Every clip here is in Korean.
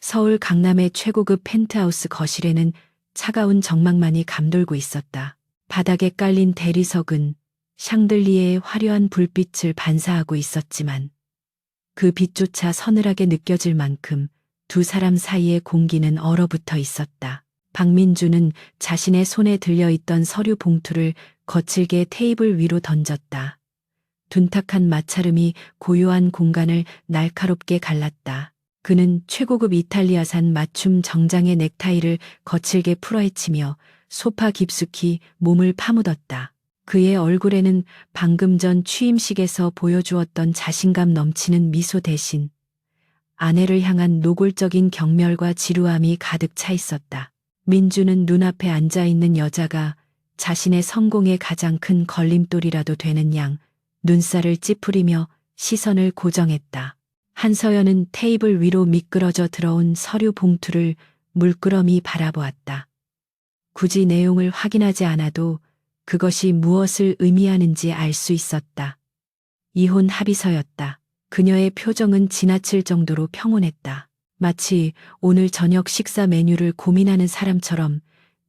서울 강남의 최고급 펜트하우스 거실에는 차가운 정막만이 감돌고 있었다. 바닥에 깔린 대리석은 샹들리에의 화려한 불빛을 반사하고 있었지만 그 빛조차 서늘하게 느껴질 만큼 두 사람 사이의 공기는 얼어붙어 있었다. 박민주는 자신의 손에 들려있던 서류 봉투를 거칠게 테이블 위로 던졌다. 둔탁한 마찰음이 고요한 공간을 날카롭게 갈랐다. 그는 최고급 이탈리아산 맞춤 정장의 넥타이를 거칠게 풀어헤치며 소파 깊숙이 몸을 파묻었다. 그의 얼굴에는 방금 전 취임식에서 보여주었던 자신감 넘치는 미소 대신 아내를 향한 노골적인 경멸과 지루함이 가득 차 있었다. 민주는 눈앞에 앉아있는 여자가 자신의 성공의 가장 큰 걸림돌이라도 되는 양 눈살을 찌푸리며 시선을 고정했다. 한서연은 테이블 위로 미끄러져 들어온 서류 봉투를 물끄러미 바라보았다. 굳이 내용을 확인하지 않아도 그것이 무엇을 의미하는지 알 수 있었다. 이혼 합의서였다. 그녀의 표정은 지나칠 정도로 평온했다. 마치 오늘 저녁 식사 메뉴를 고민하는 사람처럼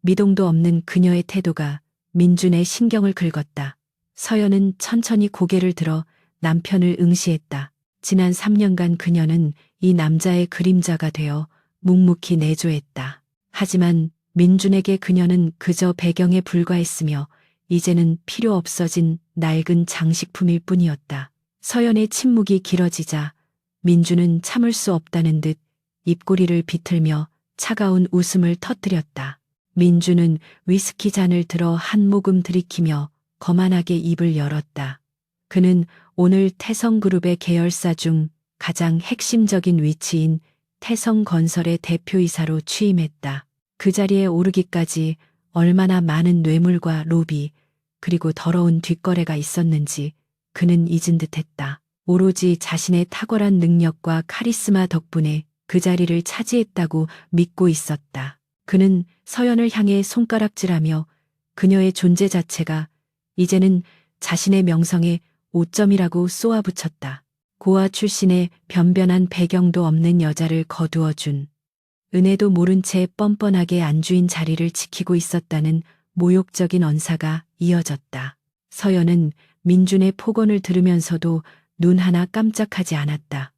미동도 없는 그녀의 태도가 민준의 신경을 긁었다. 서연은 천천히 고개를 들어 남편을 응시했다. 지난 3년간 그녀는 이 남자의 그림자가 되어 묵묵히 내조했다. 하지만 민준에게 그녀는 그저 배경에 불과했으며 이제는 필요 없어진 낡은 장식품일 뿐이었다. 서연의 침묵이 길어지자 민준은 참을 수 없다는 듯 입꼬리를 비틀며 차가운 웃음을 터뜨렸다. 민준은 위스키 잔을 들어 한 모금 들이키며 거만하게 입을 열었다. 그는 오늘 태성그룹의 계열사 중 가장 핵심적인 위치인 태성건설의 대표이사로 취임했다. 그 자리에 오르기까지 얼마나 많은 뇌물과 로비 그리고 더러운 뒷거래가 있었는지 그는 잊은 듯했다. 오로지 자신의 탁월한 능력과 카리스마 덕분에 그 자리를 차지했다고 믿고 있었다. 그는 서연을 향해 손가락질하며 그녀의 존재 자체가 이제는 자신의 명성에 오점이라고 쏘아붙였다. 고아 출신의 변변한 배경도 없는 여자를 거두어준 은혜도 모른 채 뻔뻔하게 안주인 자리를 지키고 있었다는 모욕적인 언사가 이어졌다. 서연은 민준의 폭언을 들으면서도 눈 하나 깜짝하지 않았다.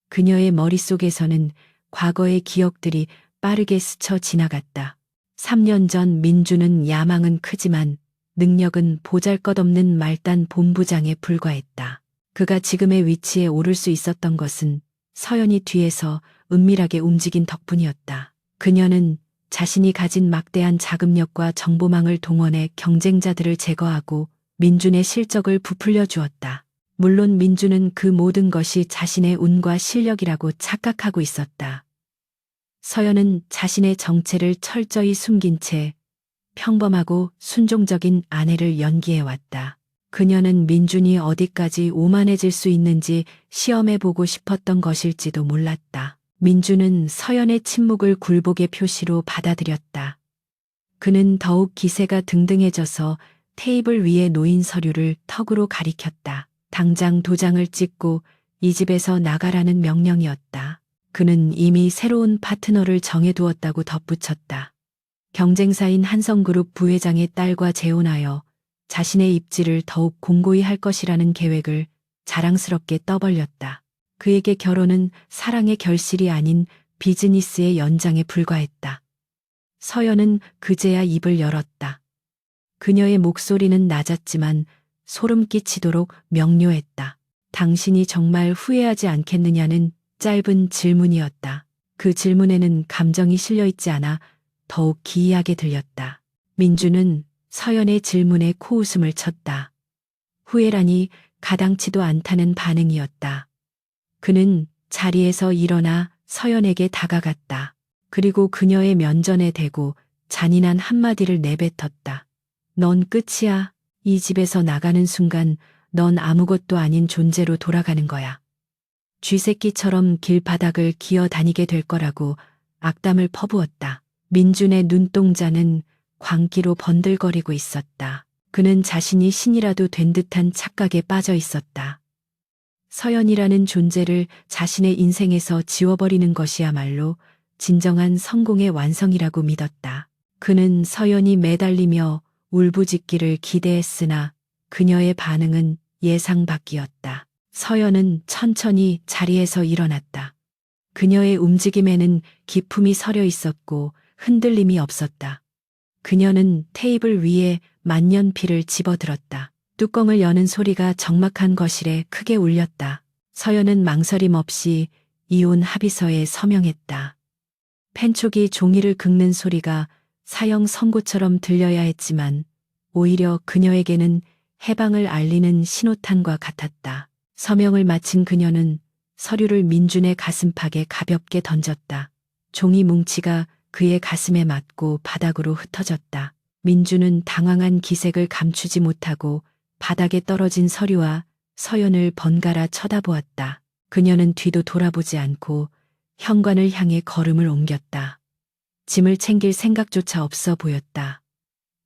그녀의 머릿속에서는 과거의 기억들이 빠르게 스쳐 지나갔다. 3년 전 민준은 야망은 크지만 능력은 보잘것없는 말단 본부장에 불과했다. 그가 지금의 위치에 오를 수 있었던 것은 서연이 뒤에서 은밀하게 움직인 덕분이었다. 그녀는 자신이 가진 막대한 자금력과 정보망을 동원해 경쟁자들을 제거하고 민준의 실적을 부풀려 주었다. 물론 민준은 그 모든 것이 자신의 운과 실력이라고 착각하고 있었다. 서연은 자신의 정체를 철저히 숨긴 채 평범하고 순종적인 아내를 연기해왔다. 그녀는 민준이 어디까지 오만해질 수 있는지 시험해보고 싶었던 것일지도 몰랐다. 민준은 서연의 침묵을 굴복의 표시로 받아들였다. 그는 더욱 기세가 등등해져서 테이블 위에 놓인 서류를 턱으로 가리켰다. 당장 도장을 찍고 이 집에서 나가라는 명령이었다. 그는 이미 새로운 파트너를 정해두었다고 덧붙였다. 경쟁사인 한성그룹 부회장의 딸과 재혼하여 자신의 입지를 더욱 공고히 할 것이라는 계획을 자랑스럽게 떠벌렸다. 그에게 결혼은 사랑의 결실이 아닌 비즈니스의 연장에 불과했다. 서연은 그제야 입을 열었다. 그녀의 목소리는 낮았지만 소름 끼치도록 명료했다. 당신이 정말 후회하지 않겠느냐는 짧은 질문이었다. 그 질문에는 감정이 실려 있지 않아 더욱 기이하게 들렸다. 민주는 서연의 질문에 코웃음을 쳤다. 후회라니 가당치도 않다는 반응이었다. 그는 자리에서 일어나 서연에게 다가갔다. 그리고 그녀의 면전에 대고 잔인한 한마디를 내뱉었다. 넌 끝이야. 이 집에서 나가는 순간 넌 아무것도 아닌 존재로 돌아가는 거야. 쥐새끼처럼 길바닥을 기어다니게 될 거라고 악담을 퍼부었다. 민준의 눈동자는 광기로 번들거리고 있었다. 그는 자신이 신이라도 된 듯한 착각에 빠져 있었다. 서연이라는 존재를 자신의 인생에서 지워버리는 것이야말로 진정한 성공의 완성이라고 믿었다. 그는 서연이 매달리며 울부짖기를 기대했으나 그녀의 반응은 예상 밖이었다. 서연은 천천히 자리에서 일어났다. 그녀의 움직임에는 기품이 서려 있었고 흔들림이 없었다. 그녀는 테이블 위에 만년필을 집어들었다. 뚜껑을 여는 소리가 적막한 거실에 크게 울렸다. 서연은 망설임 없이 이혼 합의서에 서명했다. 펜촉이 종이를 긁는 소리가 사형 선고처럼 들려야 했지만 오히려 그녀에게는 해방을 알리는 신호탄과 같았다. 서명을 마친 그녀는 서류를 민준의 가슴팍에 가볍게 던졌다. 종이 뭉치가 그의 가슴에 맞고 바닥으로 흩어졌다. 민준은 당황한 기색을 감추지 못하고 바닥에 떨어진 서류와 서연을 번갈아 쳐다보았다. 그녀는 뒤도 돌아보지 않고 현관을 향해 걸음을 옮겼다. 짐을 챙길 생각조차 없어 보였다.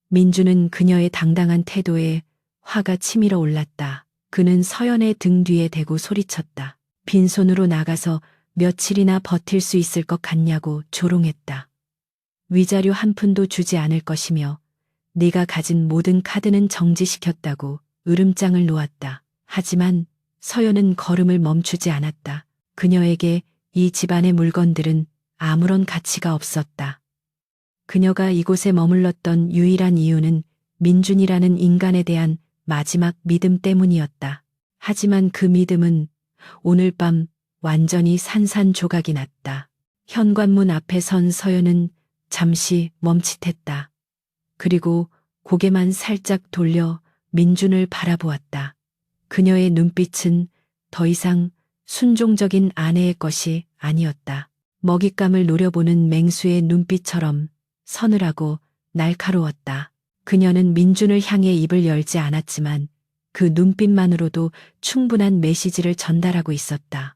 민준은 그녀의 당당한 태도에 화가 치밀어 올랐다. 그는 서연의 등 뒤에 대고 소리쳤다. 빈손으로 나가서 며칠이나 버틸 수 있을 것 같냐고 조롱했다. 위자료 한 푼도 주지 않을 것이며 네가 가진 모든 카드는 정지시켰다고 으름장을 놓았다. 하지만 서연은 걸음을 멈추지 않았다. 그녀에게 이 집안의 물건들은 아무런 가치가 없었다. 그녀가 이곳에 머물렀던 유일한 이유는 민준이라는 인간에 대한 마지막 믿음 때문이었다. 하지만 그 믿음은 오늘 밤 완전히 산산조각이 났다. 현관문 앞에 선 서연은 잠시 멈칫했다. 그리고 고개만 살짝 돌려 민준을 바라보았다. 그녀의 눈빛은 더 이상 순종적인 아내의 것이 아니었다. 먹잇감을 노려보는 맹수의 눈빛처럼 서늘하고 날카로웠다. 그녀는 민준을 향해 입을 열지 않았지만 그 눈빛만으로도 충분한 메시지를 전달하고 있었다.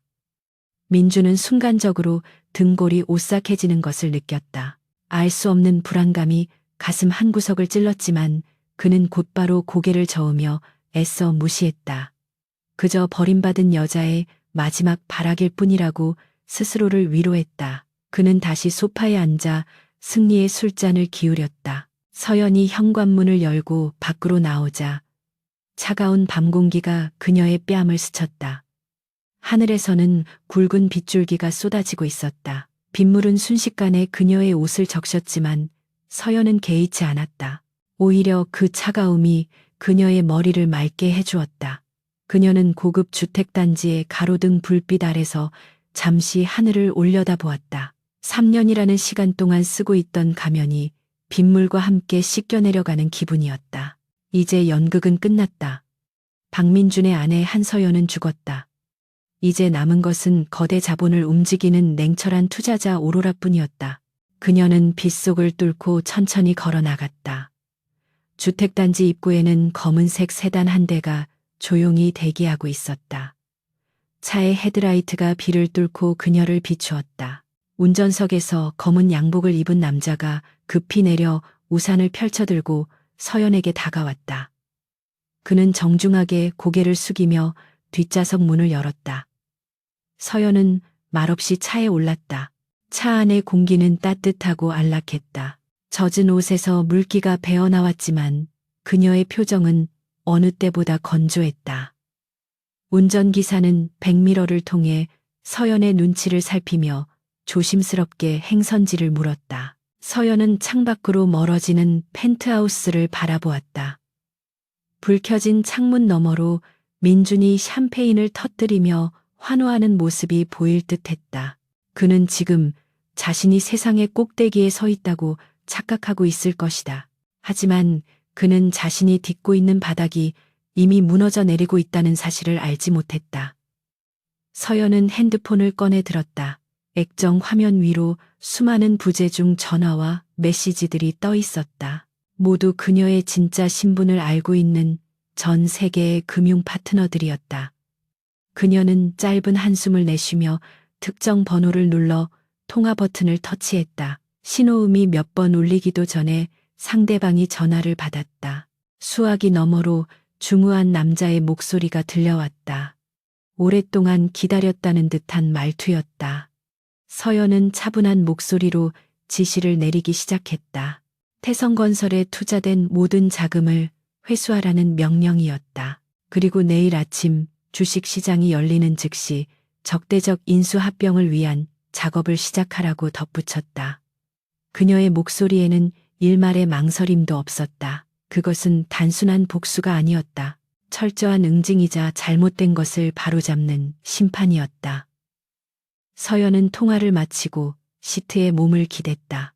민준은 순간적으로 등골이 오싹해지는 것을 느꼈다. 알 수 없는 불안감이 가슴 한구석을 찔렀지만 그는 곧바로 고개를 저으며 애써 무시했다. 그저 버림받은 여자의 마지막 발악일 뿐이라고 스스로를 위로했다. 그는 다시 소파에 앉아 승리의 술잔을 기울였다. 서연이 현관문을 열고 밖으로 나오자 차가운 밤 공기가 그녀의 뺨을 스쳤다. 하늘에서는 굵은 빗줄기가 쏟아지고 있었다. 빗물은 순식간에 그녀의 옷을 적셨지만 서연은 개의치 않았다. 오히려 그 차가움이 그녀의 머리를 맑게 해주었다. 그녀는 고급 주택단지의 가로등 불빛 아래서 잠시 하늘을 올려다보았다. 3년이라는 시간 동안 쓰고 있던 가면이 빗물과 함께 씻겨내려가는 기분이었다. 이제 연극은 끝났다. 박민준의 아내 한서연은 죽었다. 이제 남은 것은 거대 자본을 움직이는 냉철한 투자자 오로라뿐이었다. 그녀는 빗속을 뚫고 천천히 걸어 나갔다. 주택단지 입구에는 검은색 세단 한 대가 조용히 대기하고 있었다. 차의 헤드라이트가 비를 뚫고 그녀를 비추었다. 운전석에서 검은 양복을 입은 남자가 급히 내려 우산을 펼쳐들고 서연에게 다가왔다. 그는 정중하게 고개를 숙이며 뒷좌석 문을 열었다. 서연은 말없이 차에 올랐다. 차 안의 공기는 따뜻하고 안락했다. 젖은 옷에서 물기가 배어나왔지만 그녀의 표정은 어느 때보다 건조했다. 운전기사는 백미러를 통해 서연의 눈치를 살피며 조심스럽게 행선지를 물었다. 서연은 창밖으로 멀어지는 펜트하우스를 바라보았다. 불 켜진 창문 너머로 민준이 샴페인을 터뜨리며 환호하는 모습이 보일 듯했다. 그는 지금 자신이 세상의 꼭대기에 서 있다고 착각하고 있을 것이다. 하지만 그는 자신이 딛고 있는 바닥이 이미 무너져 내리고 있다는 사실을 알지 못했다. 서연은 핸드폰을 꺼내 들었다. 액정 화면 위로 수많은 부재중 전화와 메시지들이 떠 있었다. 모두 그녀의 진짜 신분을 알고 있는 전 세계의 금융 파트너들이었다. 그녀는 짧은 한숨을 내쉬며 특정 번호를 눌러 통화 버튼을 터치했다. 신호음이 몇 번 울리기도 전에 상대방이 전화를 받았다. 수화기 너머로 중후한 남자의 목소리가 들려왔다. 오랫동안 기다렸다는 듯한 말투였다. 서연은 차분한 목소리로 지시를 내리기 시작했다. 태성건설에 투자된 모든 자금을 회수하라는 명령이었다. 그리고 내일 아침 주식시장이 열리는 즉시 적대적 인수합병을 위한 작업을 시작하라고 덧붙였다. 그녀의 목소리에는 일말의 망설임도 없었다. 그것은 단순한 복수가 아니었다. 철저한 응징이자 잘못된 것을 바로잡는 심판이었다. 서연은 통화를 마치고 시트에 몸을 기댔다.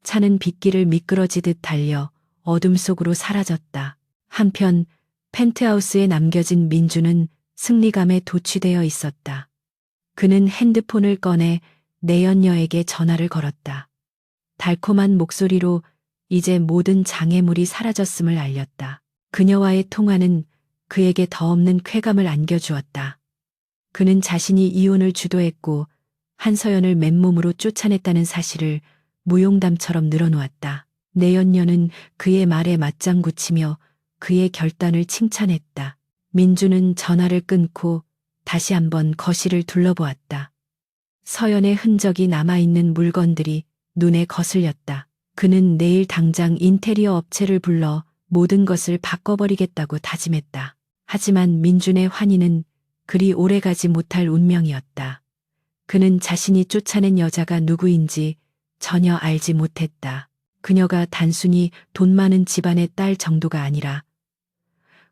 차는 빗길을 미끄러지듯 달려 어둠 속으로 사라졌다. 한편 펜트하우스에 남겨진 민주는 승리감에 도취되어 있었다. 그는 핸드폰을 꺼내 내연녀에게 전화를 걸었다. 달콤한 목소리로 이제 모든 장애물이 사라졌음을 알렸다. 그녀와의 통화는 그에게 더 없는 쾌감을 안겨주었다. 그는 자신이 이혼을 주도했고 한서연을 맨몸으로 쫓아냈다는 사실을 무용담처럼 늘어놓았다. 내연녀는 그의 말에 맞장구치며 그의 결단을 칭찬했다. 민주는 전화를 끊고 다시 한번 거실을 둘러보았다. 서연의 흔적이 남아있는 물건들이 눈에 거슬렸다. 그는 내일 당장 인테리어 업체를 불러 모든 것을 바꿔버리겠다고 다짐했다. 하지만 민준의 환희는 그리 오래가지 못할 운명이었다. 그는 자신이 쫓아낸 여자가 누구인지 전혀 알지 못했다. 그녀가 단순히 돈 많은 집안의 딸 정도가 아니라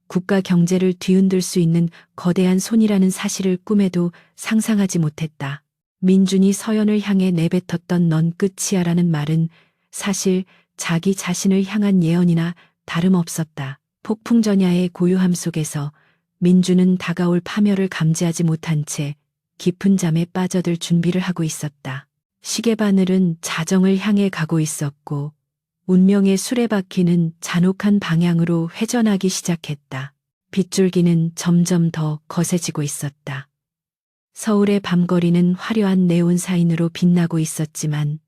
국가 경제를 뒤흔들 수 있는 거대한 손이라는 사실을 꿈에도 상상하지 못했다. 민준이 서연을 향해 내뱉었던 넌 끝이야라는 말은 사실 자기 자신을 향한 예언이나 다름없었다. 폭풍전야의 고요함 속에서 민준은 다가올 파멸을 감지하지 못한 채 깊은 잠에 빠져들 준비를 하고 있었다. 시계바늘은 자정을 향해 가고 있었고 운명의 수레바퀴는 잔혹한 방향으로 회전하기 시작했다. 빗줄기는 점점 더 거세지고 있었다. 서울의 밤거리는 화려한 네온 사인으로 빛나고 있었지만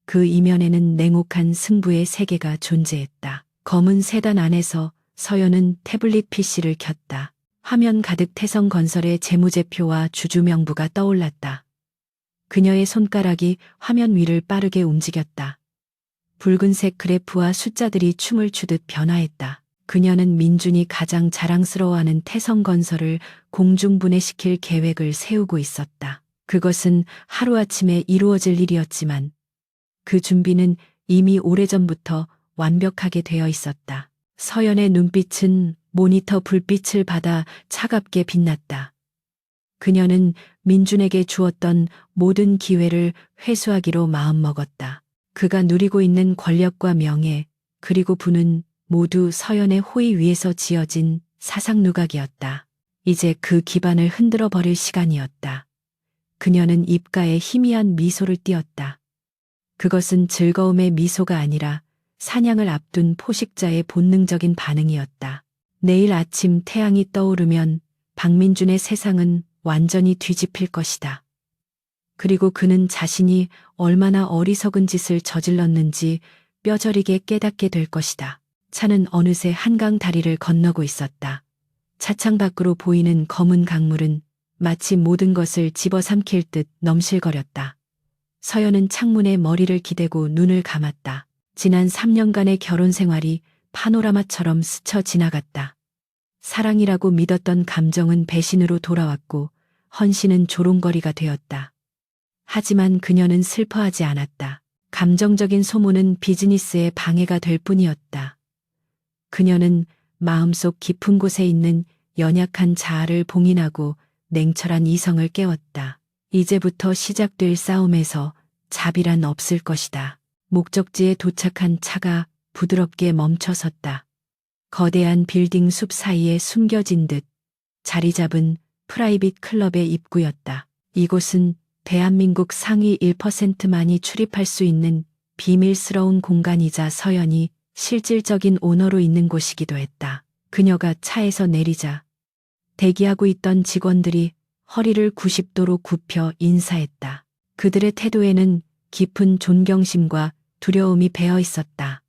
그 이면에는 냉혹한 승부의 세계가 존재했다. 검은 세단 안에서 서연은 태블릿 PC를 켰다. 화면 가득 태성건설의 재무제표와 주주명부가 떠올랐다. 그녀의 손가락이 화면 위를 빠르게 움직였다. 붉은색 그래프와 숫자들이 춤을 추듯 변화했다. 그녀는 민준이 가장 자랑스러워하는 태성건설을 공중분해시킬 계획을 세우고 있었다. 그것은 하루아침에 이루어질 일이었지만 그 준비는 이미 오래전부터 완벽하게 되어 있었다. 서연의 눈빛은 모니터 불빛을 받아 차갑게 빛났다. 그녀는 민준에게 주었던 모든 기회를 회수하기로 마음먹었다. 그가 누리고 있는 권력과 명예, 그리고 부는 모두 서연의 호의 위에서 지어진 사상누각이었다. 이제 그 기반을 흔들어 버릴 시간이었다. 그녀는 입가에 희미한 미소를 띄었다. 그것은 즐거움의 미소가 아니라 사냥을 앞둔 포식자의 본능적인 반응이었다. 내일 아침 태양이 떠오르면 박민준의 세상은 완전히 뒤집힐 것이다. 그리고 그는 자신이 얼마나 어리석은 짓을 저질렀는지 뼈저리게 깨닫게 될 것이다. 차는 어느새 한강 다리를 건너고 있었다. 차창 밖으로 보이는 검은 강물은 마치 모든 것을 집어삼킬 듯 넘실거렸다. 서연은 창문에 머리를 기대고 눈을 감았다. 지난 3년간의 결혼 생활이 파노라마처럼 스쳐 지나갔다. 사랑이라고 믿었던 감정은 배신으로 돌아왔고 헌신은 조롱거리가 되었다. 하지만 그녀는 슬퍼하지 않았다. 감정적인 소모는 비즈니스에 방해가 될 뿐이었다. 그녀는 마음속 깊은 곳에 있는 연약한 자아를 봉인하고 냉철한 이성을 깨웠다. 이제부터 시작될 싸움에서 자비란 없을 것이다. 목적지에 도착한 차가 부드럽게 멈춰섰다. 거대한 빌딩 숲 사이에 숨겨진 듯 자리 잡은 프라이빗 클럽의 입구였다. 이곳은 대한민국 상위 1%만이 출입할 수 있는 비밀스러운 공간이자 서연이 실질적인 오너로 있는 곳이기도 했다. 그녀가 차에서 내리자 대기하고 있던 직원들이 허리를 90도로 굽혀 인사했다. 그들의 태도에는 깊은 존경심과 두려움이 배어 있었다.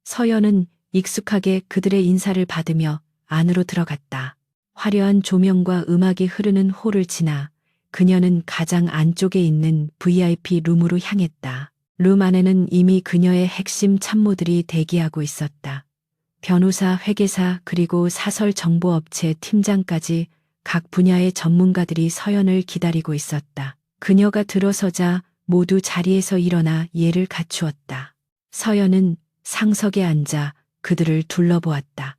서연은 익숙하게 그들의 인사를 받으며 안으로 들어갔다. 화려한 조명과 음악이 흐르는 홀을 지나 그녀는 가장 안쪽에 있는 VIP 룸으로 향했다. 룸 안에는 이미 그녀의 핵심 참모들이 대기하고 있었다. 변호사, 회계사, 그리고 사설 정보업체 팀장까지 각 분야의 전문가들이 서연을 기다리고 있었다. 그녀가 들어서자 모두 자리에서 일어나 예를 갖추었다. 서연은 상석에 앉아 그들을 둘러보았다.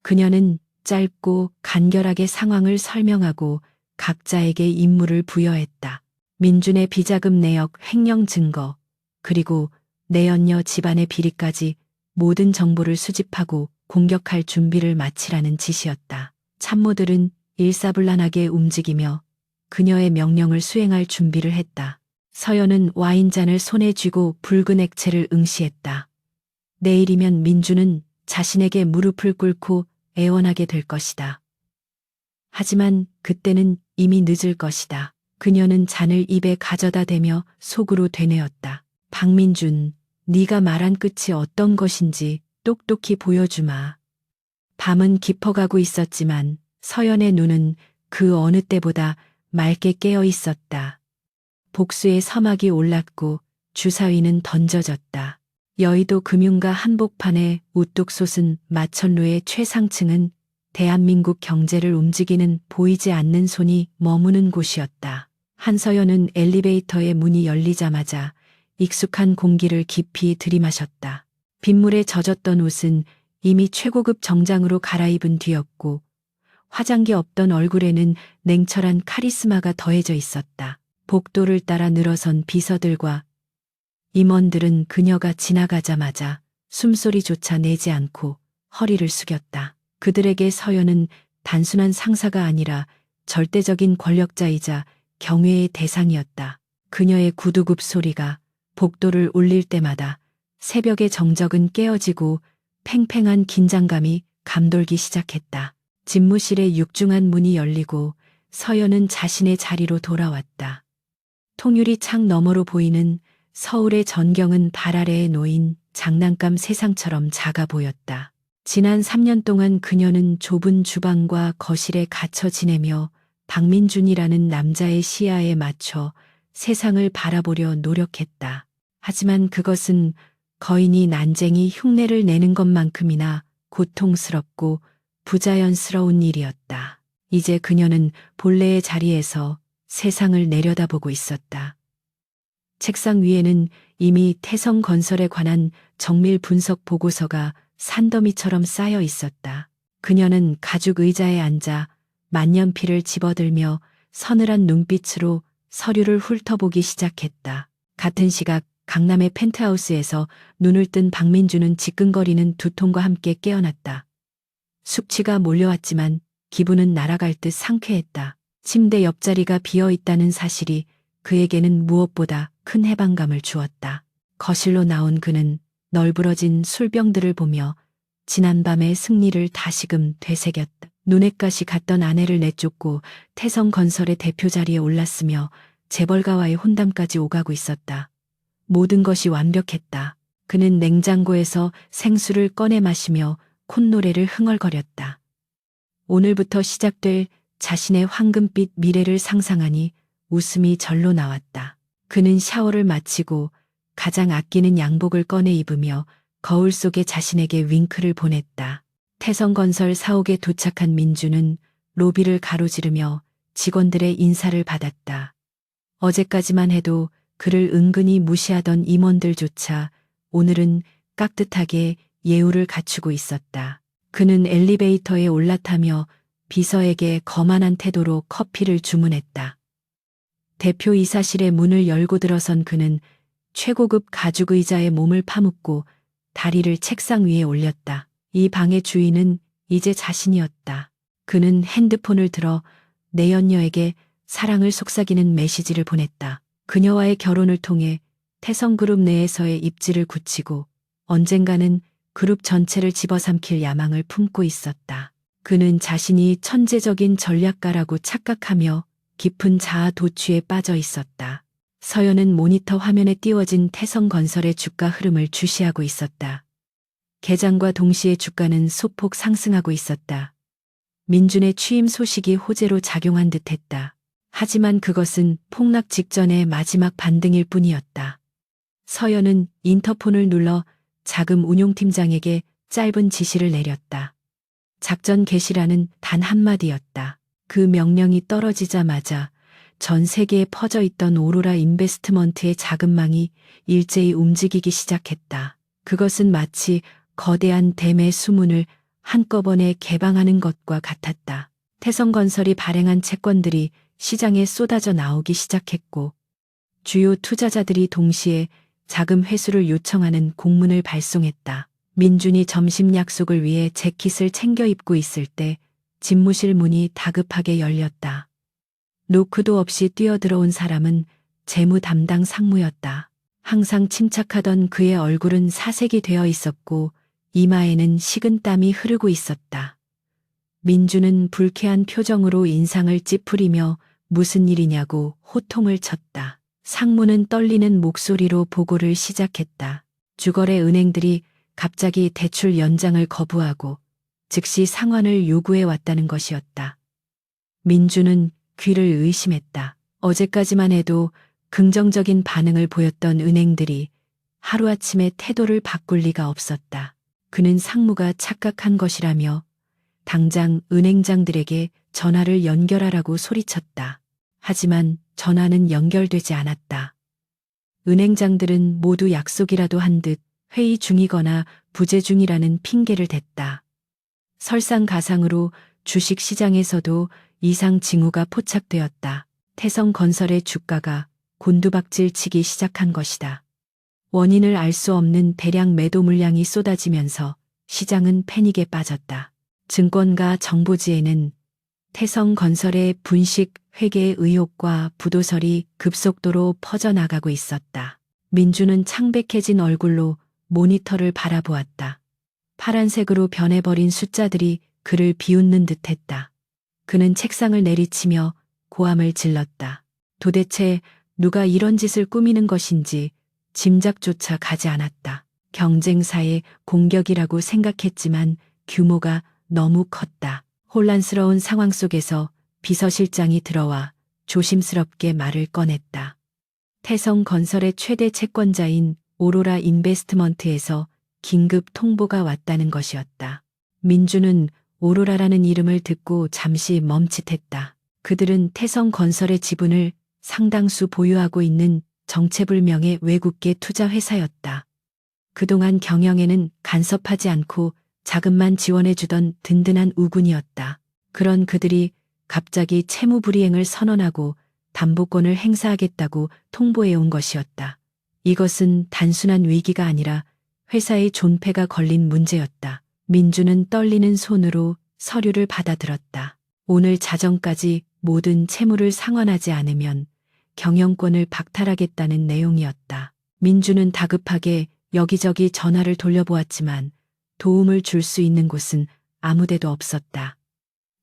그녀는 짧고 간결하게 상황을 설명하고 각자에게 임무를 부여했다. 민준의 비자금 내역, 횡령 증거, 그리고 내연녀 집안의 비리까지 모든 정보를 수집하고 공격할 준비를 마치라는 지시였다. 참모들은 일사불란하게 움직이며 그녀의 명령을 수행할 준비를 했다. 서연은 와인잔을 손에 쥐고 붉은 액체를 응시했다. 내일이면 민주는 자신에게 무릎을 꿇고 애원하게 될 것이다. 하지만 그때는 이미 늦을 것이다. 그녀는 잔을 입에 가져다 대며 속으로 되뇌었다. 박민준, 네가 말한 끝이 어떤 것인지 똑똑히 보여주마. 밤은 깊어가고 있었지만 서연의 눈은 그 어느 때보다 맑게 깨어 있었다. 복수의 서막이 올랐고 주사위는 던져졌다. 여의도 금융가 한복판에 우뚝 솟은 마천루의 최상층은 대한민국 경제를 움직이는 보이지 않는 손이 머무는 곳이었다. 한서연은 엘리베이터의 문이 열리자마자 익숙한 공기를 깊이 들이마셨다. 빗물에 젖었던 옷은 이미 최고급 정장으로 갈아입은 뒤였고 화장기 없던 얼굴에는 냉철한 카리스마가 더해져 있었다. 복도를 따라 늘어선 비서들과 임원들은 그녀가 지나가자마자 숨소리조차 내지 않고 허리를 숙였다. 그들에게 서연은 단순한 상사가 아니라 절대적인 권력자이자 경외의 대상이었다. 그녀의 구두굽 소리가 복도를 울릴 때마다 새벽의 정적은 깨어지고 팽팽한 긴장감이 감돌기 시작했다. 집무실의 육중한 문이 열리고 서연은 자신의 자리로 돌아왔다. 통유리 창 너머로 보이는 서울의 전경은 발 아래에 놓인 장난감 세상처럼 작아 보였다. 지난 3년 동안 그녀는 좁은 주방과 거실에 갇혀 지내며 박민준이라는 남자의 시야에 맞춰 세상을 바라보려 노력했다. 하지만 그것은 거인이 난쟁이 흉내를 내는 것만큼이나 고통스럽고 부자연스러운 일이었다. 이제 그녀는 본래의 자리에서 세상을 내려다보고 있었다. 책상 위에는 이미 태성건설에 관한 정밀 분석 보고서가 산더미처럼 쌓여 있었다. 그녀는 가죽 의자에 앉아 만년필을 집어들며 서늘한 눈빛으로 서류를 훑어보기 시작했다. 같은 시각 강남의 펜트하우스에서 눈을 뜬 박민주는 지끈거리는 두통과 함께 깨어났다. 숙취가 몰려왔지만 기분은 날아갈 듯 상쾌했다. 침대 옆자리가 비어 있다는 사실이 그에게는 무엇보다 큰 해방감을 주었다. 거실로 나온 그는 널브러진 술병들을 보며 지난밤의 승리를 다시금 되새겼다. 눈엣가시 갔던 아내를 내쫓고 태성건설의 대표 자리에 올랐으며 재벌가와의 혼담까지 오가고 있었다. 모든 것이 완벽했다. 그는 냉장고에서 생수를 꺼내 마시며 콧노래를 흥얼거렸다. 오늘부터 시작될 자신의 황금빛 미래를 상상하니 웃음이 절로 나왔다. 그는 샤워를 마치고 가장 아끼는 양복을 꺼내 입으며 거울 속에 자신에게 윙크를 보냈다. 태성건설 사옥에 도착한 민주는 로비를 가로지르며 직원들의 인사를 받았다. 어제까지만 해도 그를 은근히 무시하던 임원들조차 오늘은 깍듯하게 예우를 갖추고 있었다. 그는 엘리베이터에 올라타며 비서에게 거만한 태도로 커피를 주문했다. 대표 이사실의 문을 열고 들어선 그는 최고급 가죽 의자에 몸을 파묻고 다리를 책상 위에 올렸다. 이 방의 주인은 이제 자신이었다. 그는 핸드폰을 들어 내연녀에게 사랑을 속삭이는 메시지를 보냈다. 그녀와의 결혼을 통해 태성그룹 내에서의 입지를 굳히고 언젠가는 그룹 전체를 집어삼킬 야망을 품고 있었다. 그는 자신이 천재적인 전략가라고 착각하며 깊은 자아 도취에 빠져 있었다. 서연은 모니터 화면에 띄워진 태성건설의 주가 흐름을 주시하고 있었다. 개장과 동시에 주가는 소폭 상승하고 있었다. 민준의 취임 소식이 호재로 작용한 듯했다. 하지만 그것은 폭락 직전의 마지막 반등일 뿐이었다. 서연은 인터폰을 눌러 자금 운용팀장에게 짧은 지시를 내렸다. 작전 개시라는 단 한마디였다. 그 명령이 떨어지자마자 전 세계에 퍼져 있던 오로라 인베스트먼트의 자금망이 일제히 움직이기 시작했다. 그것은 마치 거대한 댐의 수문을 한꺼번에 개방하는 것과 같았다. 태성건설이 발행한 채권들이 시장에 쏟아져 나오기 시작했고 주요 투자자들이 동시에 자금 회수를 요청하는 공문을 발송했다. 민준이 점심 약속을 위해 재킷을 챙겨 입고 있을 때 집무실 문이 다급하게 열렸다. 노크도 없이 뛰어들어온 사람은 재무 담당 상무였다. 항상 침착하던 그의 얼굴은 사색이 되어 있었고 이마에는 식은땀이 흐르고 있었다. 민준은 불쾌한 표정으로 인상을 찌푸리며 무슨 일이냐고 호통을 쳤다. 상무는 떨리는 목소리로 보고를 시작했다. 주거래 은행들이 갑자기 대출 연장을 거부하고 즉시 상환을 요구해 왔다는 것이었다. 민준은 귀를 의심했다. 어제까지만 해도 긍정적인 반응을 보였던 은행들이 하루아침에 태도를 바꿀 리가 없었다. 그는 상무가 착각한 것이라며 당장 은행장들에게 전화를 연결하라고 소리쳤다. 하지만 전화는 연결되지 않았다. 은행장들은 모두 약속이라도 한 듯 회의 중이거나 부재 중이라는 핑계를 댔다. 설상가상으로 주식시장에서도 이상 징후가 포착되었다. 태성건설의 주가가 곤두박질치기 시작한 것이다. 원인을 알 수 없는 대량 매도 물량이 쏟아지면서 시장은 패닉에 빠졌다. 증권가 정보지에는 태성건설의 분식 회계 의혹과 부도설이 급속도로 퍼져나가고 있었다. 민주는 창백해진 얼굴로 모니터를 바라보았다. 파란색으로 변해버린 숫자들이 그를 비웃는 듯했다. 그는 책상을 내리치며 고함을 질렀다. 도대체 누가 이런 짓을 꾸미는 것인지 짐작조차 가지 않았다. 경쟁사의 공격이라고 생각했지만 규모가 너무 컸다. 혼란스러운 상황 속에서 비서실장이 들어와 조심스럽게 말을 꺼냈다. 태성건설의 최대 채권자인 오로라 인베스트먼트에서 긴급 통보가 왔다는 것이었다. 민주는 오로라라는 이름을 듣고 잠시 멈칫했다. 그들은 태성건설의 지분을 상당수 보유하고 있는 정체불명의 외국계 투자 회사였다. 그동안 경영에는 간섭하지 않고 자금만 지원해주던 든든한 우군이었다. 그런 그들이 갑자기 채무불이행을 선언하고 담보권을 행사하겠다고 통보해온 것이었다. 이것은 단순한 위기가 아니라 회사의 존폐가 걸린 문제였다. 민주는 떨리는 손으로 서류를 받아들었다. 오늘 자정까지 모든 채무를 상환하지 않으면 경영권을 박탈하겠다는 내용이었다. 민주는 다급하게 여기저기 전화를 돌려보았지만 도움을 줄 수 있는 곳은 아무데도 없었다.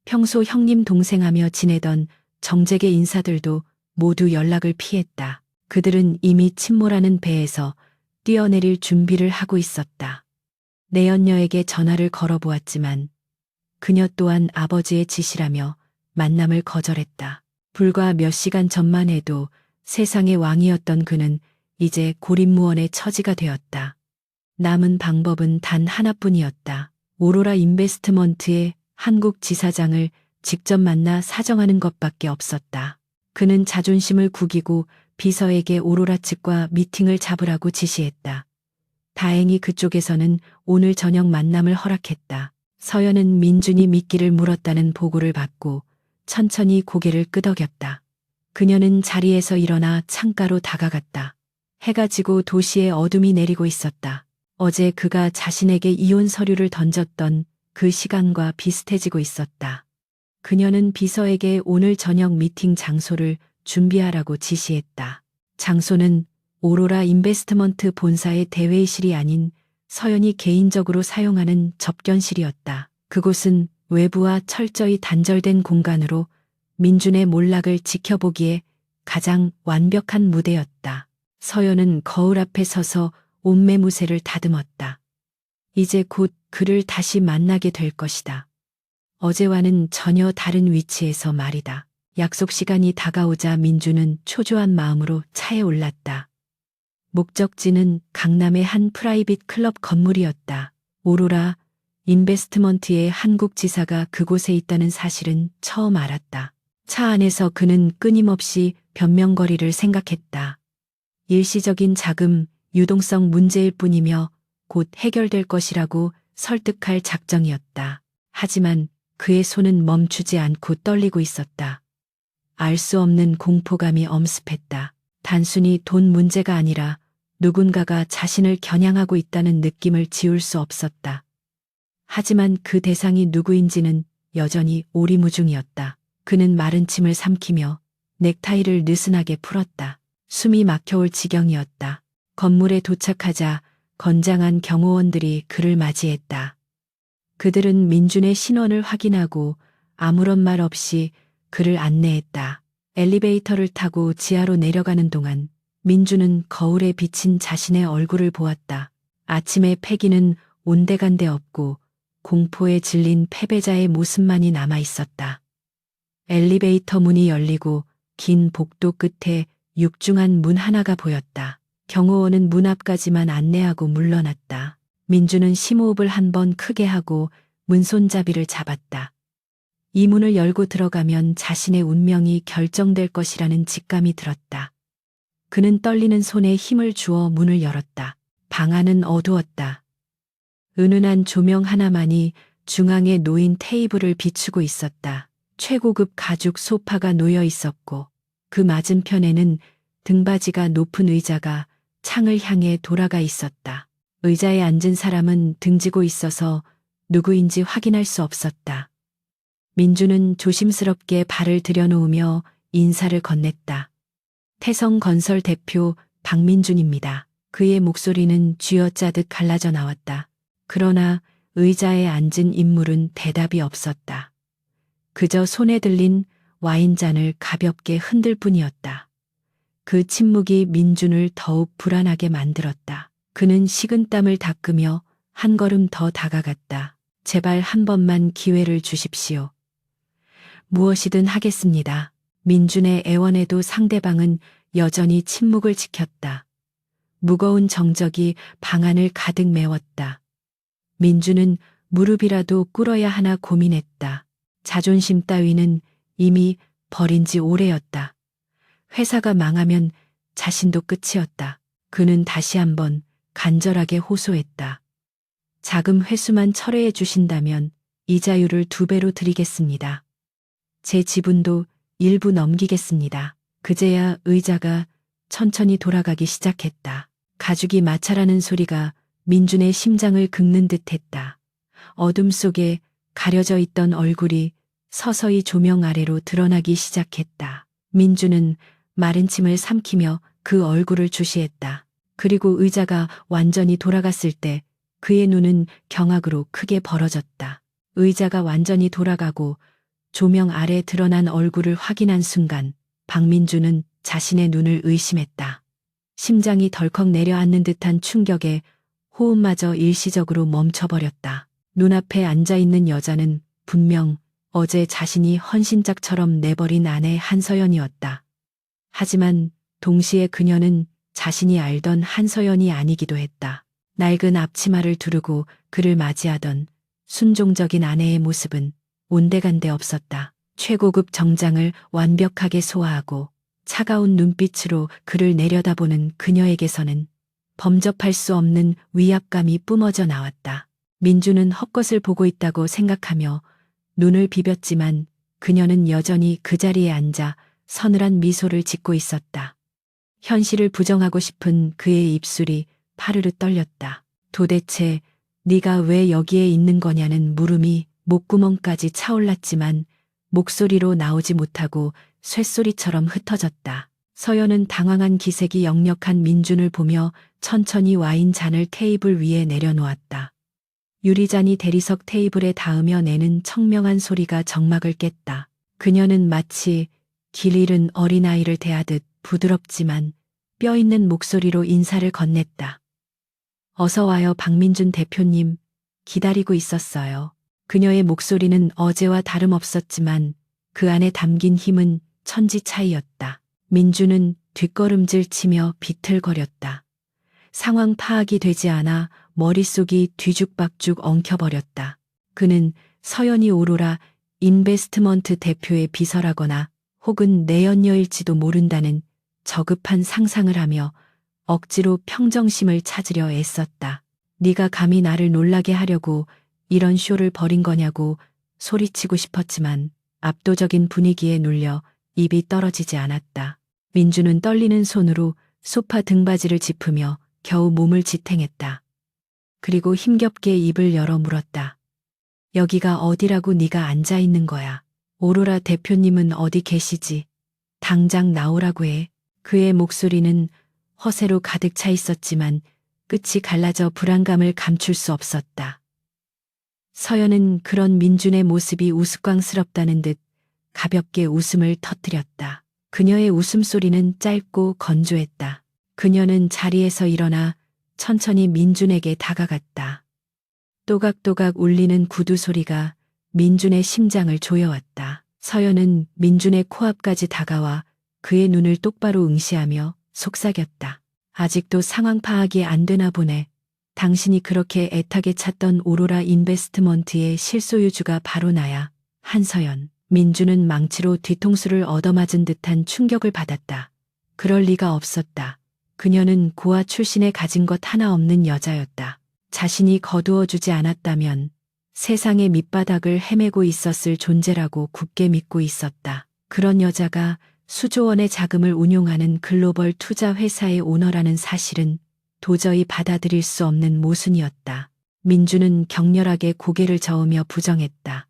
평소 형님 동생하며 지내던 정재계 인사들도 모두 연락을 피했다. 그들은 이미 침몰하는 배에서 뛰어내릴 준비를 하고 있었다. 내연녀에게 전화를 걸어보았지만 그녀 또한 아버지의 지시라며 만남을 거절했다. 불과 몇 시간 전만 해도 세상의 왕이었던 그는 이제 고립무원의 처지가 되었다. 남은 방법은 단 하나뿐이었다. 오로라 인베스트먼트의 한국 지사장을 직접 만나 사정하는 것밖에 없었다. 그는 자존심을 구기고 비서에게 오로라 측과 미팅을 잡으라고 지시했다. 다행히 그쪽에서는 오늘 저녁 만남을 허락했다. 서연은 민준이 미끼를 물었다는 보고를 받고 천천히 고개를 끄덕였다. 그녀는 자리에서 일어나 창가로 다가갔다. 해가 지고 도시에 어둠이 내리고 있었다. 어제 그가 자신에게 이혼 서류를 던졌던 그 시간과 비슷해지고 있었다. 그녀는 비서에게 오늘 저녁 미팅 장소를 준비하라고 지시했다. 장소는 오로라 인베스트먼트 본사의 대회의실이 아닌 서연이 개인적으로 사용하는 접견실이었다. 그곳은 외부와 철저히 단절된 공간으로 민준의 몰락을 지켜보기에 가장 완벽한 무대였다. 서연은 거울 앞에 서서 옷매무새를 다듬었다. 이제 곧 그를 다시 만나게 될 것이다. 어제와는 전혀 다른 위치에서 말이다. 약속 시간이 다가오자 민주는 초조한 마음으로 차에 올랐다. 목적지는 강남의 한 프라이빗 클럽 건물이었다. 오로라 인베스트먼트의 한국 지사가 그곳에 있다는 사실은 처음 알았다. 차 안에서 그는 끊임없이 변명거리를 생각했다. 일시적인 자금, 유동성 문제일 뿐이며 곧 해결될 것이라고 설득할 작정이었다. 하지만 그의 손은 멈추지 않고 떨리고 있었다. 알 수 없는 공포감이 엄습했다. 단순히 돈 문제가 아니라 누군가가 자신을 겨냥하고 있다는 느낌을 지울 수 없었다. 하지만 그 대상이 누구인지는 여전히 오리무중이었다. 그는 마른 침을 삼키며 넥타이를 느슨하게 풀었다. 숨이 막혀올 지경이었다. 건물에 도착하자 건장한 경호원들이 그를 맞이했다. 그들은 민준의 신원을 확인하고 아무런 말 없이 그를 안내했다. 엘리베이터를 타고 지하로 내려가는 동안 민준은 거울에 비친 자신의 얼굴을 보았다. 아침의 패기는 온데간데 없고 공포에 질린 패배자의 모습만이 남아 있었다. 엘리베이터 문이 열리고 긴 복도 끝에 육중한 문 하나가 보였다. 경호원은 문 앞까지만 안내하고 물러났다. 민주는 심호흡을 한 번 크게 하고 문 손잡이를 잡았다. 이 문을 열고 들어가면 자신의 운명이 결정될 것이라는 직감이 들었다. 그는 떨리는 손에 힘을 주어 문을 열었다. 방 안은 어두웠다. 은은한 조명 하나만이 중앙에 놓인 테이블을 비추고 있었다. 최고급 가죽 소파가 놓여 있었고 그 맞은편에는 등받이가 높은 의자가 창을 향해 돌아가 있었다. 의자에 앉은 사람은 등지고 있어서 누구인지 확인할 수 없었다. 민주는 조심스럽게 발을 들여놓으며 인사를 건넸다. 태성건설 대표 박민준입니다. 그의 목소리는 쥐어짜듯 갈라져 나왔다. 그러나 의자에 앉은 인물은 대답이 없었다. 그저 손에 들린 와인잔을 가볍게 흔들 뿐이었다. 그 침묵이 민준을 더욱 불안하게 만들었다. 그는 식은땀을 닦으며 한 걸음 더 다가갔다. 제발 한 번만 기회를 주십시오. 무엇이든 하겠습니다. 민준의 애원에도 상대방은 여전히 침묵을 지켰다. 무거운 정적이 방 안을 가득 메웠다. 민준은 무릎이라도 꿇어야 하나 고민했다. 자존심 따위는 이미 버린 지 오래였다. 회사가 망하면 자신도 끝이었다. 그는 다시 한번 간절하게 호소했다. 자금 회수만 철회해 주신다면 이자율을 2배로 드리겠습니다. 제 지분도 일부 넘기겠습니다. 그제야 의자가 천천히 돌아가기 시작했다. 가죽이 마찰하는 소리가 민준의 심장을 긁는 듯했다. 어둠 속에 가려져 있던 얼굴이 서서히 조명 아래로 드러나기 시작했다. 민준은 마른 침을 삼키며 그 얼굴을 주시했다. 그리고 의자가 완전히 돌아갔을 때 그의 눈은 경악으로 크게 벌어졌다. 의자가 완전히 돌아가고 조명 아래 드러난 얼굴을 확인한 순간 박민준은 자신의 눈을 의심했다. 심장이 덜컥 내려앉는 듯한 충격에 호흡마저 일시적으로 멈춰버렸다. 눈앞에 앉아있는 여자는 분명 어제 자신이 헌신짝처럼 내버린 아내 한서연이었다. 하지만 동시에 그녀는 자신이 알던 한서연이 아니기도 했다. 낡은 앞치마를 두르고 그를 맞이하던 순종적인 아내의 모습은 온데간데 없었다. 최고급 정장을 완벽하게 소화하고 차가운 눈빛으로 그를 내려다보는 그녀에게서는 범접할 수 없는 위압감이 뿜어져 나왔다. 민주는 헛것을 보고 있다고 생각하며 눈을 비볐지만 그녀는 여전히 그 자리에 앉아 서늘한 미소를 짓고 있었다. 현실을 부정하고 싶은 그의 입술이 파르르 떨렸다. 도대체 네가 왜 여기에 있는 거냐는 물음이 목구멍까지 차올랐지만 목소리로 나오지 못하고 쇳소리처럼 흩어졌다. 서연은 당황한 기색이 역력한 민준을 보며 천천히 와인 잔을 테이블 위에 내려놓았다. 유리잔이 대리석 테이블에 닿으며 내는 청명한 소리가 정막을 깼다. 그녀는 마치 길 잃은 어린아이를 대하듯 부드럽지만 뼈있는 목소리로 인사를 건넸다. 어서 와요 박민준 대표님. 기다리고 있었어요. 그녀의 목소리는 어제와 다름없었지만 그 안에 담긴 힘은 천지 차이였다. 민주는 뒷걸음질 치며 비틀거렸다. 상황 파악이 되지 않아 머릿속이 뒤죽박죽 엉켜버렸다. 그는 서연이 오로라 인베스트먼트 대표의 비서라거나 혹은 내연녀일지도 모른다는 저급한 상상을 하며 억지로 평정심을 찾으려 애썼다. 네가 감히 나를 놀라게 하려고 이런 쇼를 벌인 거냐고 소리치고 싶었지만 압도적인 분위기에 눌려 입이 떨어지지 않았다. 민주는 떨리는 손으로 소파 등받이를 짚으며 겨우 몸을 지탱했다. 그리고 힘겹게 입을 열어 물었다. 여기가 어디라고 네가 앉아 있는 거야. 오로라 대표님은 어디 계시지? 당장 나오라고 해. 그의 목소리는 허세로 가득 차 있었지만 끝이 갈라져 불안감을 감출 수 없었다. 서연은 그런 민준의 모습이 우스꽝스럽다는 듯 가볍게 웃음을 터뜨렸다. 그녀의 웃음소리는 짧고 건조했다. 그녀는 자리에서 일어나 천천히 민준에게 다가갔다. 또각또각 울리는 구두 소리가 민준의 심장을 조여왔다. 서연은 민준의 코앞까지 다가와 그의 눈을 똑바로 응시하며 속삭였다. 아직도 상황 파악이 안 되나 보네. 당신이 그렇게 애타게 찾던 오로라 인베스트먼트의 실소유주가 바로 나야. 한서연. 민주는 망치로 뒤통수를 얻어맞은 듯한 충격을 받았다. 그럴 리가 없었다. 그녀는 고아 출신에 가진 것 하나 없는 여자였다. 자신이 거두어주지 않았다면 세상의 밑바닥을 헤매고 있었을 존재라고 굳게 믿고 있었다. 그런 여자가 수조 원의 자금을 운용하는 글로벌 투자 회사의 오너라는 사실은 도저히 받아들일 수 없는 모순이었다. 민주는 격렬하게 고개를 저으며 부정했다.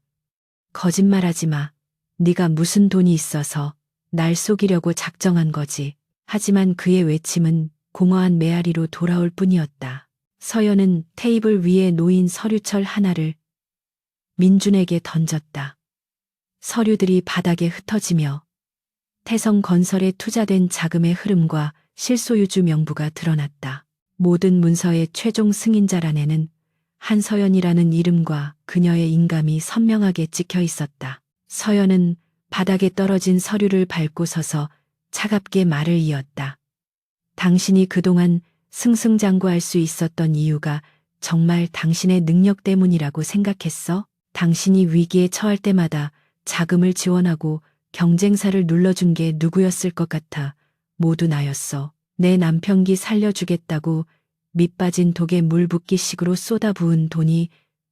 거짓말하지 마. 네가 무슨 돈이 있어서 날 속이려고 작정한 거지. 하지만 그의 외침은 공허한 메아리로 돌아올 뿐이었다. 서연은 테이블 위에 놓인 서류철 하나를 민준에게 던졌다. 서류들이 바닥에 흩어지며 태성건설에 투자된 자금의 흐름과 실소유주 명부가 드러났다. 모든 문서의 최종 승인자란에는 한서연이라는 이름과 그녀의 인감이 선명하게 찍혀 있었다. 서연은 바닥에 떨어진 서류를 밟고 서서 차갑게 말을 이었다. 당신이 그동안 승승장구할 수 있었던 이유가 정말 당신의 능력 때문이라고 생각했어? 당신이 위기에 처할 때마다 자금을 지원하고 경쟁사를 눌러준 게 누구였을 것 같아. 모두 나였어. 내 남편기 살려주겠다고 밑빠진 독에 물 붓기식으로 쏟아부은 돈이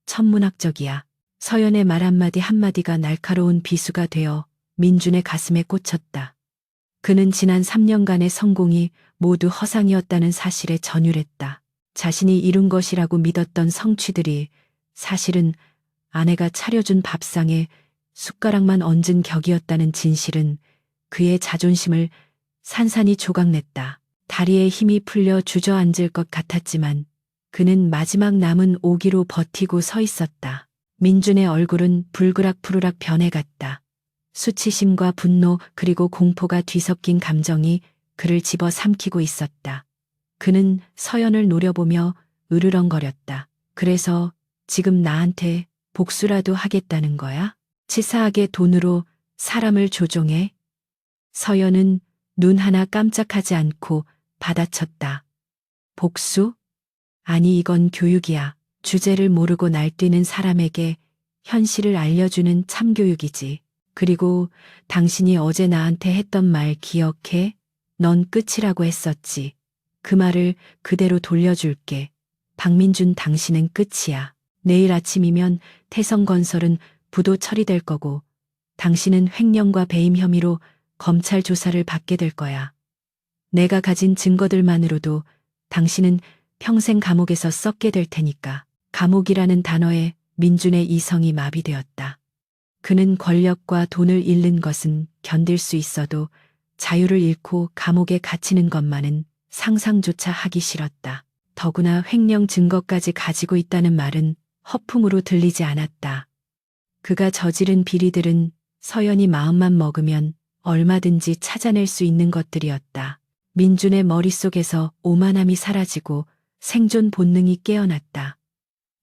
천문학적이야. 서연의 말 한마디 한마디가 날카로운 비수가 되어 민준의 가슴에 꽂혔다. 그는 지난 3년간의 성공이 모두 허상이었다는 사실에 전율했다. 자신이 이룬 것이라고 믿었던 성취들이 사실은 아내가 차려준 밥상에 숟가락만 얹은 격이었다는 진실은 그의 자존심을 산산이 조각냈다. 다리에 힘이 풀려 주저앉을 것 같았지만 그는 마지막 남은 오기로 버티고 서 있었다. 민준의 얼굴은 불그락푸르락 변해갔다. 수치심과 분노 그리고 공포가 뒤섞인 감정이 그를 집어삼키고 있었다. 그는 서연을 노려보며 으르렁거렸다. 그래서 지금 나한테 복수라도 하겠다는 거야? 치사하게 돈으로 사람을 조종해? 서연은 눈 하나 깜짝하지 않고 받아쳤다. 복수? 아니 이건 교육이야. 주제를 모르고 날뛰는 사람에게 현실을 알려주는 참교육이지. 그리고 당신이 어제 나한테 했던 말 기억해? 넌 끝이라고 했었지. 그 말을 그대로 돌려줄게. 박민준 당신은 끝이야. 내일 아침이면 태성건설은 부도 처리될 거고 당신은 횡령과 배임 혐의로 검찰 조사를 받게 될 거야. 내가 가진 증거들만으로도 당신은 평생 감옥에서 썩게 될 테니까. 감옥이라는 단어에 민준의 이성이 마비되었다. 그는 권력과 돈을 잃는 것은 견딜 수 있어도 자유를 잃고 감옥에 갇히는 것만은 상상조차 하기 싫었다. 더구나 횡령 증거까지 가지고 있다는 말은 허풍으로 들리지 않았다. 그가 저지른 비리들은 서연이 마음만 먹으면 얼마든지 찾아낼 수 있는 것들이었다. 민준의 머릿속에서 오만함이 사라지고 생존 본능이 깨어났다.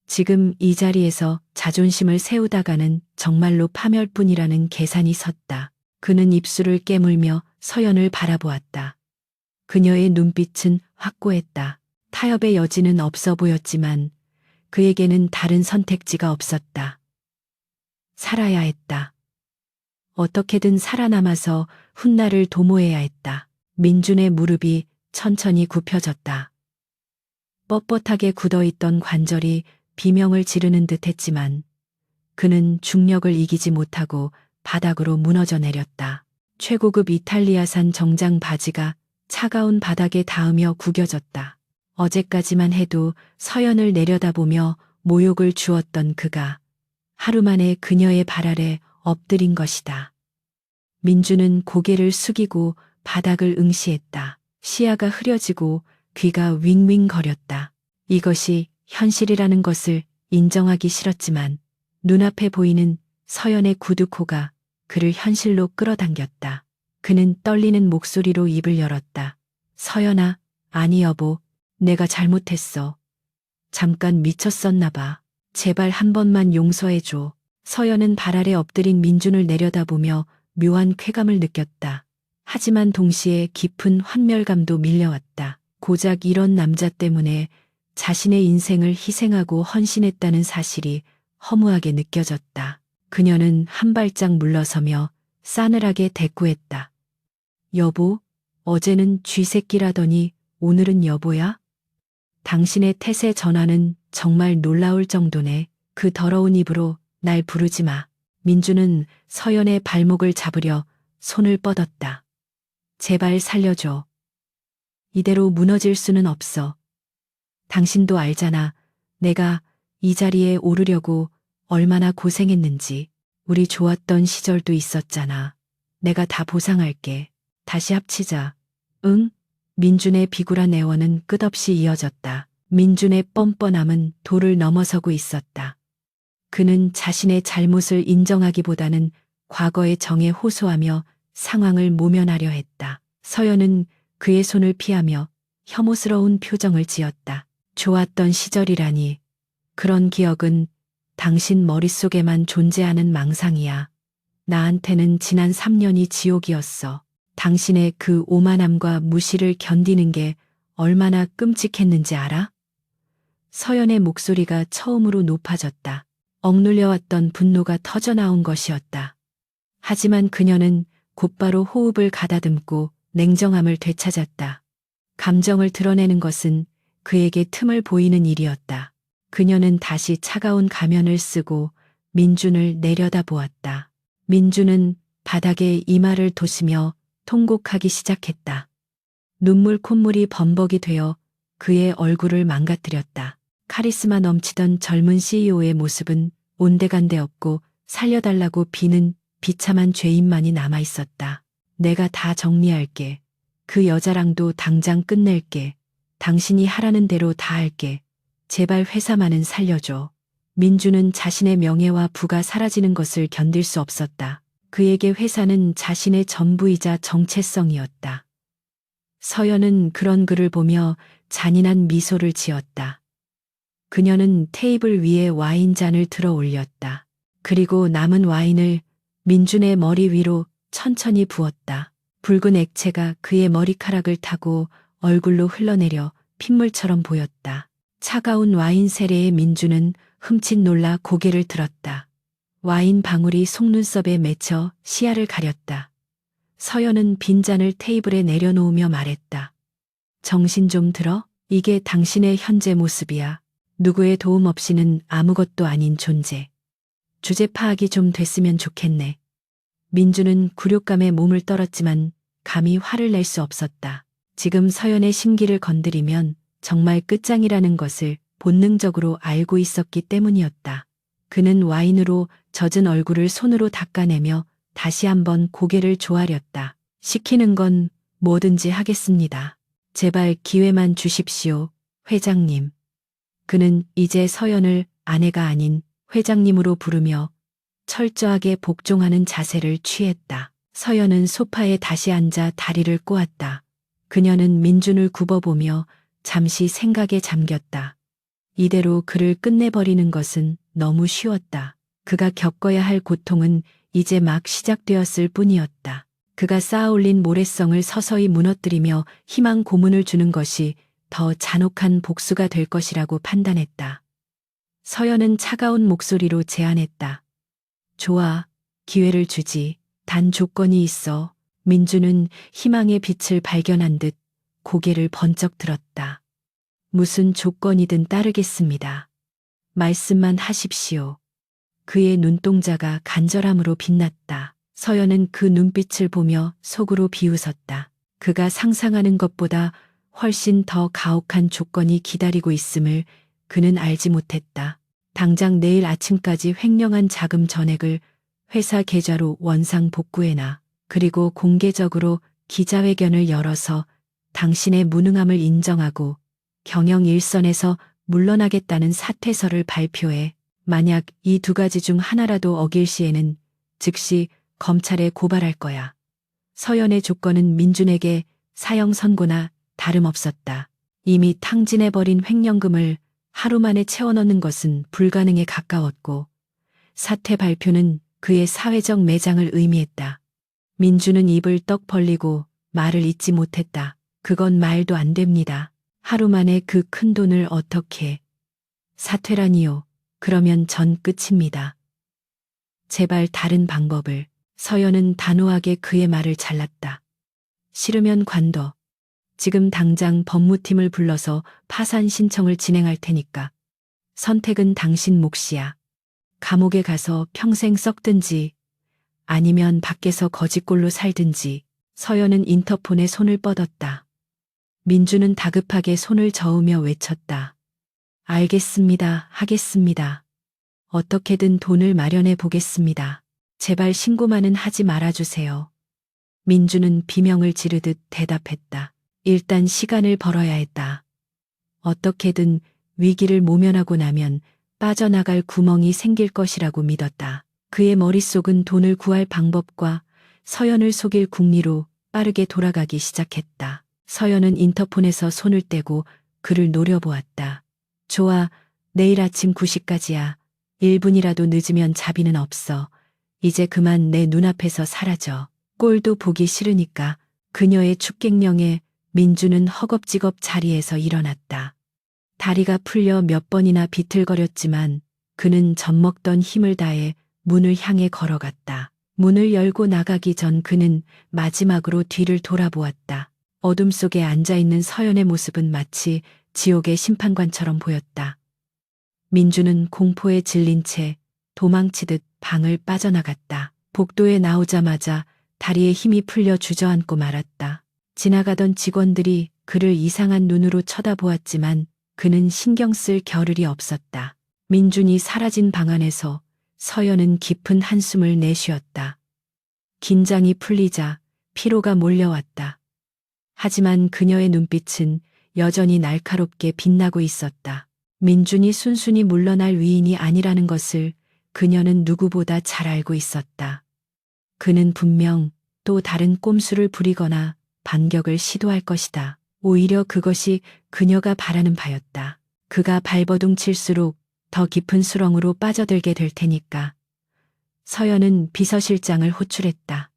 지금 이 자리에서 자존심을 세우다가는 정말로 파멸뿐이라는 계산이 섰다. 그는 입술을 깨물며 서연을 바라보았다. 그녀의 눈빛은 확고했다. 타협의 여지는 없어 보였지만 그에게는 다른 선택지가 없었다. 살아야 했다. 어떻게든 살아남아서 훗날을 도모해야 했다. 민준의 무릎이 천천히 굽혀졌다. 뻣뻣하게 굳어있던 관절이 비명을 지르는 듯 했지만 그는 중력을 이기지 못하고 바닥으로 무너져 내렸다. 최고급 이탈리아산 정장 바지가 차가운 바닥에 닿으며 구겨졌다. 어제까지만 해도 서연을 내려다보며 모욕을 주었던 그가 하루 만에 그녀의 발 아래 엎드린 것이다. 민주는 고개를 숙이고 바닥을 응시했다. 시야가 흐려지고 귀가 윙윙거렸다. 이것이 현실이라는 것을 인정하기 싫었지만 눈앞에 보이는 서연의 구두코가 그를 현실로 끌어당겼다. 그는 떨리는 목소리로 입을 열었다. 서연아, 아니 여보, 내가 잘못했어. 잠깐 미쳤었나 봐. 제발 한 번만 용서해줘. 서연은 발 아래 엎드린 민준을 내려다보며 묘한 쾌감을 느꼈다. 하지만 동시에 깊은 환멸감도 밀려왔다. 고작 이런 남자 때문에 자신의 인생을 희생하고 헌신했다는 사실이 허무하게 느껴졌다. 그녀는 한 발짝 물러서며 싸늘하게 대꾸했다. 여보, 어제는 쥐새끼라더니 오늘은 여보야? 당신의 태세 전환은 정말 놀라울 정도네. 그 더러운 입으로 날 부르지 마. 민주는 서연의 발목을 잡으려 손을 뻗었다. 제발 살려줘. 이대로 무너질 수는 없어. 당신도 알잖아. 내가 이 자리에 오르려고 얼마나 고생했는지. 우리 좋았던 시절도 있었잖아. 내가 다 보상할게. 다시 합치자. 응? 민준의 비굴한 애원은 끝없이 이어졌다. 민준의 뻔뻔함은 도를 넘어서고 있었다. 그는 자신의 잘못을 인정하기보다는 과거의 정에 호소하며 상황을 모면하려 했다. 서연은 그의 손을 피하며 혐오스러운 표정을 지었다. 좋았던 시절이라니. 그런 기억은 당신 머릿속에만 존재하는 망상이야. 나한테는 지난 3년이 지옥이었어. 당신의 그 오만함과 무시를 견디는 게 얼마나 끔찍했는지 알아? 서연의 목소리가 처음으로 높아졌다. 억눌려왔던 분노가 터져나온 것이었다. 하지만 그녀는 곧바로 호흡을 가다듬고 냉정함을 되찾았다. 감정을 드러내는 것은 그에게 틈을 보이는 일이었다. 그녀는 다시 차가운 가면을 쓰고 민준을 내려다보았다. 민준은 바닥에 이마를 도시며 통곡하기 시작했다. 눈물 콧물이 범벅이 되어 그의 얼굴을 망가뜨렸다. 카리스마 넘치던 젊은 CEO의 모습은 온데간데 없고 살려달라고 비는 비참한 죄인만이 남아있었다. 내가 다 정리할게. 그 여자랑도 당장 끝낼게. 당신이 하라는 대로 다 할게. 제발 회사만은 살려줘. 민주는 자신의 명예와 부가 사라지는 것을 견딜 수 없었다. 그에게 회사는 자신의 전부이자 정체성이었다. 서연은 그런 그를 보며 잔인한 미소를 지었다. 그녀는 테이블 위에 와인잔을 들어 올렸다. 그리고 남은 와인을 민준의 머리 위로 천천히 부었다. 붉은 액체가 그의 머리카락을 타고 얼굴로 흘러내려 핏물처럼 보였다. 차가운 와인 세례에 민준은 흠칫 놀라 고개를 들었다. 와인 방울이 속눈썹에 맺혀 시야를 가렸다. 서연은 빈잔을 테이블에 내려놓으며 말했다. 정신 좀 들어? 이게 당신의 현재 모습이야. 누구의 도움 없이는 아무것도 아닌 존재. 주제 파악이 좀 됐으면 좋겠네. 민주는 굴욕감에 몸을 떨었지만 감히 화를 낼 수 없었다. 지금 서연의 심기를 건드리면 정말 끝장이라는 것을 본능적으로 알고 있었기 때문이었다. 그는 와인으로 젖은 얼굴을 손으로 닦아내며 다시 한번 고개를 조아렸다. 시키는 건 뭐든지 하겠습니다. 제발 기회만 주십시오, 회장님. 그는 이제 서연을 아내가 아닌 회장님으로 부르며 철저하게 복종하는 자세를 취했다. 서연은 소파에 다시 앉아 다리를 꼬았다. 그녀는 민준을 굽어보며 잠시 생각에 잠겼다. 이대로 그를 끝내버리는 것은 너무 쉬웠다. 그가 겪어야 할 고통은 이제 막 시작되었을 뿐이었다. 그가 쌓아올린 모래성을 서서히 무너뜨리며 희망 고문을 주는 것이 더 잔혹한 복수가 될 것이라고 판단했다. 서연은 차가운 목소리로 제안했다. 좋아, 기회를 주지. 단 조건이 있어. 민주는 희망의 빛을 발견한 듯 고개를 번쩍 들었다. 무슨 조건이든 따르겠습니다. 말씀만 하십시오. 그의 눈동자가 간절함으로 빛났다. 서연은 그 눈빛을 보며 속으로 비웃었다. 그가 상상하는 것보다 훨씬 더 가혹한 조건이 기다리고 있음을 그는 알지 못했다. 당장 내일 아침까지 횡령한 자금 전액을 회사 계좌로 원상 복구해놔. 그리고 공개적으로 기자회견을 열어서 당신의 무능함을 인정하고 경영 일선에서 물러나겠다는 사퇴서를 발표해. 만약 이 두 가지 중 하나라도 어길 시에는 즉시 검찰에 고발할 거야. 서연의 조건은 민준에게 사형 선고나 다름없었다. 이미 탕진해버린 횡령금을 하루 만에 채워넣는 것은 불가능에 가까웠고 사퇴 발표는 그의 사회적 매장을 의미했다. 민주는 입을 떡 벌리고 말을 잇지 못했다. 그건 말도 안 됩니다. 하루 만에 그 큰 돈을 어떻게. 사퇴라니요. 그러면 전 끝입니다. 제발 다른 방법을. 서연은 단호하게 그의 말을 잘랐다. 싫으면 관둬. 지금 당장 법무팀을 불러서 파산 신청을 진행할 테니까. 선택은 당신 몫이야. 감옥에 가서 평생 썩든지 아니면 밖에서 거지꼴로 살든지. 서연은 인터폰에 손을 뻗었다. 민주는 다급하게 손을 저으며 외쳤다. 알겠습니다. 하겠습니다. 어떻게든 돈을 마련해 보겠습니다. 제발 신고만은 하지 말아주세요. 민주는 비명을 지르듯 대답했다. 일단 시간을 벌어야 했다. 어떻게든 위기를 모면하고 나면 빠져나갈 구멍이 생길 것이라고 믿었다. 그의 머릿속은 돈을 구할 방법과 서연을 속일 궁리로 빠르게 돌아가기 시작했다. 서연은 인터폰에서 손을 떼고 그를 노려보았다. 좋아, 내일 아침 9시까지야. 1분이라도 늦으면 자비는 없어. 이제 그만 내 눈앞에서 사라져. 꼴도 보기 싫으니까. 그녀의 축객령에 민주는 허겁지겁 자리에서 일어났다. 다리가 풀려 몇 번이나 비틀거렸지만 그는 젖먹던 힘을 다해 문을 향해 걸어갔다. 문을 열고 나가기 전 그는 마지막으로 뒤를 돌아보았다. 어둠 속에 앉아있는 서연의 모습은 마치 지옥의 심판관처럼 보였다. 민주는 공포에 질린 채 도망치듯 방을 빠져나갔다. 복도에 나오자마자 다리에 힘이 풀려 주저앉고 말았다. 지나가던 직원들이 그를 이상한 눈으로 쳐다보았지만 그는 신경 쓸 겨를이 없었다. 민준이 사라진 방 안에서 서연은 깊은 한숨을 내쉬었다. 긴장이 풀리자 피로가 몰려왔다. 하지만 그녀의 눈빛은 여전히 날카롭게 빛나고 있었다. 민준이 순순히 물러날 위인이 아니라는 것을 그녀는 누구보다 잘 알고 있었다. 그는 분명 또 다른 꼼수를 부리거나 반격을 시도할 것이다. 오히려 그것이 그녀가 바라는 바였다. 그가 발버둥 칠수록 더 깊은 수렁으로 빠져들게 될 테니까. 서연은 비서실장을 호출했다.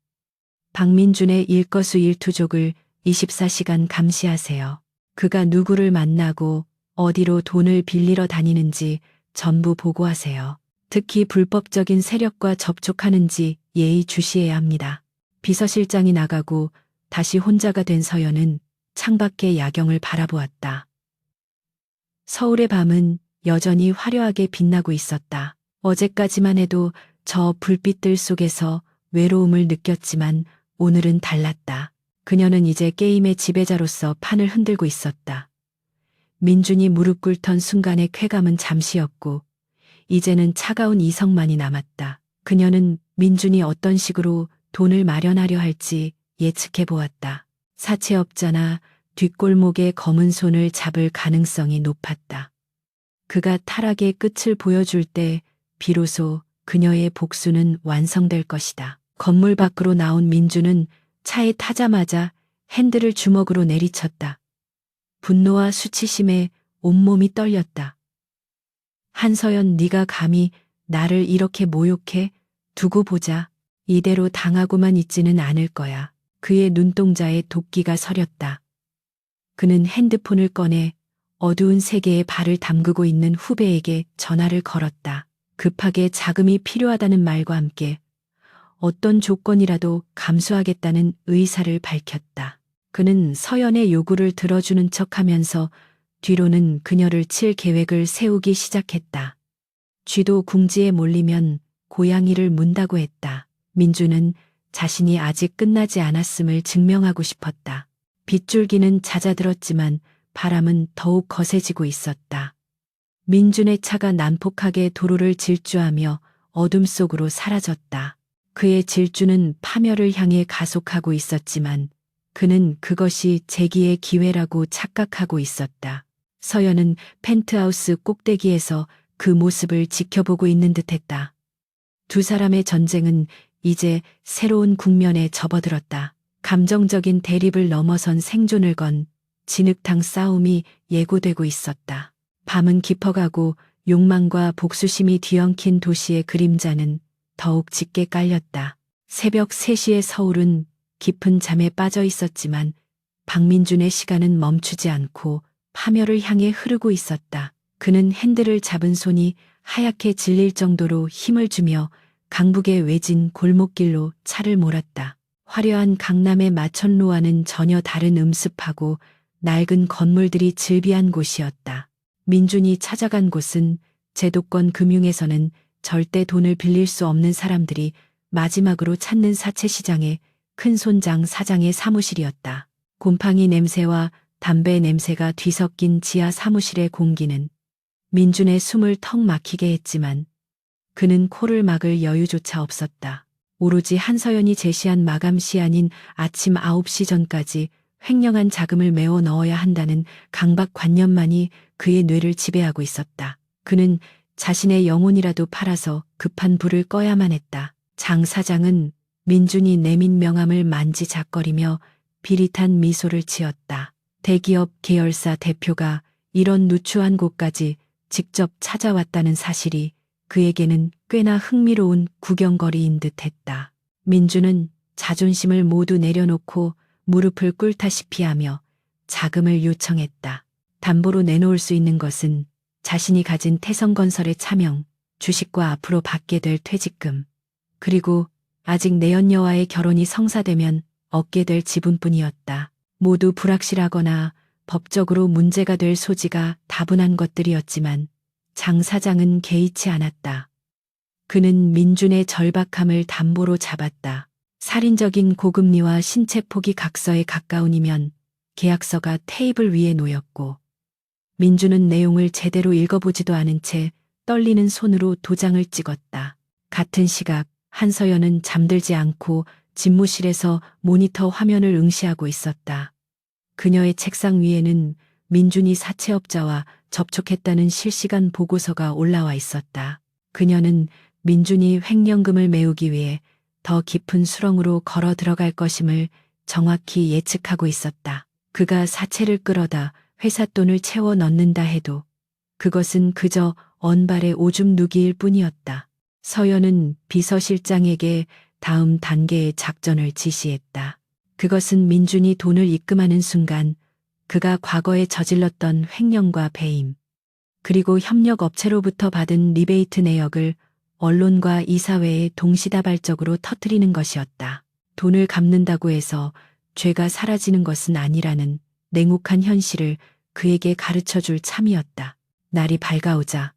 박민준의 일거수일투족을 24시간 감시하세요. 그가 누구를 만나고 어디로 돈을 빌리러 다니는지 전부 보고하세요. 특히 불법적인 세력과 접촉하는지 예의주시해야 합니다. 비서실장이 나가고 다시 혼자가 된 서연은 창밖의 야경을 바라보았다. 서울의 밤은 여전히 화려하게 빛나고 있었다. 어제까지만 해도 저 불빛들 속에서 외로움을 느꼈지만 오늘은 달랐다. 그녀는 이제 게임의 지배자로서 판을 흔들고 있었다. 민준이 무릎 꿇던 순간의 쾌감은 잠시였고 이제는 차가운 이성만이 남았다. 그녀는 민준이 어떤 식으로 돈을 마련하려 할지 예측해 보았다. 사채업자나 뒷골목의 검은 손을 잡을 가능성이 높았다. 그가 타락의 끝을 보여줄 때 비로소 그녀의 복수는 완성될 것이다. 건물 밖으로 나온 민주는 차에 타자마자 핸들을 주먹으로 내리쳤다. 분노와 수치심에 온몸이 떨렸다. 한서연, 네가 감히 나를 이렇게 모욕해? 두고 보자. 이대로 당하고만 있지는 않을 거야. 그의 눈동자에 도끼가 서렸다. 그는 핸드폰을 꺼내 어두운 세계에 발을 담그고 있는 후배에게 전화를 걸었다. 급하게 자금이 필요하다는 말과 함께 어떤 조건이라도 감수하겠다는 의사를 밝혔다. 그는 서연의 요구를 들어주는 척하면서 뒤로는 그녀를 칠 계획을 세우기 시작했다. 쥐도 궁지에 몰리면 고양이를 문다고 했다. 민주는 자신이 아직 끝나지 않았음을 증명하고 싶었다. 빗줄기는 잦아들었지만 바람은 더욱 거세지고 있었다. 민준의 차가 난폭하게 도로를 질주하며 어둠 속으로 사라졌다. 그의 질주는 파멸을 향해 가속하고 있었지만 그는 그것이 재기의 기회라고 착각하고 있었다. 서연은 펜트하우스 꼭대기에서 그 모습을 지켜보고 있는 듯했다. 두 사람의 전쟁은 이제 새로운 국면에 접어들었다. 감정적인 대립을 넘어선 생존을 건 진흙탕 싸움이 예고되고 있었다. 밤은 깊어가고 욕망과 복수심이 뒤엉킨 도시의 그림자는 더욱 짙게 깔렸다. 새벽 3시의 서울은 깊은 잠에 빠져 있었지만 박민준의 시간은 멈추지 않고 파멸을 향해 흐르고 있었다. 그는 핸들을 잡은 손이 하얗게 질릴 정도로 힘을 주며 강북의 외진 골목길로 차를 몰았다. 화려한 강남의 마천루와는 전혀 다른 음습하고 낡은 건물들이 즐비한 곳이었다. 민준이 찾아간 곳은 제도권 금융에서는 절대 돈을 빌릴 수 없는 사람들이 마지막으로 찾는 사채시장의 큰손장 사장의 사무실이었다. 곰팡이 냄새와 담배 냄새가 뒤섞인 지하 사무실의 공기는 민준의 숨을 턱 막히게 했지만 그는 코를 막을 여유조차 없었다. 오로지 한서연이 제시한 마감 시한인 아침 9시 전까지 횡령한 자금을 메워 넣어야 한다는 강박관념만이 그의 뇌를 지배하고 있었다. 그는 자신의 영혼이라도 팔아서 급한 불을 꺼야만 했다. 장 사장은 민준이 내민 명함을 만지작거리며 비릿한 미소를 지었다. 대기업 계열사 대표가 이런 누추한 곳까지 직접 찾아왔다는 사실이 그에게는 꽤나 흥미로운 구경거리인 듯했다. 민준은 자존심을 모두 내려놓고 무릎을 꿇다시피 하며 자금을 요청했다. 담보로 내놓을 수 있는 것은 자신이 가진 태성건설의 차명, 주식과 앞으로 받게 될 퇴직금, 그리고 아직 내연녀와의 결혼이 성사되면 얻게 될 지분뿐이었다. 모두 불확실하거나 법적으로 문제가 될 소지가 다분한 것들이었지만 장 사장은 개의치 않았다. 그는 민준의 절박함을 담보로 잡았다. 살인적인 고금리와 신체 포기 각서에 가까우니면 계약서가 테이블 위에 놓였고 민준은 내용을 제대로 읽어보지도 않은 채 떨리는 손으로 도장을 찍었다. 같은 시각 한서연은 잠들지 않고 집무실에서 모니터 화면을 응시하고 있었다. 그녀의 책상 위에는 민준이 사채업자와 접촉했다는 실시간 보고서가 올라와 있었다. 그녀는 민준이 횡령금을 메우기 위해 더 깊은 수렁으로 걸어 들어갈 것임을 정확히 예측하고 있었다. 그가 사채를 끌어다 회사 돈을 채워 넣는다 해도 그것은 그저 언발의 오줌 누기일 뿐이었다. 서연은 비서실장에게 다음 단계의 작전을 지시했다. 그것은 민준이 돈을 입금하는 순간 그가 과거에 저질렀던 횡령과 배임, 그리고 협력업체로부터 받은 리베이트 내역을 언론과 이사회에 동시다발적으로 터뜨리는 것이었다. 돈을 갚는다고 해서 죄가 사라지는 것은 아니라는 냉혹한 현실을 그에게 가르쳐줄 참이었다. 날이 밝아오자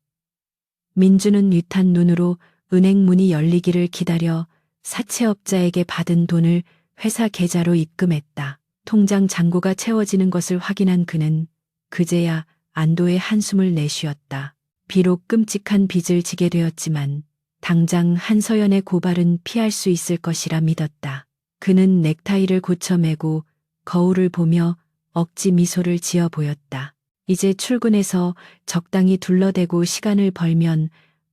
민주는 위탄 눈으로 은행 문이 열리기를 기다려 사채업자에게 받은 돈을 회사 계좌로 입금했다. 통장 잔고가 채워지는 것을 확인한 그는 그제야 안도의 한숨을 내쉬었다. 비록 끔찍한 빚을 지게 되었지만 당장 한서연의 고발은 피할 수 있을 것이라 믿었다. 그는 넥타이를 고쳐매고 거울을 보며 억지 미소를 지어 보였다. 이제 출근해서 적당히 둘러대고 시간을 벌면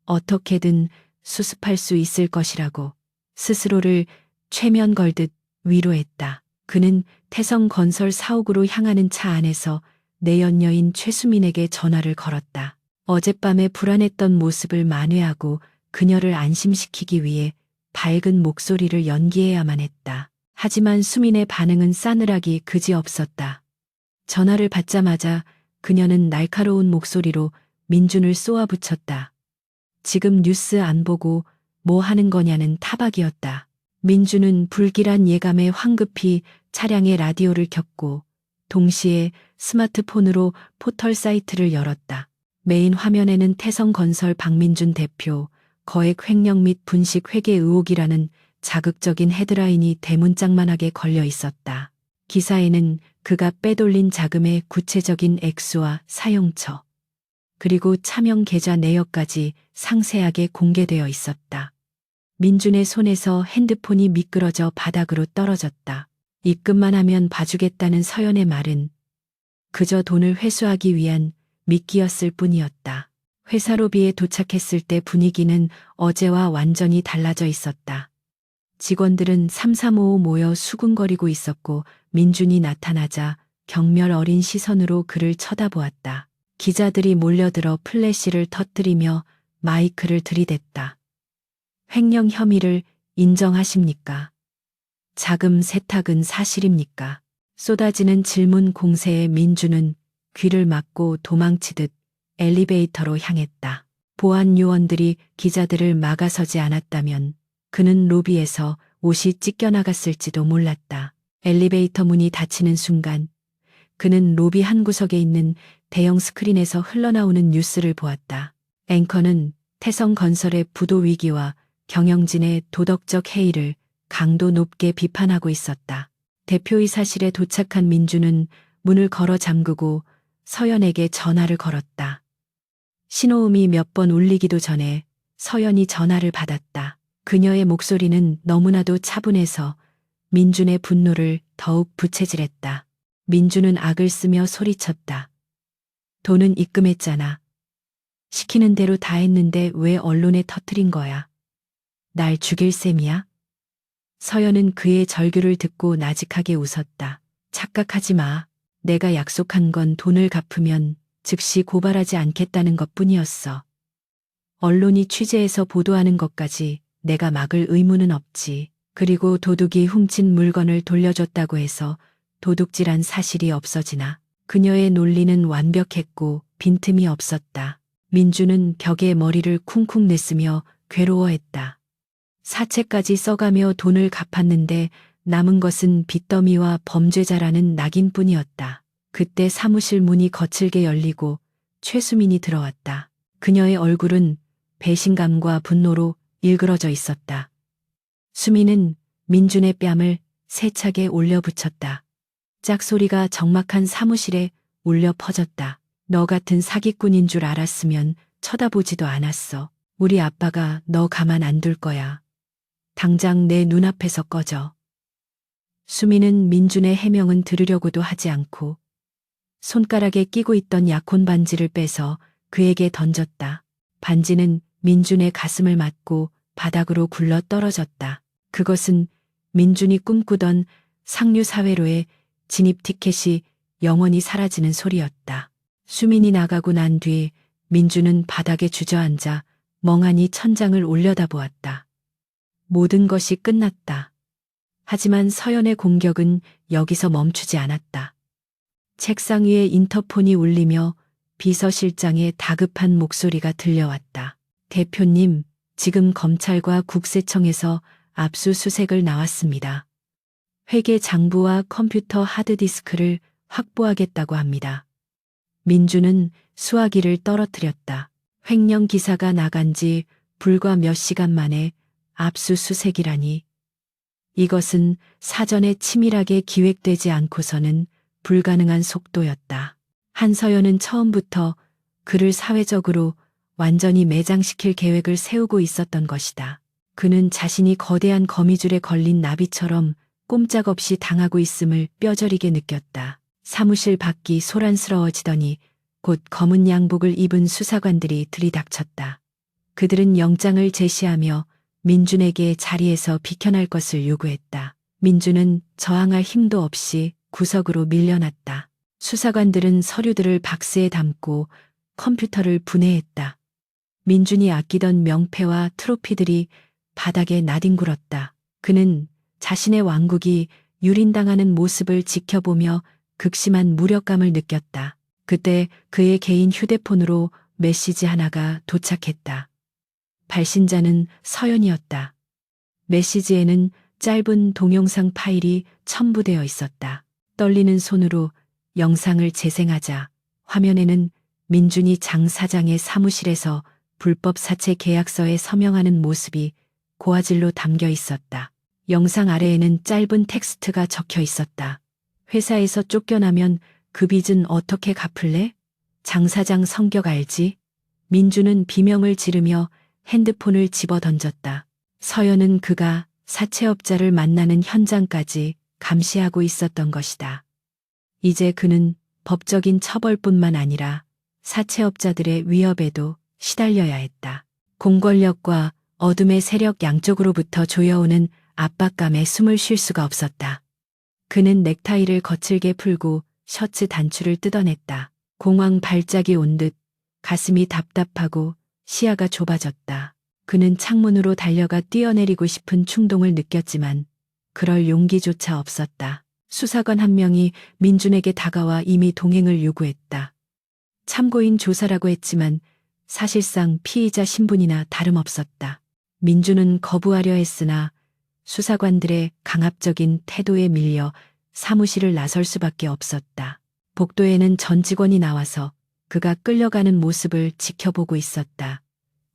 어떻게든 수습할 수 있을 것이라고 스스로를 최면 걸듯 위로했다. 그는 태성건설 사옥으로 향하는 차 안에서 내연녀인 최수민에게 전화를 걸었다. 어젯밤에 불안했던 모습을 만회하고 그녀를 안심시키기 위해 밝은 목소리를 연기해야만 했다. 하지만 수민의 반응은 싸늘하기 그지없었다. 전화를 받자마자 그녀는 날카로운 목소리로 민준을 쏘아붙였다. 지금 뉴스 안 보고 뭐 하는 거냐는 타박이었다. 민준은 불길한 예감에 황급히 차량의 라디오를 켰고 동시에 스마트폰으로 포털 사이트를 열었다. 메인 화면에는 태성건설 박민준 대표 거액 횡령 및 분식 회계 의혹이라는 자극적인 헤드라인이 대문짝만하게 걸려 있었다. 기사에는 그가 빼돌린 자금의 구체적인 액수와 사용처, 그리고 차명 계좌 내역까지 상세하게 공개되어 있었다. 민준의 손에서 핸드폰이 미끄러져 바닥으로 떨어졌다. 입금만 하면 봐주겠다는 서연의 말은 그저 돈을 회수하기 위한 미끼였을 뿐이었다. 회사 로비에 도착했을 때 분위기는 어제와 완전히 달라져 있었다. 직원들은 삼삼오오 모여 수군거리고 있었고 민준이 나타나자 경멸 어린 시선으로 그를 쳐다보았다. 기자들이 몰려들어 플래시를 터뜨리며 마이크를 들이댔다. 횡령 혐의를 인정하십니까? 자금 세탁은 사실입니까? 쏟아지는 질문 공세에 민준은 귀를 막고 도망치듯 엘리베이터로 향했다. 보안 요원들이 기자들을 막아서지 않았다면 그는 로비에서 옷이 찢겨나갔을지도 몰랐다. 엘리베이터 문이 닫히는 순간 그는 로비 한 구석에 있는 대형 스크린에서 흘러나오는 뉴스를 보았다. 앵커는 태성건설의 부도 위기와 경영진의 도덕적 해이를 강도 높게 비판하고 있었다. 대표이사실에 도착한 민주는 문을 걸어 잠그고 서연에게 전화를 걸었다. 신호음이 몇 번 울리기도 전에 서연이 전화를 받았다. 그녀의 목소리는 너무나도 차분해서 민준의 분노를 더욱 부채질했다. 민준은 악을 쓰며 소리쳤다. 돈은 입금했잖아. 시키는 대로 다 했는데 왜 언론에 터뜨린 거야? 날 죽일 셈이야? 서연은 그의 절규를 듣고 나직하게 웃었다. 착각하지 마. 내가 약속한 건 돈을 갚으면 즉시 고발하지 않겠다는 것뿐이었어. 언론이 취재해서 보도하는 것까지 내가 막을 의무는 없지. 그리고 도둑이 훔친 물건을 돌려줬다고 해서 도둑질한 사실이 없어지나. 그녀의 논리는 완벽했고 빈틈이 없었다. 민주는 벽에 머리를 쿵쿵 냈으며 괴로워했다. 사채까지 써가며 돈을 갚았는데 남은 것은 빚더미와 범죄자라는 낙인뿐이었다. 그때 사무실 문이 거칠게 열리고 최수민이 들어왔다. 그녀의 얼굴은 배신감과 분노로 일그러져 있었다. 수민은 민준의 뺨을 세차게 올려붙였다. 짝소리가 적막한 사무실에 울려 퍼졌다. 너 같은 사기꾼인 줄 알았으면 쳐다보지도 않았어. 우리 아빠가 너 가만 안 둘 거야. 당장 내 눈앞에서 꺼져. 수민은 민준의 해명은 들으려고도 하지 않고 손가락에 끼고 있던 약혼 반지를 빼서 그에게 던졌다. 반지는 민준의 가슴을 맞고 바닥으로 굴러 떨어졌다. 그것은 민준이 꿈꾸던 상류 사회로의 진입 티켓이 영원히 사라지는 소리였다. 수민이 나가고 난 뒤 민준은 바닥에 주저앉아 멍하니 천장을 올려다보았다. 모든 것이 끝났다. 하지만 서연의 공격은 여기서 멈추지 않았다. 책상 위에 인터폰이 울리며 비서실장의 다급한 목소리가 들려왔다. 대표님, 지금 검찰과 국세청에서 압수수색을 나왔습니다. 회계 장부와 컴퓨터 하드디스크를 확보하겠다고 합니다. 민주는 수화기를 떨어뜨렸다. 횡령 기사가 나간 지 불과 몇 시간 만에 압수수색이라니. 이것은 사전에 치밀하게 기획되지 않고서는 불가능한 속도였다. 한서연은 처음부터 그를 사회적으로 완전히 매장시킬 계획을 세우고 있었던 것이다. 그는 자신이 거대한 거미줄에 걸린 나비처럼 꼼짝없이 당하고 있음을 뼈저리게 느꼈다. 사무실 밖이 소란스러워지더니 곧 검은 양복을 입은 수사관들이 들이닥쳤다. 그들은 영장을 제시하며 민준에게 자리에서 비켜날 것을 요구했다. 민준은 저항할 힘도 없이 구석으로 밀려났다. 수사관들은 서류들을 박스에 담고 컴퓨터를 분해했다. 민준이 아끼던 명패와 트로피들이 바닥에 나뒹굴었다. 그는 자신의 왕국이 유린당하는 모습을 지켜보며 극심한 무력감을 느꼈다. 그때 그의 개인 휴대폰으로 메시지 하나가 도착했다. 발신자는 서연이었다. 메시지에는 짧은 동영상 파일이 첨부되어 있었다. 떨리는 손으로 영상을 재생하자 화면에는 민준이 장 사장의 사무실에서 불법 사채 계약서에 서명하는 모습이 고화질로 담겨 있었다. 영상 아래에는 짧은 텍스트가 적혀 있었다. 회사에서 쫓겨나면 그 빚은 어떻게 갚을래? 장 사장 성격 알지? 민준은 비명을 지르며 핸드폰을 집어 던졌다. 서연은 그가 사채업자를 만나는 현장까지 감시하고 있었던 것이다. 이제 그는 법적인 처벌뿐만 아니라 사채업자들의 위협에도 시달려야 했다. 공권력과 어둠의 세력 양쪽으로부터 조여오는 압박감에 숨을 쉴 수가 없었다. 그는 넥타이를 거칠게 풀고 셔츠 단추를 뜯어냈다. 공황 발작이 온 듯 가슴이 답답하고 시야가 좁아졌다. 그는 창문으로 달려가 뛰어내리고 싶은 충동을 느꼈지만 그럴 용기조차 없었다. 수사관 한 명이 민준에게 다가와 이미 동행을 요구했다. 참고인 조사라고 했지만 사실상 피의자 신분이나 다름없었다. 민준은 거부하려 했으나 수사관들의 강압적인 태도에 밀려 사무실을 나설 수밖에 없었다. 복도에는 전 직원이 나와서 그가 끌려가는 모습을 지켜보고 있었다.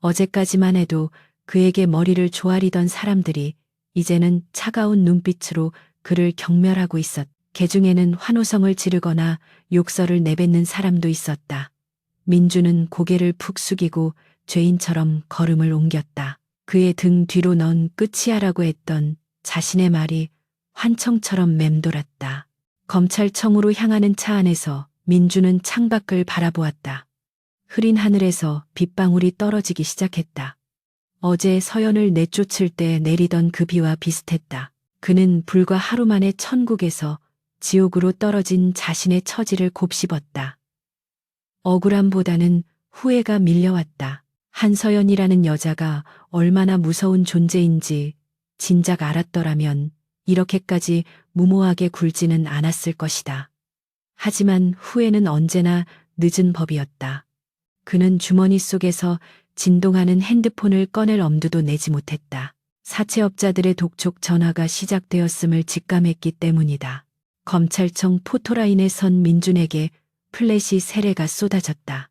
어제까지만 해도 그에게 머리를 조아리던 사람들이 이제는 차가운 눈빛으로 그를 경멸하고 있었다. 개중에는 환호성을 지르거나 욕설을 내뱉는 사람도 있었다. 민주는 고개를 푹 숙이고 죄인처럼 걸음을 옮겼다. 그의 등 뒤로 넌 끝이야라고 했던 자신의 말이 환청처럼 맴돌았다. 검찰청으로 향하는 차 안에서 민주는 창밖을 바라보았다. 흐린 하늘에서 빗방울이 떨어지기 시작했다. 어제 서연을 내쫓을 때 내리던 그 비와 비슷했다. 그는 불과 하루 만에 천국에서 지옥으로 떨어진 자신의 처지를 곱씹었다. 억울함보다는 후회가 밀려왔다. 한서연이라는 여자가 얼마나 무서운 존재인지 진작 알았더라면 이렇게까지 무모하게 굴지는 않았을 것이다. 하지만 후회는 언제나 늦은 법이었다. 그는 주머니 속에서 진동하는 핸드폰을 꺼낼 엄두도 내지 못했다. 사채업자들의 독촉 전화가 시작되었음을 직감했기 때문이다. 검찰청 포토라인에 선 민준에게 플래시 세례가 쏟아졌다.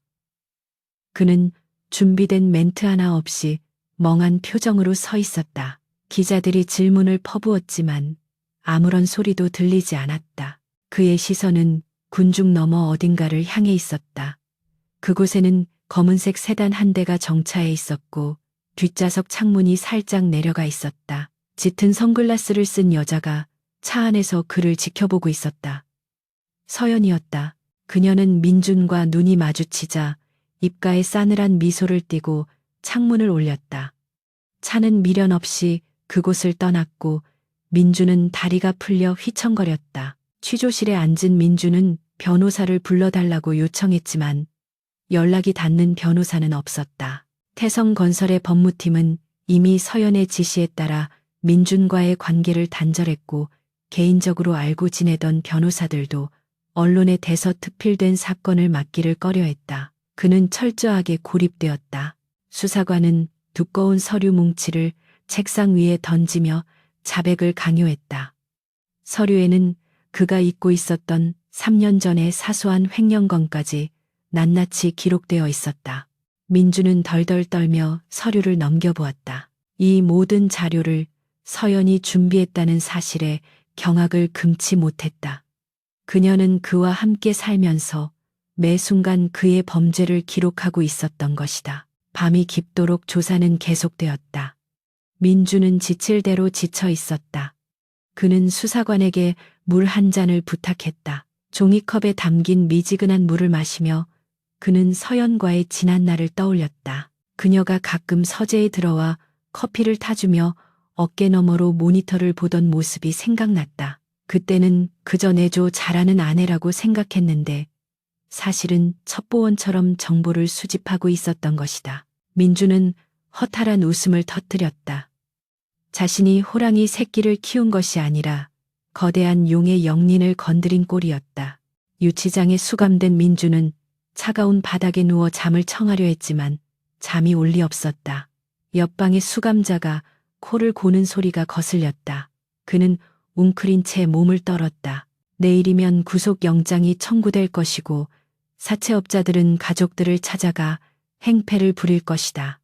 그는 준비된 멘트 하나 없이 멍한 표정으로 서 있었다. 기자들이 질문을 퍼부었지만 아무런 소리도 들리지 않았다. 그의 시선은 군중 너머 어딘가를 향해 있었다. 그곳에는 검은색 세단 한 대가 정차해 있었고 뒷좌석 창문이 살짝 내려가 있었다. 짙은 선글라스를 쓴 여자가 차 안에서 그를 지켜보고 있었다. 서연이었다. 그녀는 민준과 눈이 마주치자 입가에 싸늘한 미소를 띠고 창문을 올렸다. 차는 미련 없이 그곳을 떠났고 민준은 다리가 풀려 휘청거렸다. 취조실에 앉은 민준은 변호사를 불러달라고 요청했지만 연락이 닿는 변호사는 없었다. 태성건설의 법무팀은 이미 서연의 지시에 따라 민준과의 관계를 단절했고 개인적으로 알고 지내던 변호사들도 언론에 대서특필된 사건을 맡기를 꺼려했다. 그는 철저하게 고립되었다. 수사관은 두꺼운 서류 뭉치를 책상 위에 던지며 자백을 강요했다. 서류에는 그가 잊고 있었던 3년 전의 사소한 횡령건까지 낱낱이 기록되어 있었다. 민주는 덜덜 떨며 서류를 넘겨보았다. 이 모든 자료를 서연이 준비했다는 사실에 경악을 금치 못했다. 그녀는 그와 함께 살면서 매 순간 그의 범죄를 기록하고 있었던 것이다. 밤이 깊도록 조사는 계속되었다. 민주는 지칠 대로 지쳐 있었다. 그는 수사관에게 물 한 잔을 부탁했다. 종이컵에 담긴 미지근한 물을 마시며 그는 서연과의 지난 날을 떠올렸다. 그녀가 가끔 서재에 들어와 커피를 타주며 어깨 너머로 모니터를 보던 모습이 생각났다. 그때는 그저 내조 잘하는 아내라고 생각했는데 사실은 첩보원처럼 정보를 수집하고 있었던 것이다. 민주는 허탈한 웃음을 터뜨렸다. 자신이 호랑이 새끼를 키운 것이 아니라 거대한 용의 영린을 건드린 꼴이었다. 유치장에 수감된 민주는 차가운 바닥에 누워 잠을 청하려 했지만 잠이 올 리 없었다. 옆방의 수감자가 코를 고는 소리가 거슬렸다. 그는 웅크린 채 몸을 떨었다. 내일이면 구속영장이 청구될 것이고 사채업자들은 가족들을 찾아가 행패를 부릴 것이다.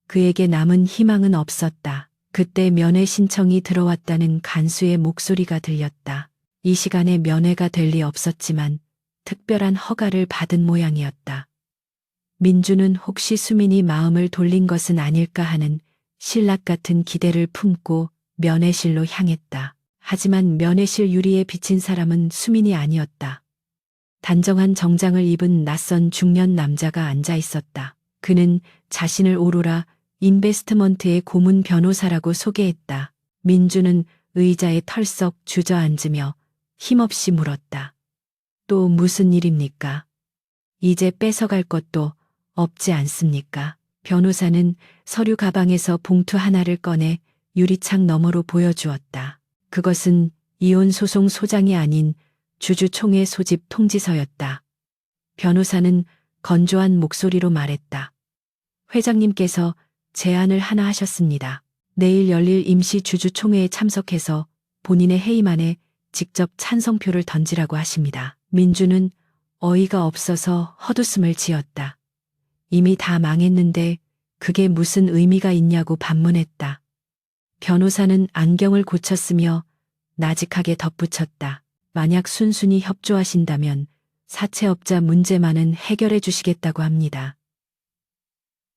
그에게 남은 희망은 없었다. 그때 면회 신청이 들어왔다는 간수의 목소리가 들렸다. 이 시간에 면회가 될 리 없었지만 특별한 허가를 받은 모양이었다. 민주는 혹시 수민이 마음을 돌린 것은 아닐까 하는 신락 같은 기대를 품고 면회실로 향했다. 하지만 면회실 유리에 비친 사람은 수민이 아니었다. 단정한 정장을 입은 낯선 중년 남자가 앉아 있었다. 그는 자신을 오로라 인베스트먼트의 고문 변호사라고 소개했다. 민주는 의자에 털썩 주저앉으며 힘없이 물었다. 또 무슨 일입니까? 이제 뺏어갈 것도 없지 않습니까? 변호사는 서류 가방에서 봉투 하나를 꺼내 유리창 너머로 보여주었다. 그것은 이혼 소송 소장이 아닌 주주총회 소집 통지서였다. 변호사는 건조한 목소리로 말했다. 회장님께서 제안을 하나 하셨습니다. 내일 열릴 임시 주주총회에 참석해서 본인의 해임안에 직접 찬성표를 던지라고 하십니다. 민주는 어이가 없어서 헛웃음을 지었다. 이미 다 망했는데 그게 무슨 의미가 있냐고 반문했다. 변호사는 안경을 고쳤으며 나직하게 덧붙였다. 만약 순순히 협조하신다면 사채업자 문제만은 해결해 주시겠다고 합니다.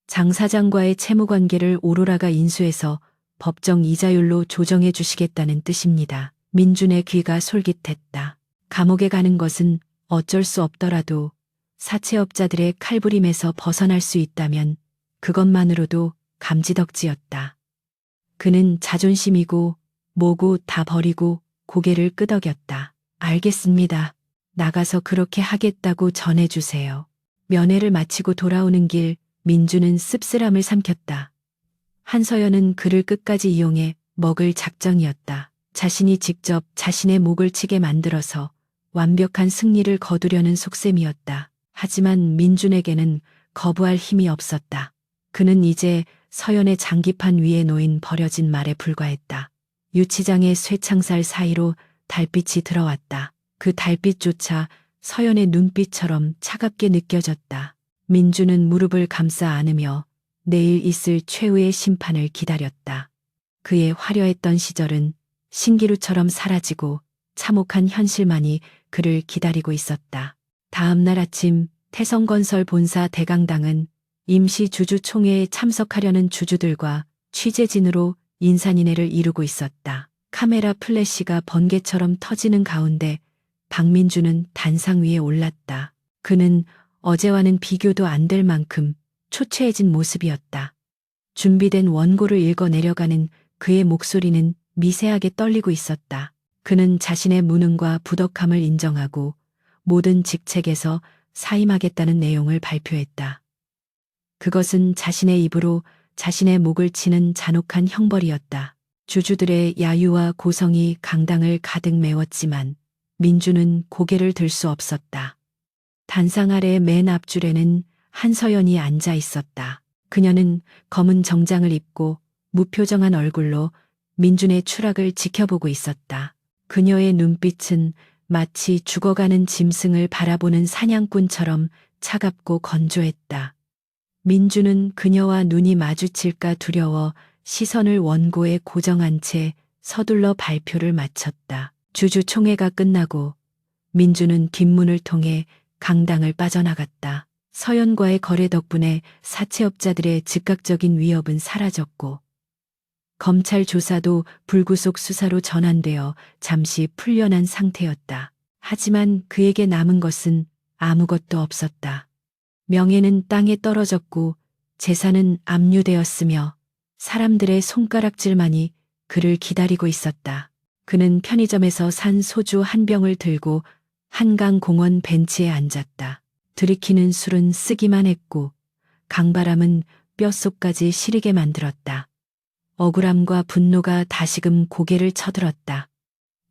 장 사장과의 채무관계를 오로라가 인수해서 법정 이자율로 조정해 주시겠다는 뜻입니다. 민준의 귀가 솔깃했다. 감옥에 가는 것은 어쩔 수 없더라도 사채업자들의 칼부림에서 벗어날 수 있다면 그것만으로도 감지덕지였다. 그는 자존심이고 뭐고 다 버리고 고개를 끄덕였다. 알겠습니다. 나가서 그렇게 하겠다고 전해주세요. 면회를 마치고 돌아오는 길 민주는 씁쓸함을 삼켰다. 한서연은 그를 끝까지 이용해 먹을 작정이었다. 자신이 직접 자신의 목을 치게 만들어서 완벽한 승리를 거두려는 속셈이었다. 하지만 민준에게는 거부할 힘이 없었다. 그는 이제 서연의 장기판 위에 놓인 버려진 말에 불과했다. 유치장의 쇠창살 사이로 달빛이 들어왔다. 그 달빛조차 서연의 눈빛처럼 차갑게 느껴졌다. 민주는 무릎을 감싸 안으며 내일 있을 최후의 심판을 기다렸다. 그의 화려했던 시절은 신기루처럼 사라지고 참혹한 현실만이 그를 기다리고 있었다. 다음 날 아침 태성건설 본사 대강당은 임시 주주총회에 참석하려는 주주들과 취재진으로 인산인해를 이루고 있었다. 카메라 플래시가 번개처럼 터지는 가운데 박민주는 단상 위에 올랐다. 그는 어제와는 비교도 안 될 만큼 초췌해진 모습이었다. 준비된 원고를 읽어 내려가는 그의 목소리는 미세하게 떨리고 있었다. 그는 자신의 무능과 부덕함을 인정하고 모든 직책에서 사임하겠다는 내용을 발표했다. 그것은 자신의 입으로 자신의 목을 치는 잔혹한 형벌이었다. 주주들의 야유와 고성이 강당을 가득 메웠지만 민주는 고개를 들 수 없었다. 단상 아래 맨 앞줄에는 한서연이 앉아 있었다. 그녀는 검은 정장을 입고 무표정한 얼굴로 민준의 추락을 지켜보고 있었다. 그녀의 눈빛은 마치 죽어가는 짐승을 바라보는 사냥꾼처럼 차갑고 건조했다. 민주는 그녀와 눈이 마주칠까 두려워 시선을 원고에 고정한 채 서둘러 발표를 마쳤다. 주주총회가 끝나고 민주는 뒷문을 통해 강당을 빠져나갔다. 서연과의 거래 덕분에 사채업자들의 즉각적인 위협은 사라졌고 검찰 조사도 불구속 수사로 전환되어 잠시 풀려난 상태였다. 하지만 그에게 남은 것은 아무것도 없었다. 명예는 땅에 떨어졌고 재산은 압류되었으며 사람들의 손가락질만이 그를 기다리고 있었다. 그는 편의점에서 산 소주 한 병을 들고 한강 공원 벤치에 앉았다. 들이키는 술은 쓰기만 했고 강바람은 뼛속까지 시리게 만들었다. 억울함과 분노가 다시금 고개를 쳐들었다.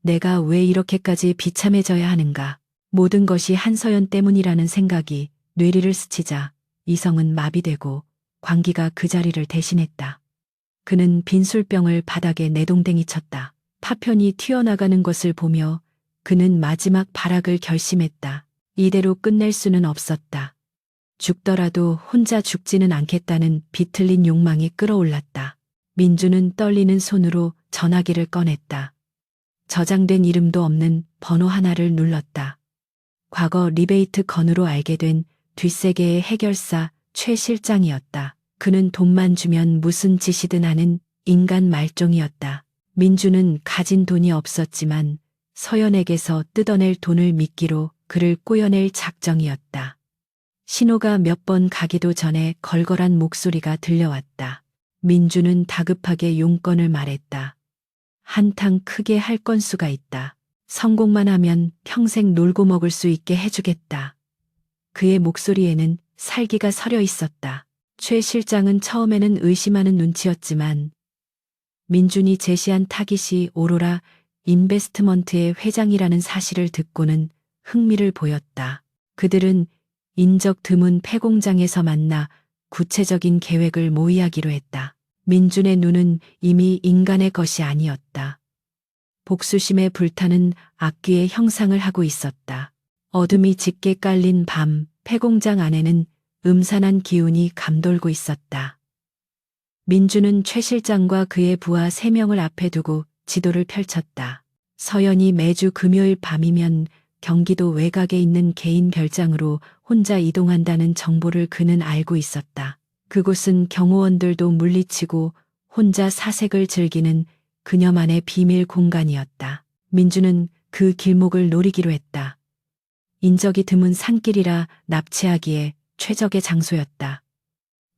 내가 왜 이렇게까지 비참해져야 하는가. 모든 것이 한서연 때문이라는 생각이 뇌리를 스치자 이성은 마비되고 광기가 그 자리를 대신했다. 그는 빈 술병을 바닥에 내동댕이 쳤다. 파편이 튀어나가는 것을 보며 그는 마지막 발악을 결심했다. 이대로 끝낼 수는 없었다. 죽더라도 혼자 죽지는 않겠다는 비틀린 욕망이 끌어올랐다. 민주는 떨리는 손으로 전화기를 꺼냈다. 저장된 이름도 없는 번호 하나를 눌렀다. 과거 리베이트 건으로 알게 된 뒷세계의 해결사 최 실장이었다. 그는 돈만 주면 무슨 짓이든 하는 인간 말종이었다. 민주는 가진 돈이 없었지만 서연에게서 뜯어낼 돈을 미끼로 그를 꼬여낼 작정이었다. 신호가 몇 번 가기도 전에 걸걸한 목소리가 들려왔다. 민주는 다급하게 용건을 말했다. 한탕 크게 할 건수가 있다. 성공만 하면 평생 놀고 먹을 수 있게 해주겠다. 그의 목소리에는 살기가 서려 있었다. 최 실장은 처음에는 의심하는 눈치였지만 민준이 제시한 타깃이 오로라 인베스트먼트의 회장이라는 사실을 듣고는 흥미를 보였다. 그들은 인적 드문 폐공장에서 만나 구체적인 계획을 모의하기로 했다. 민준의 눈은 이미 인간의 것이 아니었다. 복수심에 불타는 악귀의 형상을 하고 있었다. 어둠이 짙게 깔린 밤, 폐공장 안에는 음산한 기운이 감돌고 있었다. 민주는 최 실장과 그의 부하 3명을 앞에 두고 지도를 펼쳤다. 서연이 매주 금요일 밤이면 경기도 외곽에 있는 개인 별장으로 혼자 이동한다는 정보를 그는 알고 있었다. 그곳은 경호원들도 물리치고 혼자 사색을 즐기는 그녀만의 비밀 공간이었다. 민주는 그 길목을 노리기로 했다. 인적이 드문 산길이라 납치하기에 최적의 장소였다.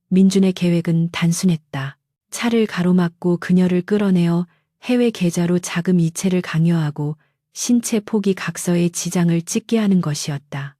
민준의 계획은 단순했다. 차를 가로막고 그녀를 끌어내어 해외 계좌로 자금 이체를 강요하고 신체 포기 각서에 지장을 찍게 하는 것이었다.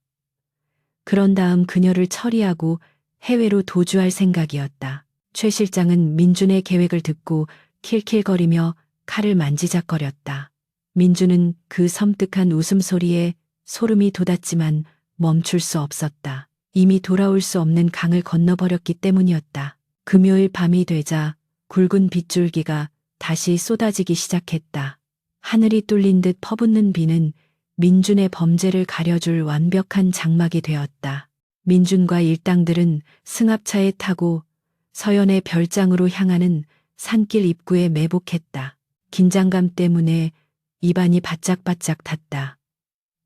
그런 다음 그녀를 처리하고 해외로 도주할 생각이었다. 최 실장은 민준의 계획을 듣고 킬킬거리며 칼을 만지작거렸다. 민준은 그 섬뜩한 웃음소리에 소름이 돋았지만 멈출 수 없었다. 이미 돌아올 수 없는 강을 건너버렸기 때문이었다. 금요일 밤이 되자 굵은 빗줄기가 다시 쏟아지기 시작했다. 하늘이 뚫린 듯 퍼붓는 비는 민준의 범죄를 가려줄 완벽한 장막이 되었다. 민준과 일당들은 승합차에 타고 서연의 별장으로 향하는 산길 입구에 매복했다. 긴장감 때문에 입안이 바짝바짝 탔다.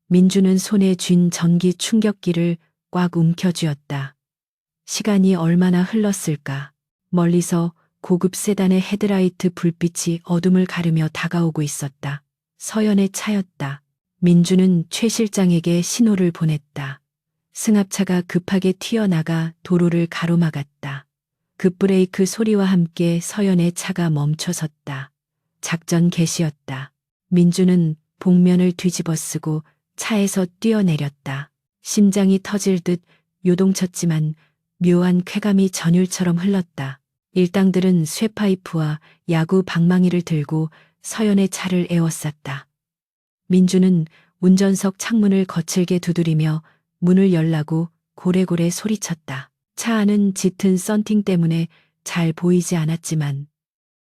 민준은 손에 쥔 전기 충격기를 꽉 움켜쥐었다. 시간이 얼마나 흘렀을까. 멀리서 고급 세단의 헤드라이트 불빛이 어둠을 가르며 다가오고 있었다. 서연의 차였다. 민준은 최 실장에게 신호를 보냈다. 승합차가 급하게 튀어나가 도로를 가로막았다. 급브레이크 소리와 함께 서연의 차가 멈춰섰다. 작전 개시였다. 민준은 복면을 뒤집어 쓰고 차에서 뛰어내렸다. 심장이 터질 듯 요동쳤지만 묘한 쾌감이 전율처럼 흘렀다. 일당들은 쇠파이프와 야구 방망이를 들고 서연의 차를 에워쌌다. 민주는 운전석 창문을 거칠게 두드리며 문을 열라고 고래고래 소리쳤다. 차 안은 짙은 썬팅 때문에 잘 보이지 않았지만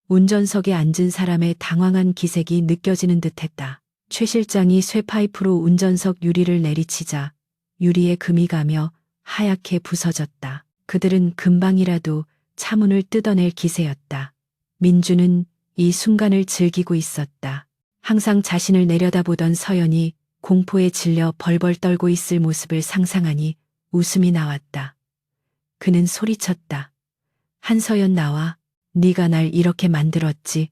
운전석에 앉은 사람의 당황한 기색이 느껴지는 듯했다. 최 실장이 쇠파이프로 운전석 유리를 내리치자 유리에 금이 가며 하얗게 부서졌다. 그들은 금방이라도 차문을 뜯어낼 기세였다. 민주는 이 순간을 즐기고 있었다. 항상 자신을 내려다보던 서연이 공포에 질려 벌벌 떨고 있을 모습을 상상하니 웃음이 나왔다. 그는 소리쳤다. 한서연 나와. 네가 날 이렇게 만들었지.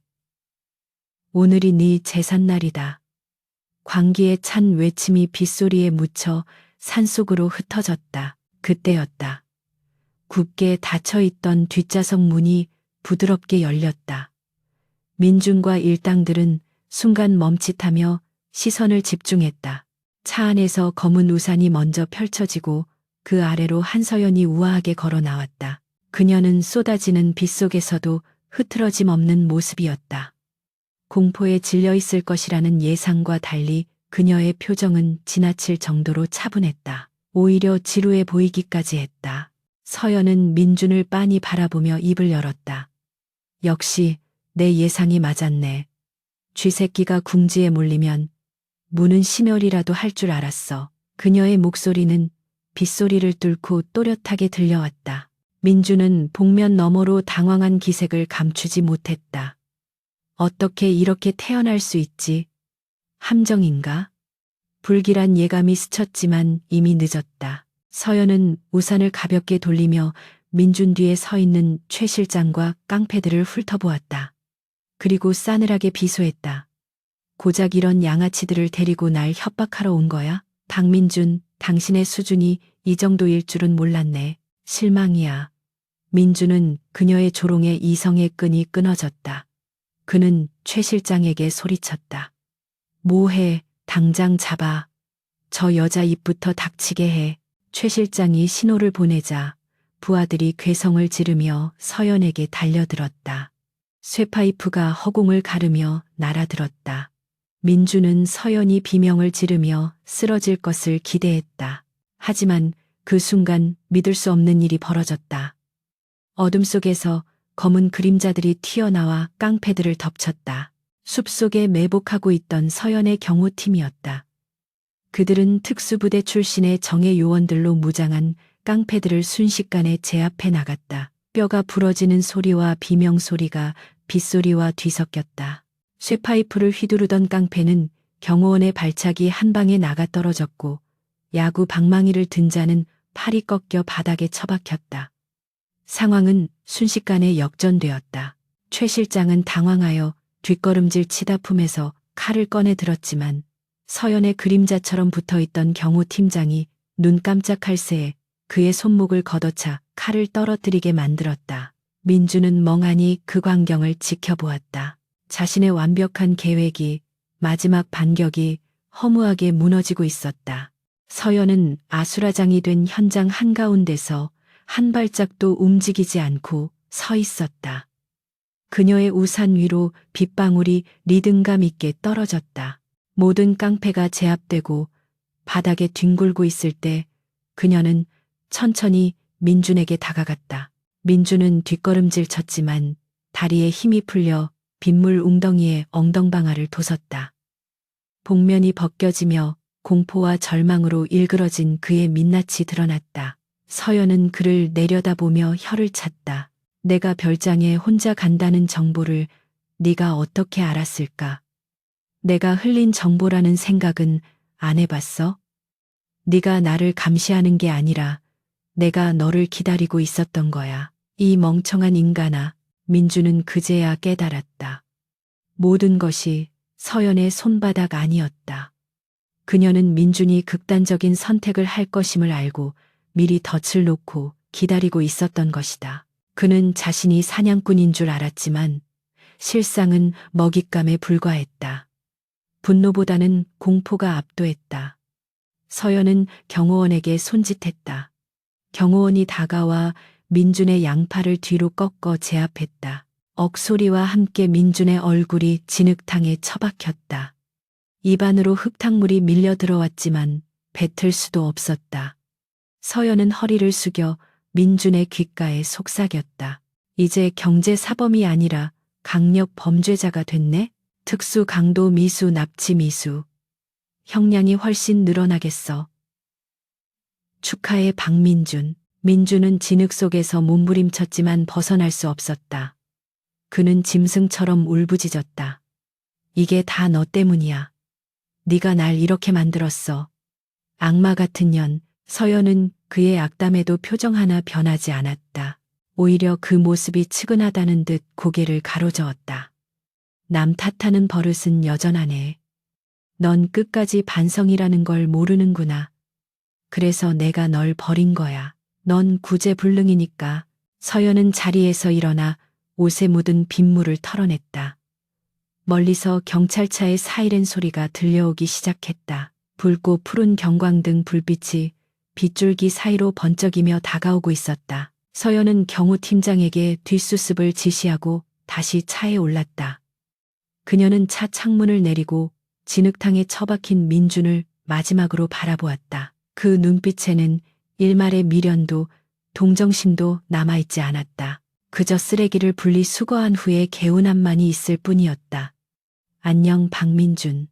오늘이 네 제삿날이다. 광기에 찬 외침이 빗소리에 묻혀 산속으로 흩어졌다. 그때였다. 굳게 닫혀있던 뒷좌석 문이 부드럽게 열렸다. 민준과 일당들은 순간 멈칫하며 시선을 집중했다. 차 안에서 검은 우산이 먼저 펼쳐지고 그 아래로 한서연이 우아하게 걸어 나왔다. 그녀는 쏟아지는 빛 속에서도 흐트러짐 없는 모습이었다. 공포에 질려 있을 것이라는 예상과 달리 그녀의 표정은 지나칠 정도로 차분했다. 오히려 지루해 보이기까지 했다. 서연은 민준을 빤히 바라보며 입을 열었다. 역시 내 예상이 맞았네. 쥐새끼가 궁지에 몰리면 무는 심혈이라도 할 줄 알았어. 그녀의 목소리는 빗소리를 뚫고 또렷하게 들려왔다. 민주는 복면 너머로 당황한 기색을 감추지 못했다. 어떻게 이렇게 태어날 수 있지? 함정인가? 불길한 예감이 스쳤지만 이미 늦었다. 서연은 우산을 가볍게 돌리며 민준 뒤에 서 있는 최 실장과 깡패들을 훑어보았다. 그리고 싸늘하게 비소했다. 고작 이런 양아치들을 데리고 날 협박하러 온 거야? 박민준, 당신의 수준이 이 정도일 줄은 몰랐네. 실망이야. 민준은 그녀의 조롱에 이성의 끈이 끊어졌다. 그는 최 실장에게 소리쳤다. 뭐해, 당장 잡아. 저 여자 입부터 닥치게 해. 최 실장이 신호를 보내자 부하들이 괴성을 지르며 서연에게 달려들었다. 쇠파이프가 허공을 가르며 날아들었다. 민주는 서연이 비명을 지르며 쓰러질 것을 기대했다. 하지만 그 순간 믿을 수 없는 일이 벌어졌다. 어둠 속에서 검은 그림자들이 튀어나와 깡패들을 덮쳤다. 숲속에 매복하고 있던 서연의 경호팀이었다. 그들은 특수부대 출신의 정예 요원들로 무장한 깡패들을 순식간에 제압해 나갔다. 뼈가 부러지는 소리와 비명 소리가 빗소리와 뒤섞였다. 쇠파이프를 휘두르던 깡패는 경호원의 발차기 한 방에 나가 떨어졌고 야구 방망이를 든 자는 팔이 꺾여 바닥에 처박혔다. 상황은 순식간에 역전되었다. 최 실장은 당황하여 뒷걸음질 치다 품에서 칼을 꺼내 들었지만 서연의 그림자처럼 붙어있던 경호팀장이 눈 깜짝할 새에 그의 손목을 걷어차 칼을 떨어뜨리게 만들었다. 민주는 멍하니 그 광경을 지켜보았다. 자신의 완벽한 계획이, 마지막 반격이 허무하게 무너지고 있었다. 서연은 아수라장이 된 현장 한가운데서 한 발짝도 움직이지 않고 서 있었다. 그녀의 우산 위로 빗방울이 리듬감 있게 떨어졌다. 모든 깡패가 제압되고 바닥에 뒹굴고 있을 때 그녀는 천천히 민준에게 다가갔다. 민준은 뒷걸음질 쳤지만 다리에 힘이 풀려 빗물 웅덩이에 엉덩방아를 돋았다. 복면이 벗겨지며 공포와 절망으로 일그러진 그의 민낯이 드러났다. 서연은 그를 내려다보며 혀를 찼다. 내가 별장에 혼자 간다는 정보를 네가 어떻게 알았을까? 내가 흘린 정보라는 생각은 안 해봤어? 네가 나를 감시하는 게 아니라 내가 너를 기다리고 있었던 거야. 이 멍청한 인간아. 민주는 그제야 깨달았다. 모든 것이 서연의 손바닥 아니었다. 그녀는 민준이 극단적인 선택을 할 것임을 알고 미리 덫을 놓고 기다리고 있었던 것이다. 그는 자신이 사냥꾼인 줄 알았지만 실상은 먹잇감에 불과했다. 분노보다는 공포가 압도했다. 서연은 경호원에게 손짓했다. 경호원이 다가와 민준의 양팔을 뒤로 꺾어 제압했다. 억소리와 함께 민준의 얼굴이 진흙탕에 처박혔다. 입안으로 흙탕물이 밀려 들어왔지만 뱉을 수도 없었다. 서연은 허리를 숙여 민준의 귓가에 속삭였다. 이제 경제사범이 아니라 강력 범죄자가 됐네? 특수 강도 미수 납치 미수. 형량이 훨씬 늘어나겠어. 축하해 박민준. 민준은 진흙 속에서 몸부림쳤지만 벗어날 수 없었다. 그는 짐승처럼 울부짖었다. 이게 다 너 때문이야. 네가 날 이렇게 만들었어. 악마 같은 년. 서연은 그의 악담에도 표정 하나 변하지 않았다. 오히려 그 모습이 측은하다는 듯 고개를 가로저었다. 남 탓하는 버릇은 여전하네. 넌 끝까지 반성이라는 걸 모르는구나. 그래서 내가 널 버린 거야. 넌 구제불능이니까. 서연은 자리에서 일어나 옷에 묻은 빗물을 털어냈다. 멀리서 경찰차의 사이렌 소리가 들려오기 시작했다. 붉고 푸른 경광등 불빛이 빗줄기 사이로 번쩍이며 다가오고 있었다. 서연은 경호 팀장에게 뒷수습을 지시하고 다시 차에 올랐다. 그녀는 차 창문을 내리고 진흙탕에 처박힌 민준을 마지막으로 바라보았다. 그 눈빛에는 일말의 미련도 동정심도 남아있지 않았다. 그저 쓰레기를 분리 수거한 후에 개운함만이 있을 뿐이었다. 안녕 박민준.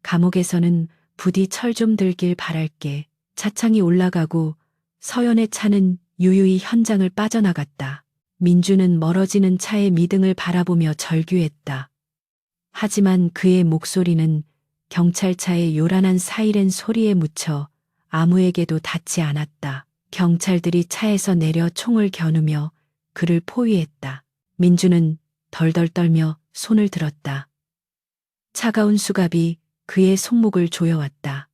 감옥에서는 부디 철 좀 들길 바랄게. 차창이 올라가고 서연의 차는 유유히 현장을 빠져나갔다. 민준은 멀어지는 차의 미등을 바라보며 절규했다. 하지만 그의 목소리는 경찰차의 요란한 사이렌 소리에 묻혀 아무에게도 닿지 않았다. 경찰들이 차에서 내려 총을 겨누며 그를 포위했다. 민준은 덜덜 떨며 손을 들었다. 차가운 수갑이 그의 손목을 조여왔다.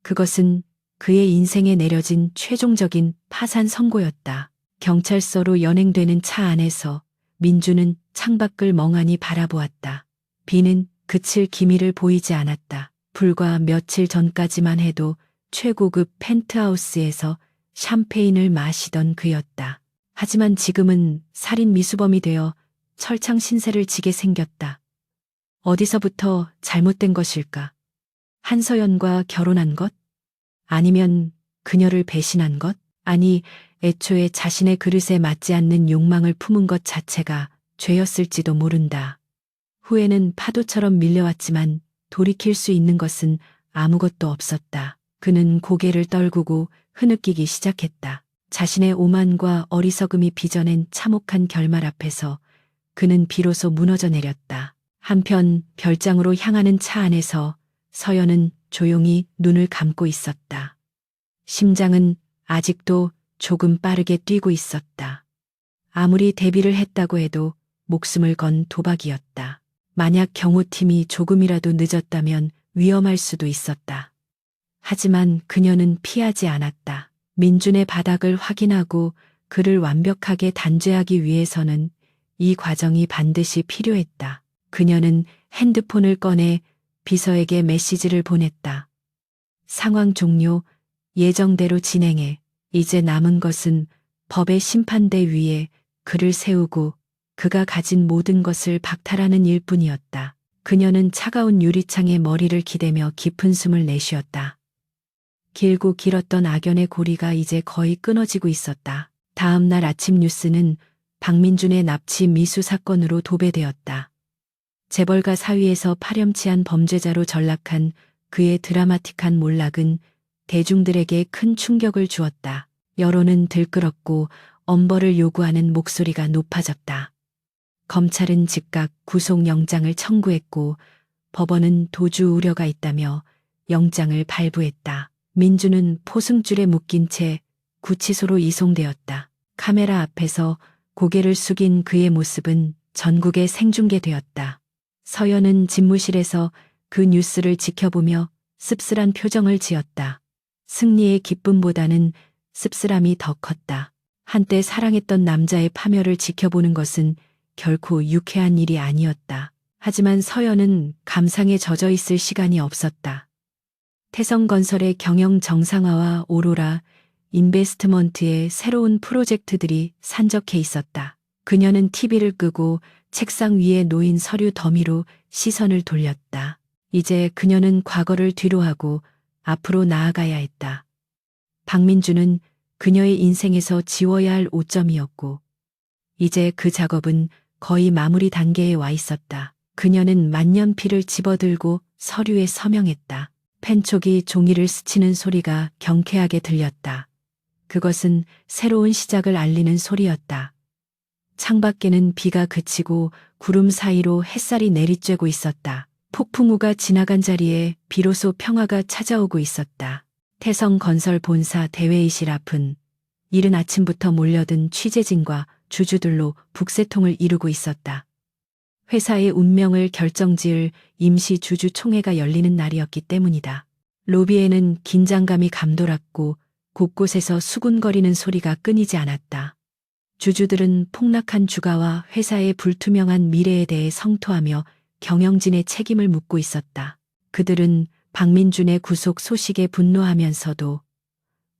그것은 그의 인생에 내려진 최종적인 파산 선고였다. 경찰서로 연행되는 차 안에서 민준은 창밖을 멍하니 바라보았다. 비는 그칠 기미를 보이지 않았다. 불과 며칠 전까지만 해도 최고급 펜트하우스에서 샴페인을 마시던 그였다. 하지만 지금은 살인 미수범이 되어 철창 신세를 지게 생겼다. 어디서부터 잘못된 것일까? 한서연과 결혼한 것? 아니면 그녀를 배신한 것? 아니, 애초에 자신의 그릇에 맞지 않는 욕망을 품은 것 자체가 죄였을지도 모른다. 후회는 파도처럼 밀려왔지만 돌이킬 수 있는 것은 아무것도 없었다. 그는 고개를 떨구고 흐느끼기 시작했다. 자신의 오만과 어리석음이 빚어낸 참혹한 결말 앞에서 그는 비로소 무너져 내렸다. 한편 별장으로 향하는 차 안에서 서연은 조용히 눈을 감고 있었다. 심장은 아직도 조금 빠르게 뛰고 있었다. 아무리 대비를 했다고 해도 목숨을 건 도박이었다. 만약 경호팀이 조금이라도 늦었다면 위험할 수도 있었다. 하지만 그녀는 피하지 않았다. 민준의 바닥을 확인하고 그를 완벽하게 단죄하기 위해서는 이 과정이 반드시 필요했다. 그녀는 핸드폰을 꺼내 비서에게 메시지를 보냈다. 상황 종료, 예정대로 진행해. 이제 남은 것은 법의 심판대 위에 그를 세우고 그가 가진 모든 것을 박탈하는 일뿐이었다. 그녀는 차가운 유리창에 머리를 기대며 깊은 숨을 내쉬었다. 길고 길었던 악연의 고리가 이제 거의 끊어지고 있었다. 다음 날 아침 뉴스는 박민준의 납치 미수 사건으로 도배되었다. 재벌가 사위에서 파렴치한 범죄자로 전락한 그의 드라마틱한 몰락은 대중들에게 큰 충격을 주었다. 여론은 들끓었고 엄벌을 요구하는 목소리가 높아졌다. 검찰은 즉각 구속영장을 청구했고 법원은 도주 우려가 있다며 영장을 발부했다. 민준은 포승줄에 묶인 채 구치소로 이송되었다. 카메라 앞에서 고개를 숙인 그의 모습은 전국에 생중계되었다. 서연은 집무실에서 그 뉴스를 지켜보며 씁쓸한 표정을 지었다. 승리의 기쁨보다는 씁쓸함이 더 컸다. 한때 사랑했던 남자의 파멸을 지켜보는 것은 결코 유쾌한 일이 아니었다. 하지만 서연은 감상에 젖어 있을 시간이 없었다. 태성건설의 경영 정상화와 오로라 인베스트먼트의 새로운 프로젝트들이 산적해 있었다. 그녀는 TV를 끄고 책상 위에 놓인 서류 더미로 시선을 돌렸다. 이제 그녀는 과거를 뒤로하고 앞으로 나아가야 했다. 박민준은 그녀의 인생에서 지워야 할 오점이었고 이제 그 작업은 거의 마무리 단계에 와 있었다. 그녀는 만년필을 집어들고 서류에 서명했다. 펜촉이 종이를 스치는 소리가 경쾌하게 들렸다. 그것은 새로운 시작을 알리는 소리였다. 창밖에는 비가 그치고 구름 사이로 햇살이 내리쬐고 있었다. 폭풍우가 지나간 자리에 비로소 평화가 찾아오고 있었다. 태성건설 본사 대회의실 앞은 이른 아침부터 몰려든 취재진과 주주들로 북새통을 이루고 있었다. 회사의 운명을 결정지을 임시 주주총회가 열리는 날이었기 때문이다. 로비에는 긴장감이 감돌았고 곳곳에서 수군거리는 소리가 끊이지 않았다. 주주들은 폭락한 주가와 회사의 불투명한 미래에 대해 성토하며 경영진의 책임을 묻고 있었다. 그들은 박민준의 구속 소식에 분노하면서도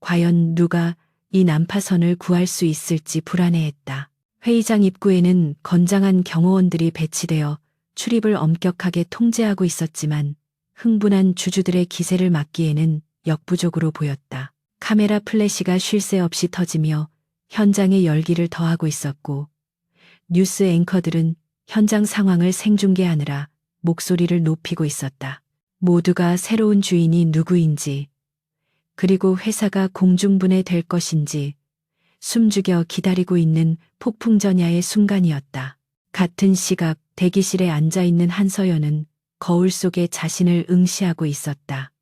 과연 누가 이 난파선을 구할 수 있을지 불안해했다. 회의장 입구에는 건장한 경호원들이 배치되어 출입을 엄격하게 통제하고 있었지만 흥분한 주주들의 기세를 막기에는 역부족으로 보였다. 카메라 플래시가 쉴 새 없이 터지며 현장의 열기를 더하고 있었고 뉴스 앵커들은 현장 상황을 생중계하느라 목소리를 높이고 있었다. 모두가 새로운 주인이 누구인지 그리고 회사가 공중분해될 것인지 숨죽여 기다리고 있는 폭풍전야의 순간이었다. 같은 시각 대기실에 앉아있는 한서연은 거울 속에 자신을 응시하고 있었다.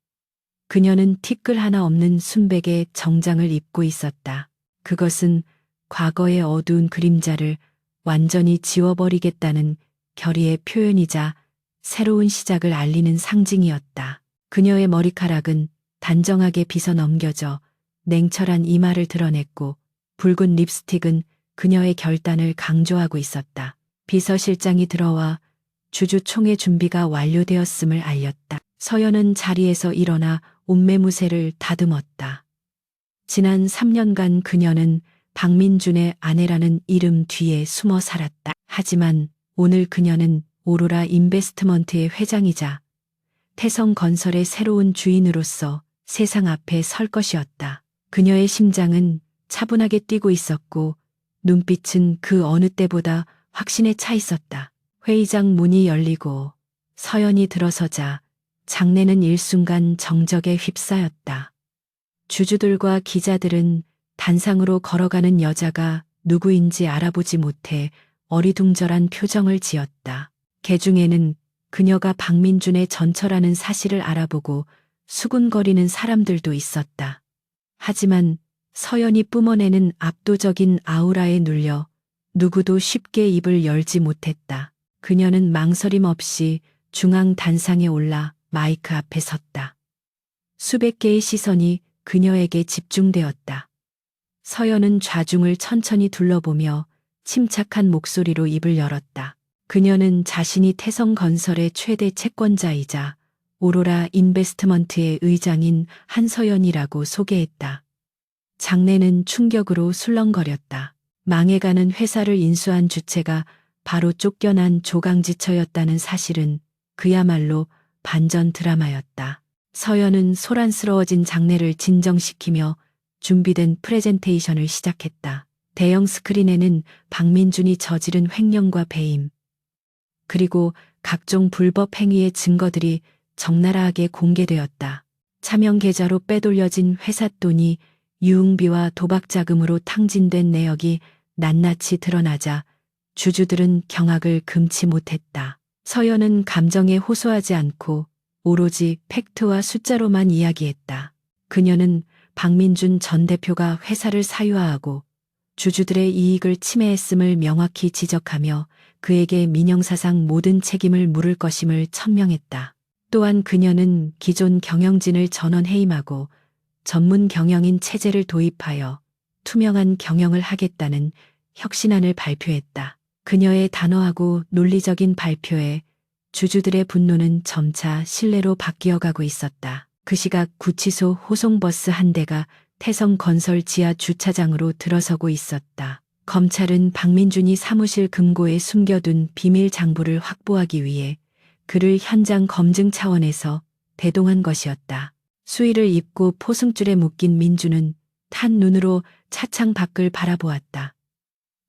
그녀는 티끌 하나 없는 순백의 정장을 입고 있었다. 그것은 과거의 어두운 그림자를 완전히 지워버리겠다는 결의의 표현이자 새로운 시작을 알리는 상징이었다. 그녀의 머리카락은 단정하게 빗어 넘겨져 냉철한 이마를 드러냈고 붉은 립스틱은 그녀의 결단을 강조하고 있었다. 비서실장이 들어와 주주총회 준비가 완료되었음을 알렸다. 서연은 자리에서 일어나 옷매무새를 다듬었다. 지난 3년간 그녀는 박민준의 아내라는 이름 뒤에 숨어 살았다. 하지만 오늘 그녀는 오로라 인베스트먼트의 회장이자 태성건설의 새로운 주인으로서 세상 앞에 설 것이었다. 그녀의 심장은 차분하게 뛰고 있었고 눈빛은 그 어느 때보다 확신에 차 있었다. 회의장 문이 열리고 서연이 들어서자 장내는 일순간 정적에 휩싸였다. 주주들과 기자들은 단상으로 걸어가는 여자가 누구인지 알아보지 못해 어리둥절한 표정을 지었다. 개중에는 그녀가 박민준의 전처라는 사실을 알아보고 수군거리는 사람들도 있었다. 하지만 서연이 뿜어내는 압도적인 아우라에 눌려 누구도 쉽게 입을 열지 못했다. 그녀는 망설임 없이 중앙 단상에 올라 마이크 앞에 섰다. 수백 개의 시선이 그녀에게 집중되었다. 서연은 좌중을 천천히 둘러보며 침착한 목소리로 입을 열었다. 그녀는 자신이 태성건설의 최대 채권자이자 오로라 인베스트먼트의 의장인 한서연이라고 소개했다. 장내는 충격으로 술렁거렸다. 망해가는 회사를 인수한 주체가 바로 쫓겨난 조강지처였다는 사실은 그야말로 반전 드라마였다. 서연은 소란스러워진 장내를 진정시키며 준비된 프레젠테이션을 시작했다. 대형 스크린에는 박민준이 저지른 횡령과 배임, 그리고 각종 불법 행위의 증거들이 적나라하게 공개되었다. 차명 계좌로 빼돌려진 회사 돈이 유흥비와 도박 자금으로 탕진된 내역이 낱낱이 드러나자 주주들은 경악을 금치 못했다. 서연은 감정에 호소하지 않고 오로지 팩트와 숫자로만 이야기했다. 그녀는 박민준 전 대표가 회사를 사유화하고 주주들의 이익을 침해했음을 명확히 지적하며 그에게 민영사상 모든 책임을 물을 것임을 천명했다. 또한 그녀는 기존 경영진을 전원 해임하고 전문 경영인 체제를 도입하여 투명한 경영을 하겠다는 혁신안을 발표했다. 그녀의 단호하고 논리적인 발표에 주주들의 분노는 점차 신뢰로 바뀌어가고 있었다. 그 시각 구치소 호송버스 한 대가 태성건설 지하 주차장으로 들어서고 있었다. 검찰은 박민준이 사무실 금고에 숨겨둔 비밀 장부를 확보하기 위해 그를 현장 검증 차원에서 대동한 것이었다. 수의를 입고 포승줄에 묶인 민준은 탄 눈으로 차창 밖을 바라보았다.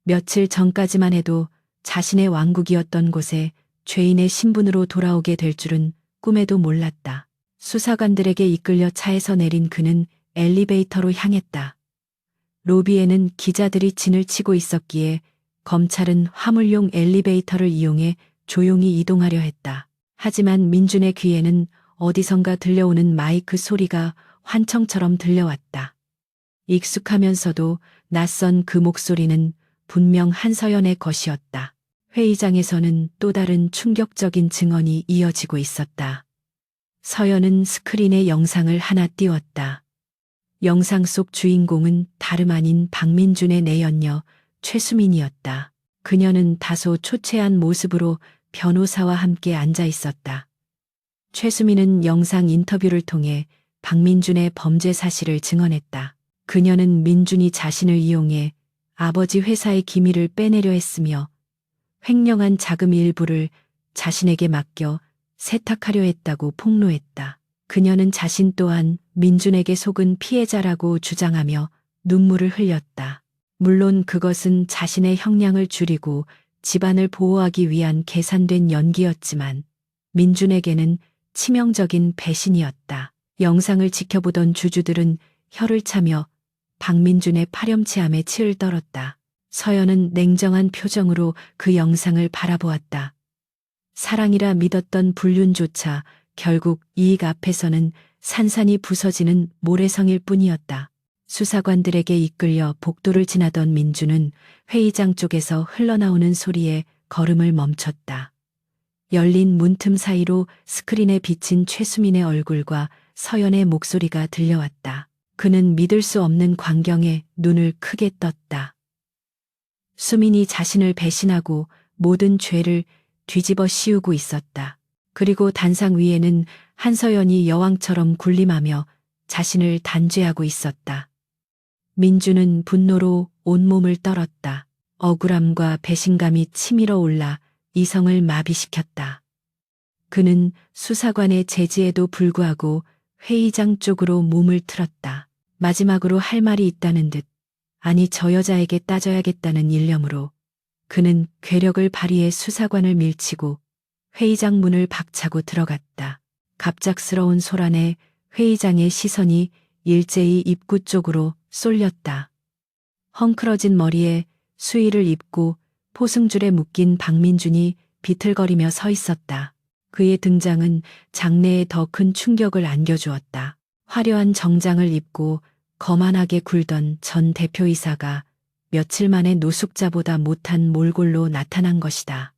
며칠 전까지만 해도 자신의 왕국이었던 곳에 죄인의 신분으로 돌아오게 될 줄은 꿈에도 몰랐다. 수사관들에게 이끌려 차에서 내린 그는 엘리베이터로 향했다. 로비에는 기자들이 진을 치고 있었기에 검찰은 화물용 엘리베이터를 이용해 조용히 이동하려 했다. 하지만 민준의 귀에는 어디선가 들려오는 마이크 소리가 환청처럼 들려왔다. 익숙하면서도 낯선 그 목소리는 분명 한서연의 것이었다. 회의장에서는 또 다른 충격적인 증언이 이어지고 있었다. 서연은 스크린에 영상을 하나 띄웠다. 영상 속 주인공은 다름 아닌 박민준의 내연녀 최수민이었다. 그녀는 다소 초췌한 모습으로 변호사와 함께 앉아 있었다. 최수민은 영상 인터뷰를 통해 박민준의 범죄 사실을 증언했다. 그녀는 민준이 자신을 이용해 아버지 회사의 기밀을 빼내려 했으며 횡령한 자금 일부를 자신에게 맡겨 세탁하려 했다고 폭로했다. 그녀는 자신 또한 민준에게 속은 피해자라고 주장하며 눈물을 흘렸다. 물론 그것은 자신의 형량을 줄이고 집안을 보호하기 위한 계산된 연기였지만 민준에게는 치명적인 배신이었다. 영상을 지켜보던 주주들은 혀를 차며 박민준의 파렴치함에 치를 떨었다. 서연은 냉정한 표정으로 그 영상을 바라보았다. 사랑이라 믿었던 불륜조차 결국 이익 앞에서는 산산이 부서지는 모래성일 뿐이었다. 수사관들에게 이끌려 복도를 지나던 민준은 회의장 쪽에서 흘러나오는 소리에 걸음을 멈췄다. 열린 문틈 사이로 스크린에 비친 최수민의 얼굴과 서연의 목소리가 들려왔다. 그는 믿을 수 없는 광경에 눈을 크게 떴다. 수민이 자신을 배신하고 모든 죄를 뒤집어 씌우고 있었다. 그리고 단상 위에는 한서연이 여왕처럼 군림하며 자신을 단죄하고 있었다. 민준은 분노로 온몸을 떨었다. 억울함과 배신감이 치밀어 올라 이성을 마비시켰다. 그는 수사관의 제지에도 불구하고 회의장 쪽으로 몸을 틀었다. 마지막으로 할 말이 있다는 듯, 아니 저 여자에게 따져야겠다는 일념으로 그는 괴력을 발휘해 수사관을 밀치고 회의장 문을 박차고 들어갔다. 갑작스러운 소란에 회의장의 시선이 일제히 입구 쪽으로 쏠렸다. 헝클어진 머리에 수의를 입고 포승줄에 묶인 박민준이 비틀거리며 서 있었다. 그의 등장은 장내에 더 큰 충격을 안겨주었다. 화려한 정장을 입고 거만하게 굴던 전 대표이사가 며칠 만에 노숙자보다 못한 몰골로 나타난 것이다.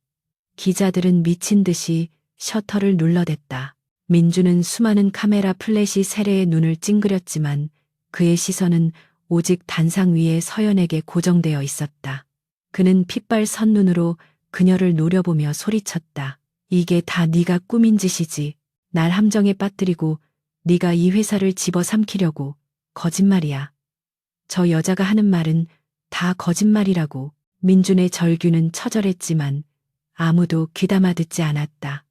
기자들은 미친 듯이 셔터를 눌러댔다. 민준은 수많은 카메라 플래시 세례에 눈을 찡그렸지만 그의 시선은 오직 단상 위에 서연에게 고정되어 있었다. 그는 핏발 선눈으로 그녀를 노려보며 소리쳤다. 이게 다 네가 꾸민 짓이지. 날 함정에 빠뜨리고 네가 이 회사를 집어삼키려고. 거짓말이야. 저 여자가 하는 말은 다 거짓말이라고. 민준의 절규는 처절했지만 아무도 귀담아 듣지 않았다.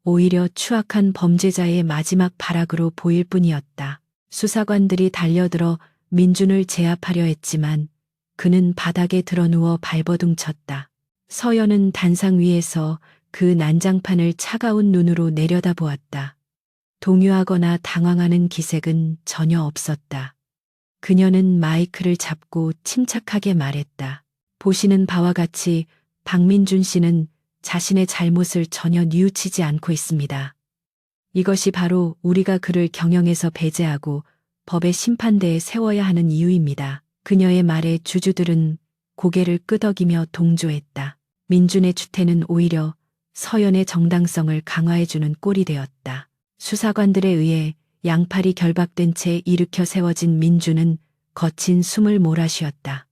오히려 추악한 범죄자의 마지막 발악으로 보일 뿐이었다. 수사관들이 달려들어 민준을 제압하려 했지만 그는 바닥에 드러누워 발버둥 쳤다. 서연은 단상 위에서 그 난장판을 차가운 눈으로 내려다보았다. 동요하거나 당황하는 기색은 전혀 없었다. 그녀는 마이크를 잡고 침착하게 말했다. 보시는 바와 같이 박민준 씨는 자신의 잘못을 전혀 뉘우치지 않고 있습니다. 이것이 바로 우리가 그를 경영에서 배제하고 법의 심판대에 세워야 하는 이유입니다. 그녀의 말에 주주들은 고개를 끄덕이며 동조했다. 민준의 추태는 오히려 서연의 정당성을 강화해주는 꼴이 되었다. 수사관들에 의해 양팔이 결박된 채 일으켜 세워진 민준은 거친 숨을 몰아쉬었다.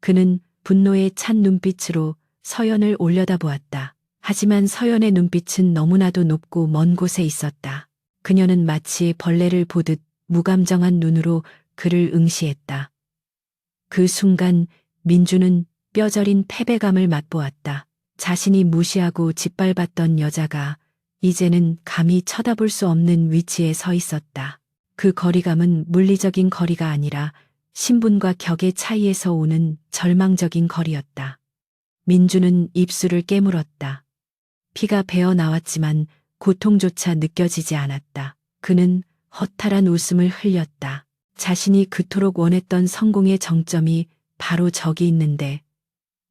그는 분노에 찬 눈빛으로 서연을 올려다보았다. 하지만 서연의 눈빛은 너무나도 높고 먼 곳에 있었다. 그녀는 마치 벌레를 보듯 무감정한 눈으로 그를 응시했다. 그 순간 민준은 뼈저린 패배감을 맛보았다. 자신이 무시하고 짓밟았던 여자가 이제는 감히 쳐다볼 수 없는 위치에 서 있었다. 그 거리감은 물리적인 거리가 아니라 신분과 격의 차이에서 오는 절망적인 거리였다. 민준은 입술을 깨물었다. 피가 배어 나왔지만 고통조차 느껴지지 않았다. 그는 허탈한 웃음을 흘렸다. 자신이 그토록 원했던 성공의 정점이 바로 저기 있는데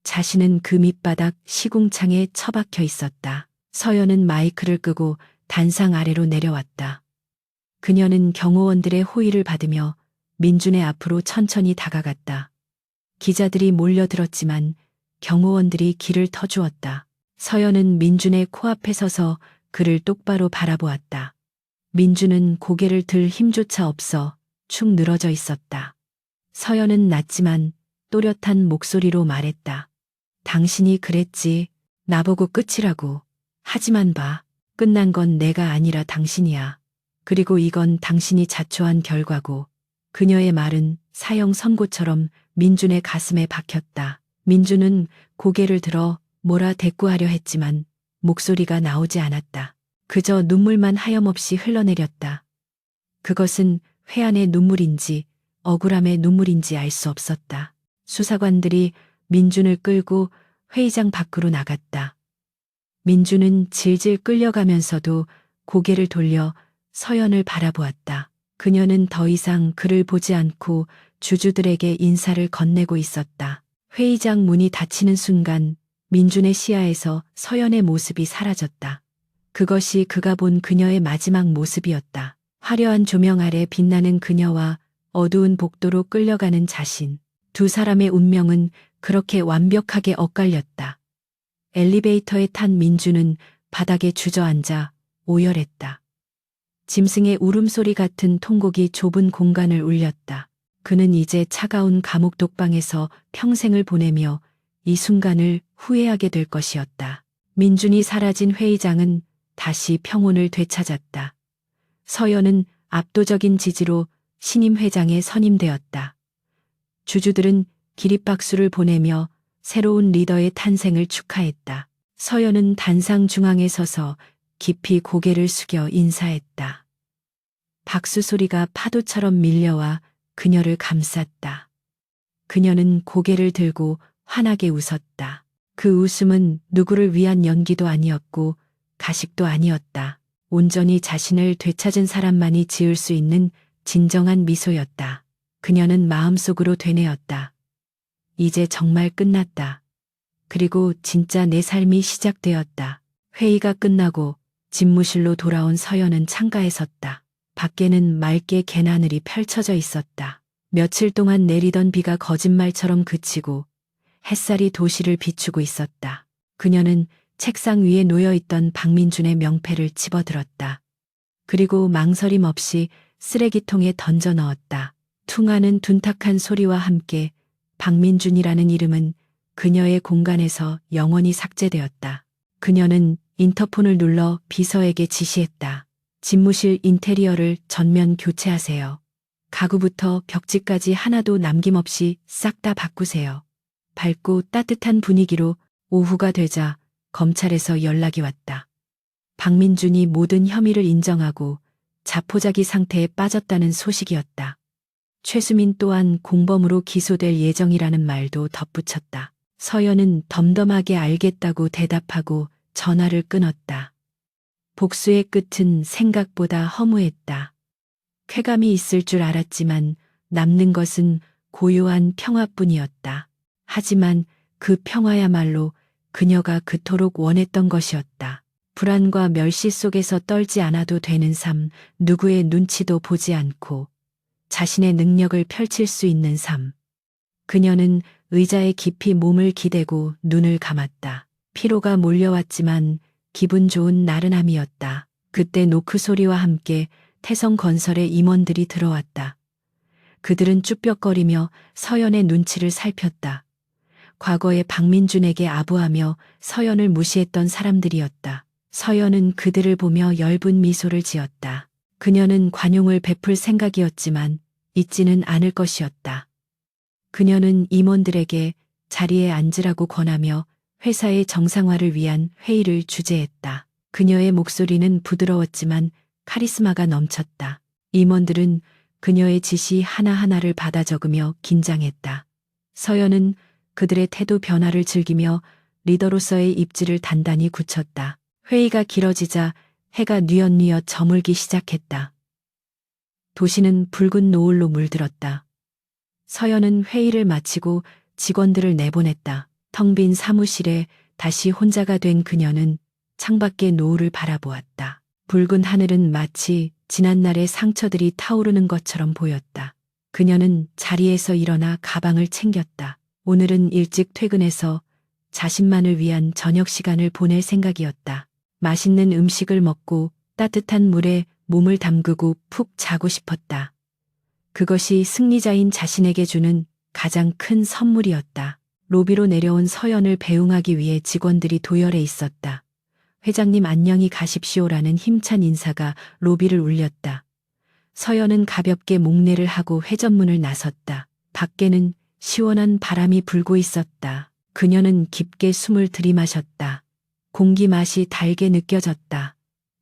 자신은 그 밑바닥 시궁창에 처박혀 있었다. 서연은 마이크를 끄고 단상 아래로 내려왔다. 그녀는 경호원들의 호의를 받으며 민준의 앞으로 천천히 다가갔다. 기자들이 몰려들었지만 경호원들이 길을 터주었다. 서연은 민준의 코앞에 서서 그를 똑바로 바라보았다. 민준은 고개를 들 힘조차 없어 축 늘어져 있었다. 서연은 낮지만 또렷한 목소리로 말했다. 당신이 그랬지. 나보고 끝이라고. 하지만 봐. 끝난 건 내가 아니라 당신이야. 그리고 이건 당신이 자초한 결과고. 그녀의 말은 사형 선고처럼 민준의 가슴에 박혔다. 민준은 고개를 들어 뭐라 대꾸하려 했지만 목소리가 나오지 않았다. 그저 눈물만 하염없이 흘러내렸다. 그것은 회한의 눈물인지 억울함의 눈물인지 알 수 없었다. 수사관들이 민준을 끌고 회의장 밖으로 나갔다. 민준은 질질 끌려가면서도 고개를 돌려 서연을 바라보았다. 그녀는 더 이상 그를 보지 않고 주주들에게 인사를 건네고 있었다. 회의장 문이 닫히는 순간 민준의 시야에서 서연의 모습이 사라졌다. 그것이 그가 본 그녀의 마지막 모습이었다. 화려한 조명 아래 빛나는 그녀와 어두운 복도로 끌려가는 자신. 두 사람의 운명은 그렇게 완벽하게 엇갈렸다. 엘리베이터에 탄 민준은 바닥에 주저앉아 오열했다. 짐승의 울음소리 같은 통곡이 좁은 공간을 울렸다. 그는 이제 차가운 감옥 독방에서 평생을 보내며 이 순간을 후회하게 될 것이었다. 민준이 사라진 회의장은 다시 평온을 되찾았다. 서연은 압도적인 지지로 신임 회장에 선임되었다. 주주들은 기립박수를 보내며 새로운 리더의 탄생을 축하했다. 서연은 단상 중앙에 서서 깊이 고개를 숙여 인사했다. 박수 소리가 파도처럼 밀려와 그녀를 감쌌다. 그녀는 고개를 들고 환하게 웃었다. 그 웃음은 누구를 위한 연기도 아니었고 가식도 아니었다. 온전히 자신을 되찾은 사람만이 지을 수 있는 진정한 미소였다. 그녀는 마음속으로 되뇌었다. 이제 정말 끝났다. 그리고 진짜 내 삶이 시작되었다. 회의가 끝나고 집무실로 돌아온 서연은 창가에 섰다. 밖에는 맑게 개나늘이 펼쳐져 있었다. 며칠 동안 내리던 비가 거짓말처럼 그치고 햇살이 도시를 비추고 있었다. 그녀는 책상 위에 놓여있던 박민준의 명패를 집어들었다. 그리고 망설임 없이 쓰레기통에 던져 넣었다. 퉁하는 둔탁한 소리와 함께 박민준이라는 이름은 그녀의 공간에서 영원히 삭제되었다. 그녀는 인터폰을 눌러 비서에게 지시했다. 집무실 인테리어를 전면 교체하세요. 가구부터 벽지까지 하나도 남김없이 싹 다 바꾸세요. 밝고 따뜻한 분위기로 오후가 되자 검찰에서 연락이 왔다. 박민준이 모든 혐의를 인정하고 자포자기 상태에 빠졌다는 소식이었다. 최수민 또한 공범으로 기소될 예정이라는 말도 덧붙였다. 서연은 덤덤하게 알겠다고 대답하고 전화를 끊었다. 복수의 끝은 생각보다 허무했다. 쾌감이 있을 줄 알았지만 남는 것은 고요한 평화뿐이었다. 하지만 그 평화야말로 그녀가 그토록 원했던 것이었다. 불안과 멸시 속에서 떨지 않아도 되는 삶, 누구의 눈치도 보지 않고 자신의 능력을 펼칠 수 있는 삶. 그녀는 의자에 깊이 몸을 기대고 눈을 감았다. 피로가 몰려왔지만 기분 좋은 나른함이었다. 그때 노크 소리와 함께 태성건설의 임원들이 들어왔다. 그들은 쭈뼛거리며 서연의 눈치를 살폈다. 과거에 박민준에게 아부하며 서연을 무시했던 사람들이었다. 서연은 그들을 보며 엷은 미소를 지었다. 그녀는 관용을 베풀 생각이었지만 잊지는 않을 것이었다. 그녀는 임원들에게 자리에 앉으라고 권하며 회사의 정상화를 위한 회의를 주재했다. 그녀의 목소리는 부드러웠지만 카리스마가 넘쳤다. 임원들은 그녀의 지시 하나하나를 받아 적으며 긴장했다. 서연은 그들의 태도 변화를 즐기며 리더로서의 입지를 단단히 굳혔다. 회의가 길어지자 해가 뉘엿뉘엿 저물기 시작했다. 도시는 붉은 노을로 물들었다. 서연은 회의를 마치고 직원들을 내보냈다. 텅 빈 사무실에 다시 혼자가 된 그녀는 창밖의 노을을 바라보았다. 붉은 하늘은 마치 지난날의 상처들이 타오르는 것처럼 보였다. 그녀는 자리에서 일어나 가방을 챙겼다. 오늘은 일찍 퇴근해서 자신만을 위한 저녁 시간을 보낼 생각이었다. 맛있는 음식을 먹고 따뜻한 물에 몸을 담그고 푹 자고 싶었다. 그것이 승리자인 자신에게 주는 가장 큰 선물이었다. 로비로 내려온 서연을 배웅하기 위해 직원들이 도열해 있었다. 회장님 안녕히 가십시오라는 힘찬 인사가 로비를 울렸다. 서연은 가볍게 목례를 하고 회전문을 나섰다. 밖에는 시원한 바람이 불고 있었다. 그녀는 깊게 숨을 들이마셨다. 공기 맛이 달게 느껴졌다.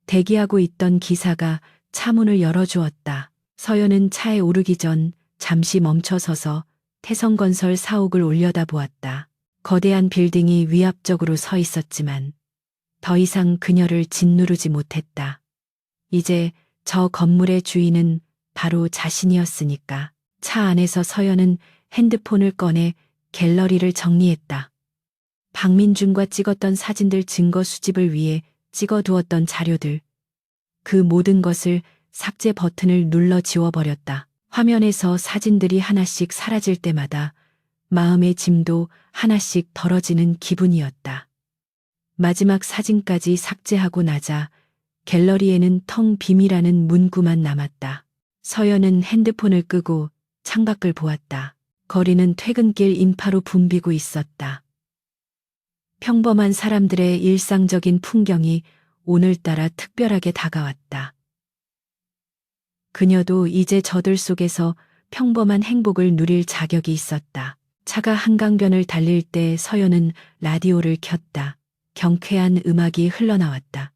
대기하고 있던 기사가 차문을 열어주었다. 서연은 차에 오르기 전 잠시 멈춰서서 태성건설 사옥을 올려다보았다. 거대한 빌딩이 위압적으로 서 있었지만 더 이상 그녀를 짓누르지 못했다. 이제 저 건물의 주인은 바로 자신이었으니까. 차 안에서 서연은 핸드폰을 꺼내 갤러리를 정리했다. 박민준과 찍었던 사진들 증거 수집을 위해 찍어두었던 자료들. 그 모든 것을 삭제 버튼을 눌러 지워버렸다. 화면에서 사진들이 하나씩 사라질 때마다 마음의 짐도 하나씩 덜어지는 기분이었다. 마지막 사진까지 삭제하고 나자 갤러리에는 텅 빔이라는 문구만 남았다. 서연은 핸드폰을 끄고 창밖을 보았다. 거리는 퇴근길 인파로 붐비고 있었다. 평범한 사람들의 일상적인 풍경이 오늘따라 특별하게 다가왔다. 그녀도 이제 저들 속에서 평범한 행복을 누릴 자격이 있었다. 차가 한강변을 달릴 때 서연은 라디오를 켰다. 경쾌한 음악이 흘러나왔다.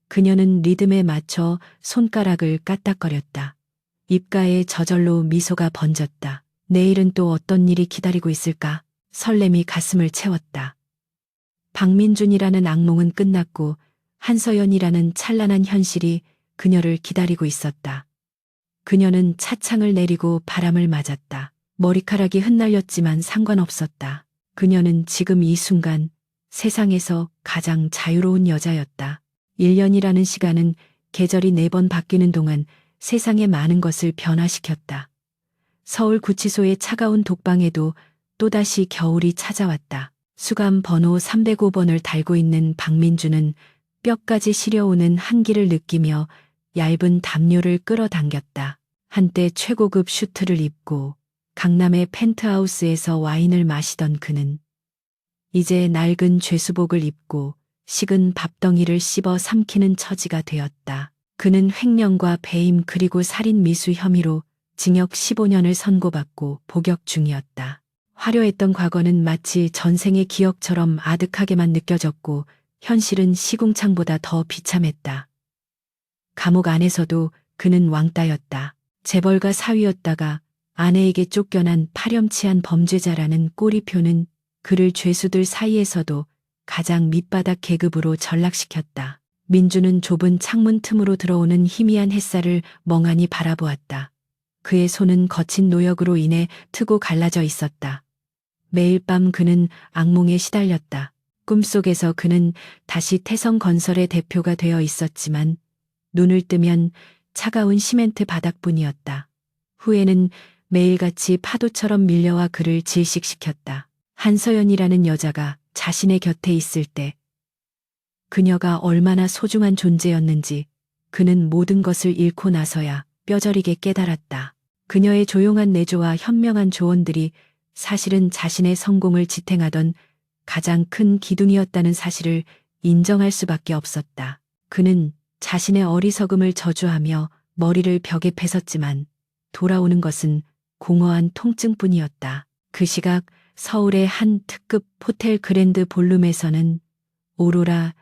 그녀는 리듬에 맞춰 손가락을 까딱거렸다. 입가에 저절로 미소가 번졌다. 내일은 또 어떤 일이 기다리고 있을까? 설렘이 가슴을 채웠다. 박민준이라는 악몽은 끝났고 한서연이라는 찬란한 현실이 그녀를 기다리고 있었다. 그녀는 차창을 내리고 바람을 맞았다. 머리카락이 흩날렸지만 상관없었다. 그녀는 지금 이 순간 세상에서 가장 자유로운 여자였다. 1년이라는 시간은 계절이 4번 바뀌는 동안 세상의 많은 것을 변화시켰다. 서울 구치소의 차가운 독방에도 또다시 겨울이 찾아왔다. 수감 번호 305번을 달고 있는 박민주는 뼈까지 시려오는 한기를 느끼며 얇은 담요를 끌어당겼다. 한때 최고급 슈트를 입고 강남의 펜트하우스에서 와인을 마시던 그는 이제 낡은 죄수복을 입고 식은 밥덩이를 씹어 삼키는 처지가 되었다. 그는 횡령과 배임 그리고 살인 미수 혐의로 징역 15년을 선고받고 복역 중이었다. 화려했던 과거는 마치 전생의 기억처럼 아득하게만 느껴졌고 현실은 시궁창보다 더 비참했다. 감옥 안에서도 그는 왕따였다. 재벌가 사위였다가 아내에게 쫓겨난 파렴치한 범죄자라는 꼬리표는 그를 죄수들 사이에서도 가장 밑바닥 계급으로 전락시켰다. 민주는 좁은 창문 틈으로 들어오는 희미한 햇살을 멍하니 바라보았다. 그의 손은 거친 노역으로 인해 트고 갈라져 있었다. 매일 밤 그는 악몽에 시달렸다. 꿈속에서 그는 다시 태성건설의 대표가 되어 있었지만 눈을 뜨면 차가운 시멘트 바닥뿐이었다. 후에는 매일같이 파도처럼 밀려와 그를 질식시켰다. 한서연이라는 여자가 자신의 곁에 있을 때 그녀가 얼마나 소중한 존재였는지 그는 모든 것을 잃고 나서야 뼈저리게 깨달았다. 그녀의 조용한 내조와 현명한 조언들이 사실은 자신의 성공을 지탱하던 가장 큰 기둥이었다는 사실을 인정할 수밖에 없었다. 그는 자신의 어리석음을 저주하며 머리를 벽에 뱉었지만 돌아오는 것은 공허한 통증뿐이었다. 그 시각 서울의 한 특급 호텔 그랜드 볼룸에서는 오로라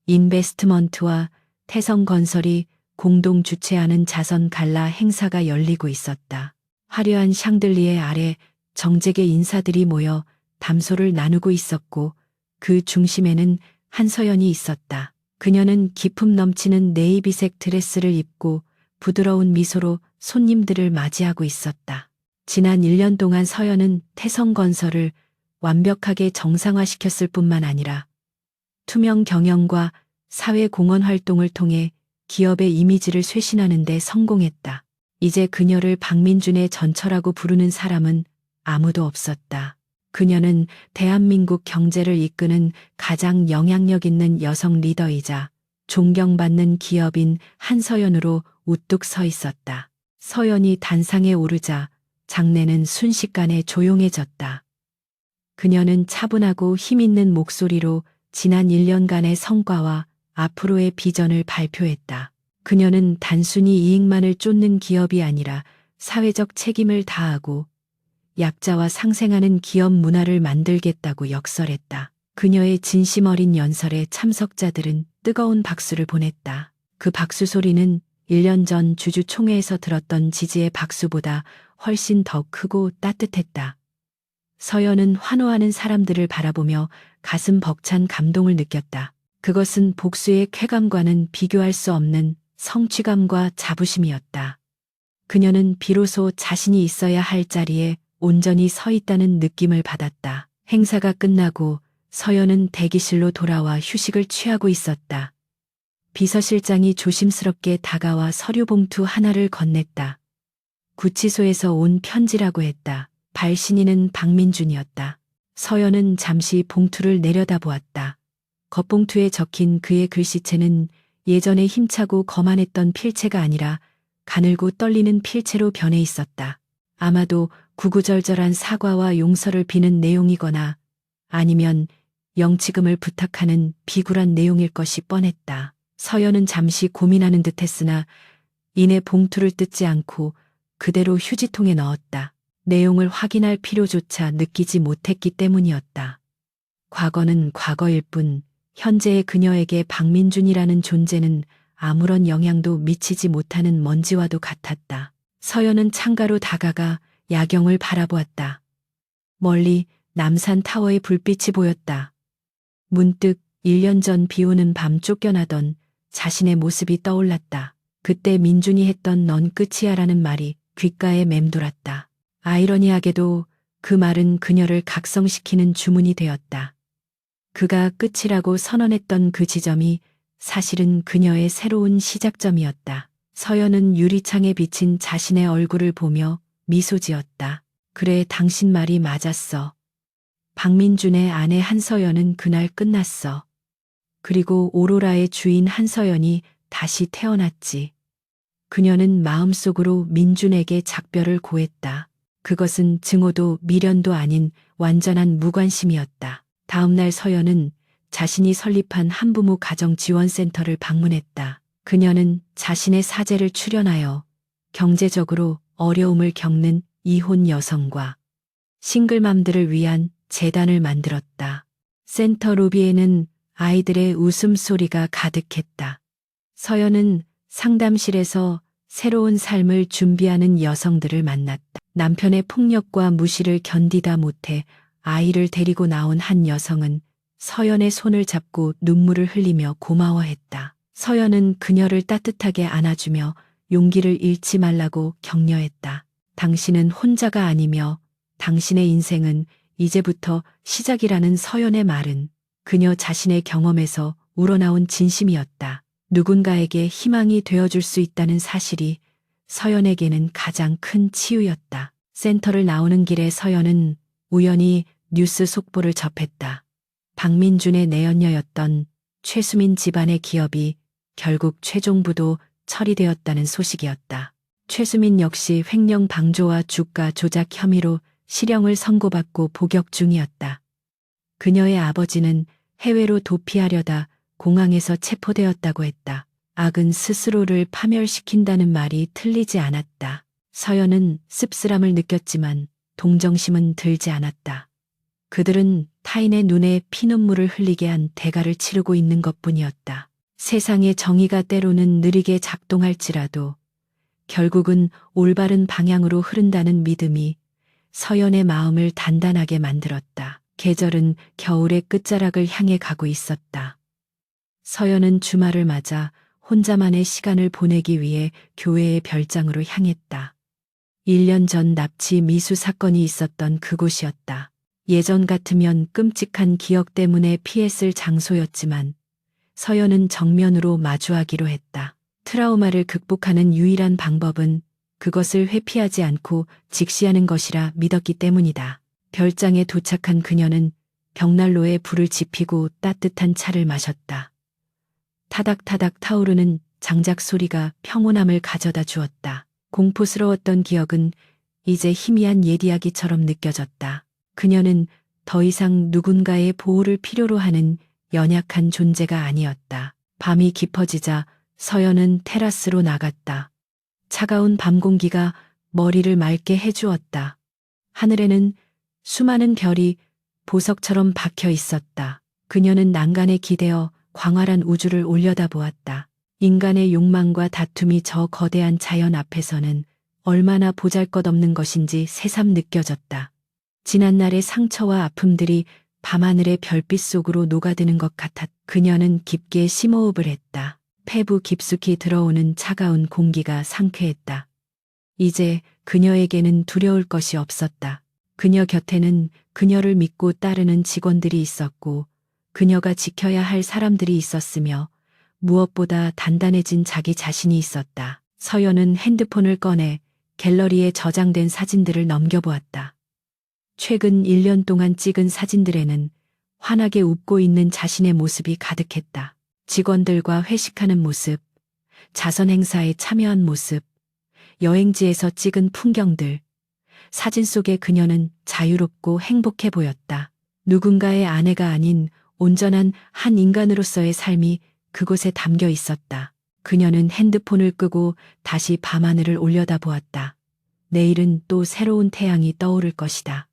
인베스트먼트와 태성건설이 공동 주최하는 자선 갈라 행사가 열리고 있었다. 화려한 샹들리에 아래 정재계 인사들이 모여 담소를 나누고 있었고 그 중심에는 한서연이 있었다. 그녀는 기품 넘치는 네이비색 드레스를 입고 부드러운 미소로 손님들을 맞이하고 있었다. 지난 1년 동안 서연은 태성건설을 완벽하게 정상화시켰을 뿐만 아니라 투명 경영과 사회 공헌 활동을 통해 기업의 이미지를 쇄신하는 데 성공했다. 이제 그녀를 박민준의 전처라고 부르는 사람은 아무도 없었다. 그녀는 대한민국 경제를 이끄는 가장 영향력 있는 여성 리더이자 존경받는 기업인 한서연으로 우뚝 서 있었다. 서연이 단상에 오르자 장내는 순식간에 조용해졌다. 그녀는 차분하고 힘있는 목소리로 지난 1년간의 성과와 앞으로의 비전을 발표했다. 그녀는 단순히 이익만을 쫓는 기업이 아니라 사회적 책임을 다하고 약자와 상생하는 기업 문화를 만들겠다고 역설했다. 그녀의 진심 어린 연설에 참석자들은 뜨거운 박수를 보냈다. 그 박수 소리는 1년 전 주주총회에서 들었던 지지의 박수보다 훨씬 더 크고 따뜻했다. 서연은 환호하는 사람들을 바라보며 가슴 벅찬 감동을 느꼈다. 그것은 복수의 쾌감과는 비교할 수 없는 성취감과 자부심이었다. 그녀는 비로소 자신이 있어야 할 자리에 온전히 서 있다는 느낌을 받았다. 행사가 끝나고 서연은 대기실로 돌아와 휴식을 취하고 있었다. 비서실장이 조심스럽게 다가와 서류 봉투 하나를 건넸다. 구치소에서 온 편지라고 했다. 발신인은 박민준이었다. 서연은 잠시 봉투를 내려다보았다. 겉봉투에 적힌 그의 글씨체는 예전에 힘차고 거만했던 필체가 아니라 가늘고 떨리는 필체로 변해 있었다. 아마도 구구절절한 사과와 용서를 비는 내용이거나 아니면 영치금을 부탁하는 비굴한 내용일 것이 뻔했다. 서연은 잠시 고민하는 듯했으나 이내 봉투를 뜯지 않고 그대로 휴지통에 넣었다. 내용을 확인할 필요조차 느끼지 못했기 때문이었다. 과거는 과거일 뿐 현재의 그녀에게 박민준이라는 존재는 아무런 영향도 미치지 못하는 먼지와도 같았다. 서연은 창가로 다가가 야경을 바라보았다. 멀리 남산 타워의 불빛이 보였다. 문득 1년 전 비오는 밤 쫓겨나던 자신의 모습이 떠올랐다. 그때 민준이 했던 넌 끝이야라는 말이 귓가에 맴돌았다. 아이러니하게도 그 말은 그녀를 각성시키는 주문이 되었다. 그가 끝이라고 선언했던 그 지점이 사실은 그녀의 새로운 시작점이었다. 서연은 유리창에 비친 자신의 얼굴을 보며 미소 지었다. 그래, 당신 말이 맞았어. 박민준의 아내 한서연은 그날 끝났어. 그리고 오로라의 주인 한서연이 다시 태어났지. 그녀는 마음속으로 민준에게 작별을 고했다. 그것은 증오도 미련도 아닌 완전한 무관심이었다. 다음날 서연은 자신이 설립한 한부모 가정지원센터를 방문했다. 그녀는 자신의 사재를 출연하여 경제적으로 어려움을 겪는 이혼 여성과 싱글맘들을 위한 재단을 만들었다. 센터 로비에는 아이들의 웃음소리가 가득했다. 서연은 상담실에서 새로운 삶을 준비하는 여성들을 만났다. 남편의 폭력과 무시를 견디다 못해 아이를 데리고 나온 한 여성은 서연의 손을 잡고 눈물을 흘리며 고마워했다. 서연은 그녀를 따뜻하게 안아주며 용기를 잃지 말라고 격려했다. 당신은 혼자가 아니며 당신의 인생은 이제부터 시작이라는 서연의 말은 그녀 자신의 경험에서 우러나온 진심이었다. 누군가에게 희망이 되어줄 수 있다는 사실이 서연에게는 가장 큰 치유였다. 센터를 나오는 길에 서연은 우연히 뉴스 속보를 접했다. 박민준의 내연녀였던 최수민 집안의 기업이 결국 최종부도 처리되었다는 소식이었다. 최수민 역시 횡령 방조와 주가 조작 혐의로 실형을 선고받고 복역 중이었다. 그녀의 아버지는 해외로 도피하려다 공항에서 체포되었다고 했다. 악은 스스로를 파멸시킨다는 말이 틀리지 않았다. 서연은 씁쓸함을 느꼈지만 동정심은 들지 않았다. 그들은 타인의 눈에 피눈물을 흘리게 한 대가를 치르고 있는 것뿐이었다. 세상의 정의가 때로는 느리게 작동할지라도 결국은 올바른 방향으로 흐른다는 믿음이 서연의 마음을 단단하게 만들었다. 계절은 겨울의 끝자락을 향해 가고 있었다. 서연은 주말을 맞아 혼자만의 시간을 보내기 위해 교회의 별장으로 향했다. 1년 전 납치 미수 사건이 있었던 그곳이었다. 예전 같으면 끔찍한 기억 때문에 피했을 장소였지만 서연은 정면으로 마주하기로 했다. 트라우마를 극복하는 유일한 방법은 그것을 회피하지 않고 직시하는 것이라 믿었기 때문이다. 별장에 도착한 그녀는 벽난로에 불을 지피고 따뜻한 차를 마셨다. 타닥타닥 타오르는 장작 소리가 평온함을 가져다 주었다. 공포스러웠던 기억은 이제 희미한 옛 이야기처럼 느껴졌다. 그녀는 더 이상 누군가의 보호를 필요로 하는 연약한 존재가 아니었다. 밤이 깊어지자 서연은 테라스로 나갔다. 차가운 밤 공기가 머리를 맑게 해주었다. 하늘에는 수많은 별이 보석처럼 박혀 있었다. 그녀는 난간에 기대어 광활한 우주를 올려다보았다. 인간의 욕망과 다툼이 저 거대한 자연 앞에서는 얼마나 보잘것없는 것인지 새삼 느껴졌다. 지난날의 상처와 아픔들이 밤하늘의 별빛 속으로 녹아드는 것 같았. 그녀는 깊게 심호흡을 했다. 폐부 깊숙이 들어오는 차가운 공기가 상쾌했다. 이제 그녀에게는 두려울 것이 없었다. 그녀 곁에는 그녀를 믿고 따르는 직원들이 있었고 그녀가 지켜야 할 사람들이 있었으며 무엇보다 단단해진 자기 자신이 있었다. 서연은 핸드폰을 꺼내 갤러리에 저장된 사진들을 넘겨보았다. 최근 1년 동안 찍은 사진들에는 환하게 웃고 있는 자신의 모습이 가득했다. 직원들과 회식하는 모습, 자선 행사에 참여한 모습, 여행지에서 찍은 풍경들. 사진 속의 그녀는 자유롭고 행복해 보였다. 누군가의 아내가 아닌 온전한 한 인간으로서의 삶이 그곳에 담겨 있었다. 그녀는 핸드폰을 끄고 다시 밤하늘을 올려다보았다. 내일은 또 새로운 태양이 떠오를 것이다.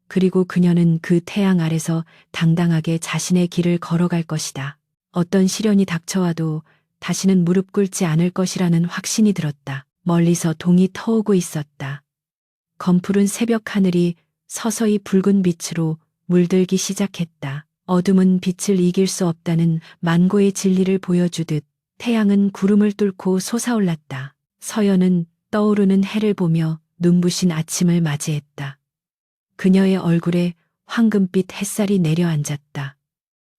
그리고 그녀는 그 태양 아래서 당당하게 자신의 길을 걸어갈 것이다. 어떤 시련이 닥쳐와도 다시는 무릎 꿇지 않을 것이라는 확신이 들었다. 멀리서 동이 터오고 있었다. 검푸른 새벽 하늘이 서서히 붉은 빛으로 물들기 시작했다. 어둠은 빛을 이길 수 없다는 만고의 진리를 보여주듯 태양은 구름을 뚫고 솟아올랐다. 서연은 떠오르는 해를 보며 눈부신 아침을 맞이했다. 그녀의 얼굴에 황금빛 햇살이 내려앉았다.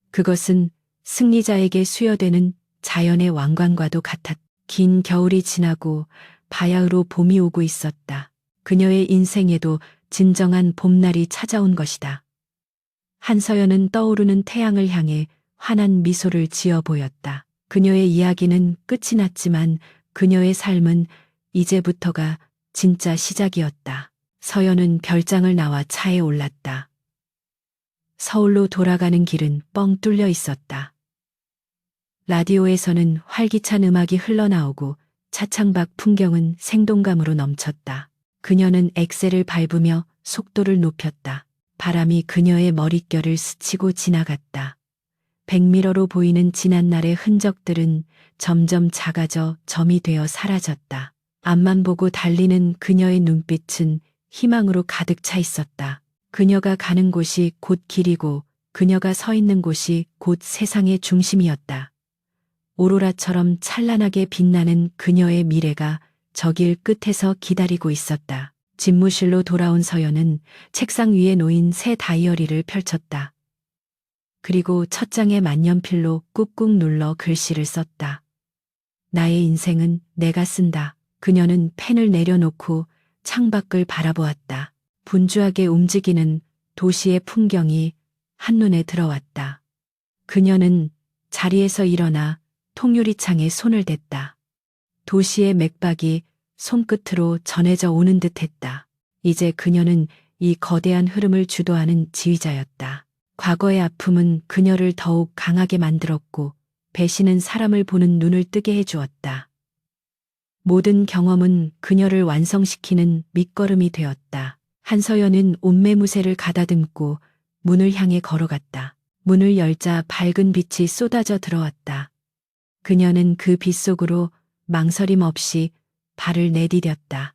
그것은 승리자에게 수여되는 자연의 왕관과도 같았다. 긴 겨울이 지나고 바야흐로 봄이 오고 있었다. 그녀의 인생에도 진정한 봄날이 찾아온 것이다. 한서연은 떠오르는 태양을 향해 환한 미소를 지어 보였다. 그녀의 이야기는 끝이 났지만 그녀의 삶은 이제부터가 진짜 시작이었다. 서연은 별장을 나와 차에 올랐다. 서울로 돌아가는 길은 뻥 뚫려 있었다. 라디오에서는 활기찬 음악이 흘러나오고 차창 밖 풍경은 생동감으로 넘쳤다. 그녀는 엑셀을 밟으며 속도를 높였다. 바람이 그녀의 머릿결을 스치고 지나갔다. 백미러로 보이는 지난날의 흔적들은 점점 작아져 점이 되어 사라졌다. 앞만 보고 달리는 그녀의 눈빛은 희망으로 가득 차 있었다. 그녀가 가는 곳이 곧 길이고 그녀가 서 있는 곳이 곧 세상의 중심이었다. 오로라처럼 찬란하게 빛나는 그녀의 미래가 저 길 끝에서 기다리고 있었다. 집무실로 돌아온 서연은 책상 위에 놓인 새 다이어리를 펼쳤다. 그리고 첫 장에 만년필로 꾹꾹 눌러 글씨를 썼다. 나의 인생은 내가 쓴다. 그녀는 펜을 내려놓고 창밖을 바라보았다. 분주하게 움직이는 도시의 풍경이 한눈에 들어왔다. 그녀는 자리에서 일어나 통유리창에 손을 댔다. 도시의 맥박이 손끝으로 전해져 오는 듯했다. 이제 그녀는 이 거대한 흐름을 주도하는 지휘자였다. 과거의 아픔은 그녀를 더욱 강하게 만들었고 배신은 사람을 보는 눈을 뜨게 해주었다. 모든 경험은 그녀를 완성시키는 밑거름이 되었다. 한서연은 옷매무새를 가다듬고 문을 향해 걸어갔다. 문을 열자 밝은 빛이 쏟아져 들어왔다. 그녀는 그 빛 속으로 망설임 없이 발을 내디뎠다.